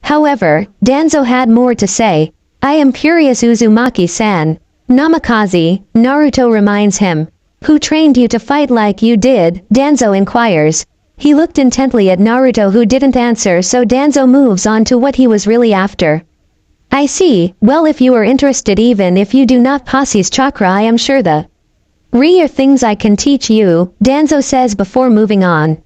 However, Danzo had more to say. I am curious, Uzumaki-san. Namikaze, Naruto reminds him. Who trained you to fight like you did? Danzo inquires. He looked intently at Naruto who didn't answer, so Danzo moves on to what he was really after. I see, well if you are interested even if you do not possess chakra I am sure the are things I can teach you, Danzo says before moving on.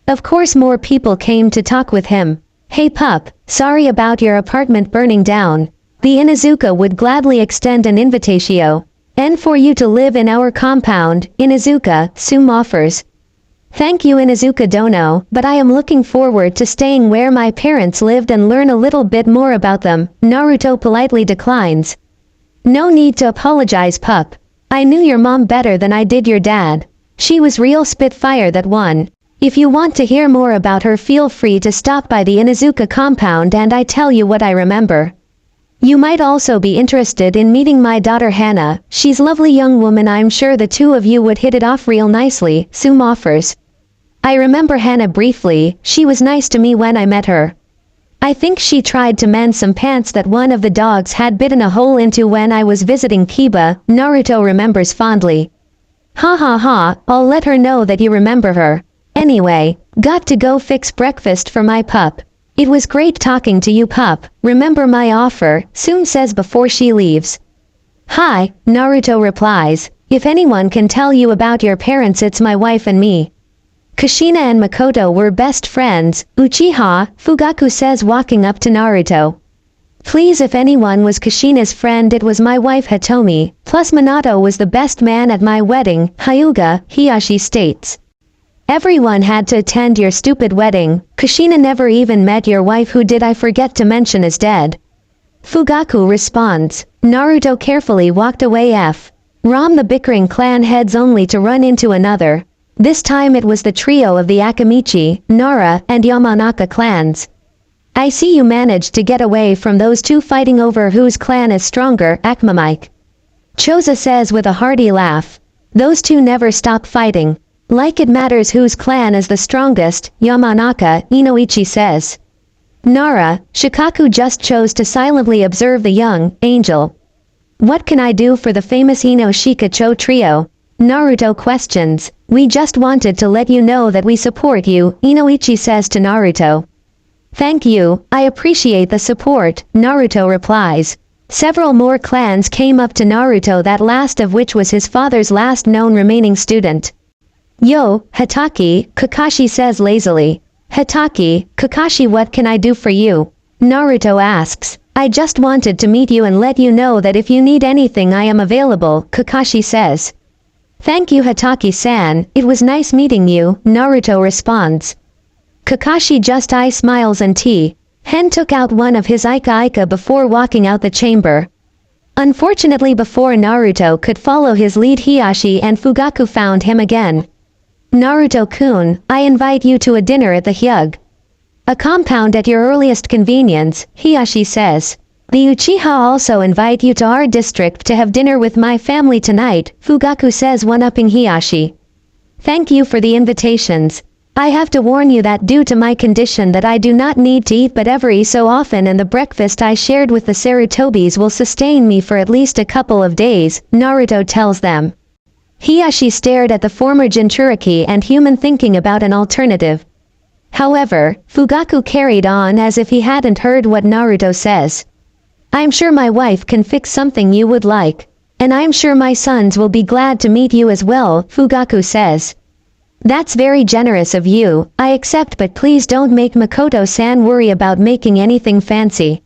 Of course more people came to talk with him. Hey pup, sorry about your apartment burning down. The Inuzuka would gladly extend an invitatio. And for you to live in our compound, Inuzuka, Sum offers. Thank you Inuzuka Dono, but I am looking forward to staying where my parents lived and learn a little bit more about them, Naruto politely declines. No need to apologize pup. I knew your mom better than I did your dad. She was real spitfire that one. If you want to hear more about her feel free to stop by the Inuzuka compound and I tell you what I remember. You might also be interested in meeting my daughter Hana, she's a lovely young woman, I'm sure the two of you would hit it off real nicely, Sum offers. I remember Hana briefly, she was nice to me when I met her. I think she tried to mend some pants that one of the dogs had bitten a hole into when I was visiting Kiba, Naruto remembers fondly. Ha ha ha, I'll let her know that you remember her. Anyway, got to go fix breakfast for my pup. It was great talking to you pup, remember my offer, Sum says before she leaves. Hi, Naruto replies, if anyone can tell you about your parents it's my wife and me. Kushina and Makoto were best friends, Uchiha, Fugaku says walking up to Naruto. Please, if anyone was Kushina's friend it was my wife Hitomi, plus Minato was the best man at my wedding, Hyuga, Hiyashi states. Everyone had to attend your stupid wedding, Kushina never even met your wife who did I forget to mention is dead. Fugaku responds. Naruto carefully walked away. Ram the bickering clan heads only to run into another. This time it was the trio of the Akamichi, Nara, and Yamanaka clans. I see you managed to get away from those two fighting over whose clan is stronger, Akmamike. Choza says with a hearty laugh. Those two never stop fighting. Like it matters whose clan is the strongest, Yamanaka, Inoichi says. Nara, Shikaku just chose to silently observe the young angel. What can I do for the famous Ino Shikacho trio? Naruto questions. We just wanted to let you know that we support you, Inoichi says to Naruto. Thank you, I appreciate the support, Naruto replies. Several more clans came up to Naruto, that last of which was his father's last known remaining student. Yo, Hitaki, Kakashi says lazily. Hitaki, Kakashi, what can I do for you? Naruto asks. I just wanted to meet you and let you know that if you need anything I am available, Kakashi says. Thank you Hitaki-san, it was nice meeting you, Naruto responds. Kakashi just eye smiles and Hen took out one of his Ika before walking out the chamber. Unfortunately, before Naruto could follow his lead, Hiashi and Fugaku found him again. Naruto-kun, I invite you to a dinner at the Hyuga. A compound at your earliest convenience, Hiashi says. The Uchiha also invite you to our district to have dinner with my family tonight, Fugaku says, one-upping Hiashi. Thank you for the invitations. I have to warn you that due to my condition that I do not need to eat but every so often, and the breakfast I shared with the Sarutobis will sustain me for at least a couple of days, Naruto tells them. Hiashi stared at the former Jinchuriki and human, thinking about an alternative. However, Fugaku carried on as if he hadn't heard what Naruto says. I'm sure my wife can fix something you would like. And I'm sure my sons will be glad to meet you as well, Fugaku says. That's very generous of you, I accept, but please don't make Makoto-san worry about making anything fancy.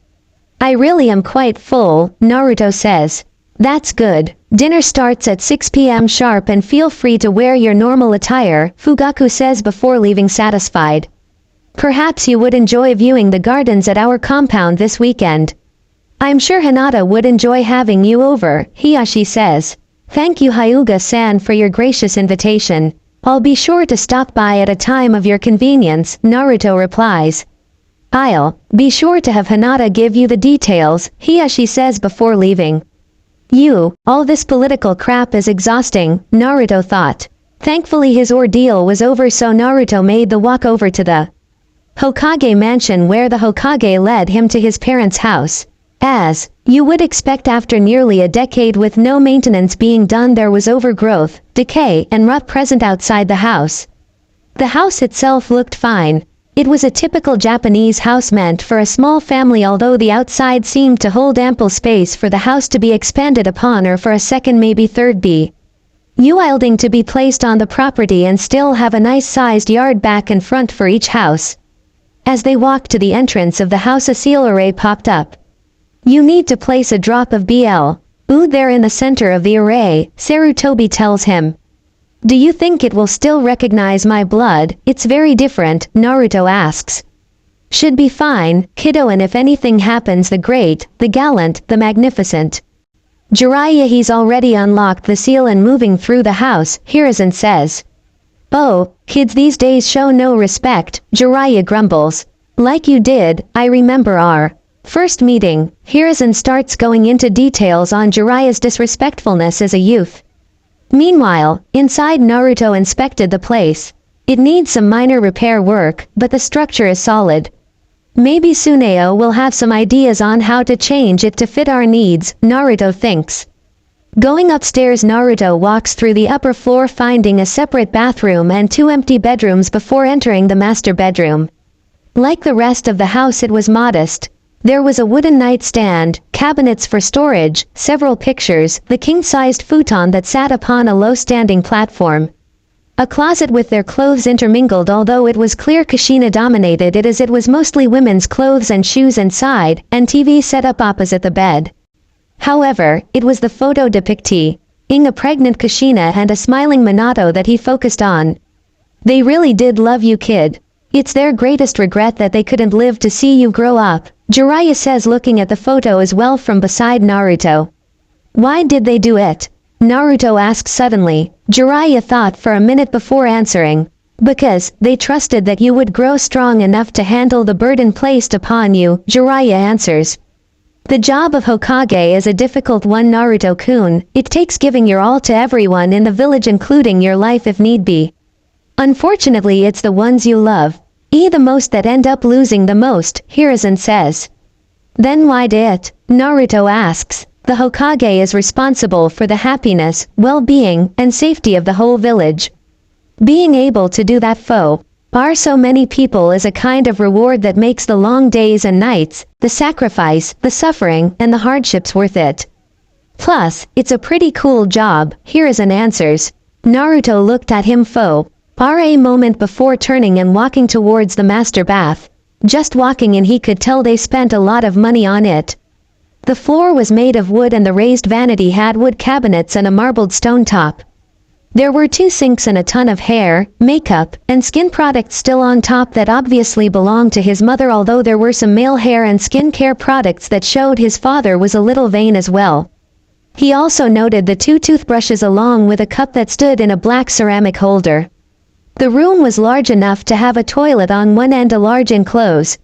I really am quite full, Naruto says. That's good. Dinner starts at 6 p.m. sharp and feel free to wear your normal attire, Fugaku says before leaving satisfied. Perhaps you would enjoy viewing the gardens at our compound this weekend. I'm sure Hinata would enjoy having you over, Hiashi says. Thank you Hyuga-san for your gracious invitation. I'll be sure to stop by at a time of your convenience, Naruto replies. I'll be sure to have Hinata give you the details, Hiashi says before leaving. All this political crap is exhausting, Naruto thought. Thankfully his ordeal was over, so Naruto made the walk over to the Hokage mansion, where the Hokage led him to his parents' house. As you would expect after nearly a decade with no maintenance being done, there was overgrowth, decay, and rot present outside the house. The house itself looked fine. It was a typical Japanese house meant for a small family, although the outside seemed to hold ample space for the house to be expanded upon, or for a second, maybe third building to be placed on the property, and still have a nice-sized yard back and front for each house. As they walked to the entrance of the house, a seal array popped up. You need to place a drop of BL there in the center of the array, Sarutobi tells him. Do you think it will still recognize my blood? It's very different, Naruto asks. Should be fine, kiddo, and if anything happens, the great, the gallant, the magnificent. Jiraiya, he's already unlocked the seal and moving through the house, Hiruzen says. Oh, kids these days show no respect, Jiraiya grumbles. Like you did, I remember our first meeting. Hiruzen starts going into details on Jiraiya's disrespectfulness as a youth. Meanwhile, inside, Naruto inspected the place. It needs some minor repair work, but the structure is solid. Maybe Tsuneo will have some ideas on how to change it to fit our needs, Naruto thinks. Going upstairs, Naruto walks through the upper floor, finding a separate bathroom and 2 empty bedrooms before entering the master bedroom. Like the rest of the house, it was modest. There was a wooden nightstand, cabinets for storage, several pictures, the king-sized futon that sat upon a low-standing platform. A closet with their clothes intermingled, although it was clear Kushina dominated it, as it was mostly women's clothes and shoes inside, and TV set up opposite the bed. However, it was the photo depicting a pregnant Kushina and a smiling Minato that he focused on. They really did love you, kid. It's their greatest regret that they couldn't live to see you grow up, Jiraiya says, looking at the photo as well from beside Naruto. Why did they do it? Naruto asked suddenly. Jiraiya thought for a minute before answering. Because they trusted that you would grow strong enough to handle the burden placed upon you, Jiraiya answers. The job of Hokage is a difficult one, Naruto-kun. It takes giving your all to everyone in the village, including your life if need be. Unfortunately, it's the ones you love the most that end up losing the most, Hiruzen says. Then why'd it? Naruto asks. The Hokage is responsible for the happiness, well-being, and safety of the whole village. Being able to do that for so many people is a kind of reward that makes the long days and nights, the sacrifice, the suffering, and the hardships worth it. Plus, it's a pretty cool job, Hiruzen answers. Naruto looked at him for a moment before turning and walking towards the master bath. Just walking in, he could tell they spent a lot of money on it. The floor was made of wood and the raised vanity had wood cabinets and a marbled stone top. There were 2 sinks and a ton of hair, makeup, and skin products still on top that obviously belonged to his mother, although there were some male hair and skin care products that showed his father was a little vain as well. He also noted the 2 toothbrushes along with a cup that stood in a black ceramic holder. The room was large enough to have a toilet on one end, a large enclosed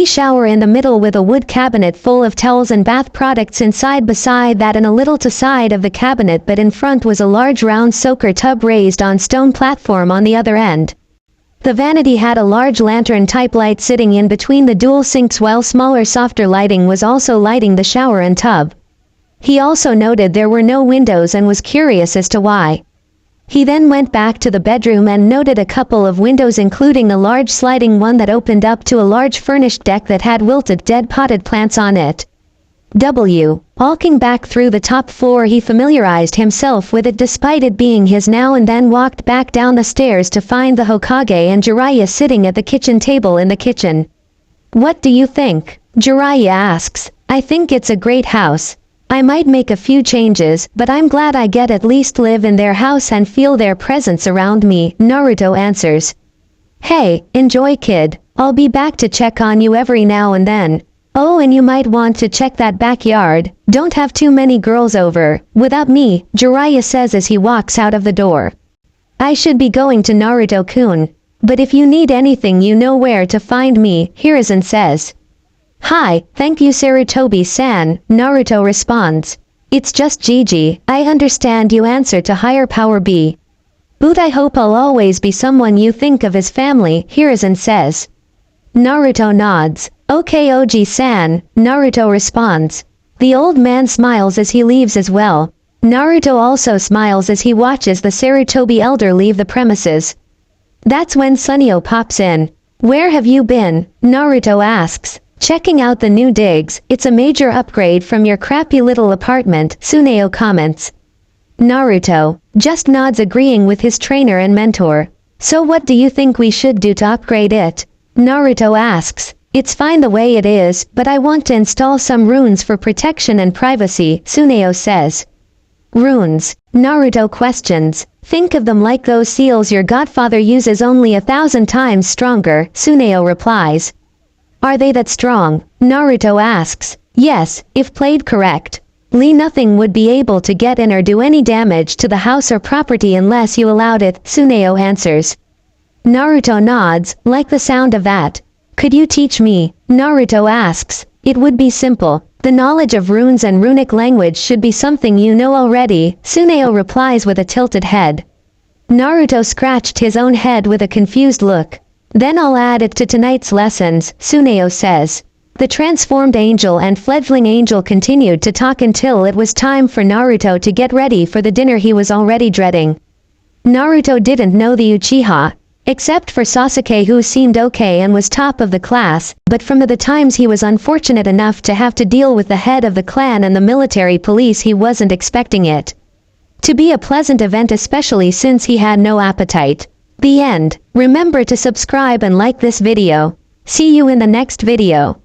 shower in the middle with a wood cabinet full of towels and bath products inside, beside that and a little to side of the cabinet, but in front was a large round soaker tub raised on stone platform on the other end. The vanity had a large lantern-type light sitting in between the dual sinks, while smaller softer lighting was also lighting the shower and tub. He also noted there were no windows and was curious as to why. He then went back to the bedroom and noted a couple of windows, including a large sliding one that opened up to a large furnished deck that had wilted dead potted plants on it. Walking back through the top floor, he familiarized himself with it despite it being his now, and then walked back down the stairs to find the Hokage and Jiraiya sitting at the kitchen table in the kitchen. "What do you think?" Jiraiya asks. "I think it's a great house. I might make a few changes, but I'm glad I get at least live in their house and feel their presence around me," Naruto answers. "Hey, enjoy, kid. I'll be back to check on you every now and then. Oh, and you might want to check that backyard. Don't have too many girls over without me," Jiraiya says as he walks out of the door. "I should be going to, Naruto-kun. But if you need anything, you know where to find me," Hiruzen says. "Hi, thank you, Sarutobi-san," Naruto responds. "It's just Gigi. I understand you answer to higher power B. But I hope I'll always be someone you think of as family," Hiruzen says. Naruto nods. "Okay, Oji-san," Naruto responds. The old man smiles as he leaves as well. Naruto also smiles as he watches the Sarutobi elder leave the premises. That's when Sunio pops in. "Where have you been?" Naruto asks. "Checking out the new digs. It's a major upgrade from your crappy little apartment," Suneo comments. Naruto just nods, agreeing with his trainer and mentor. "So what do you think we should do to upgrade it?" Naruto asks. "It's fine the way it is, but I want to install some runes for protection and privacy," Suneo says. "Runes?" Naruto questions. "Think of them like those seals your godfather uses, only 1,000 times stronger," Suneo replies. "Are they that strong?" Naruto asks. "Yes, if played correctly, nothing would be able to get in or do any damage to the house or property unless you allowed it," Suneo answers. Naruto nods, like the sound of that. "Could you teach me?" Naruto asks. "It would be simple. The knowledge of runes and runic language should be something you know already," Suneo replies with a tilted head. Naruto scratched his own head with a confused look. "Then I'll add it to tonight's lessons," Suneo says. The transformed angel and fledgling angel continued to talk until it was time for Naruto to get ready for the dinner he was already dreading. Naruto didn't know the Uchiha, except for Sasuke, who seemed okay and was top of the class, but from the times he was unfortunate enough to have to deal with the head of the clan and the military police, he wasn't expecting it to be a pleasant event, especially since he had no appetite. The end. Remember to subscribe and like this video. See you in the next video.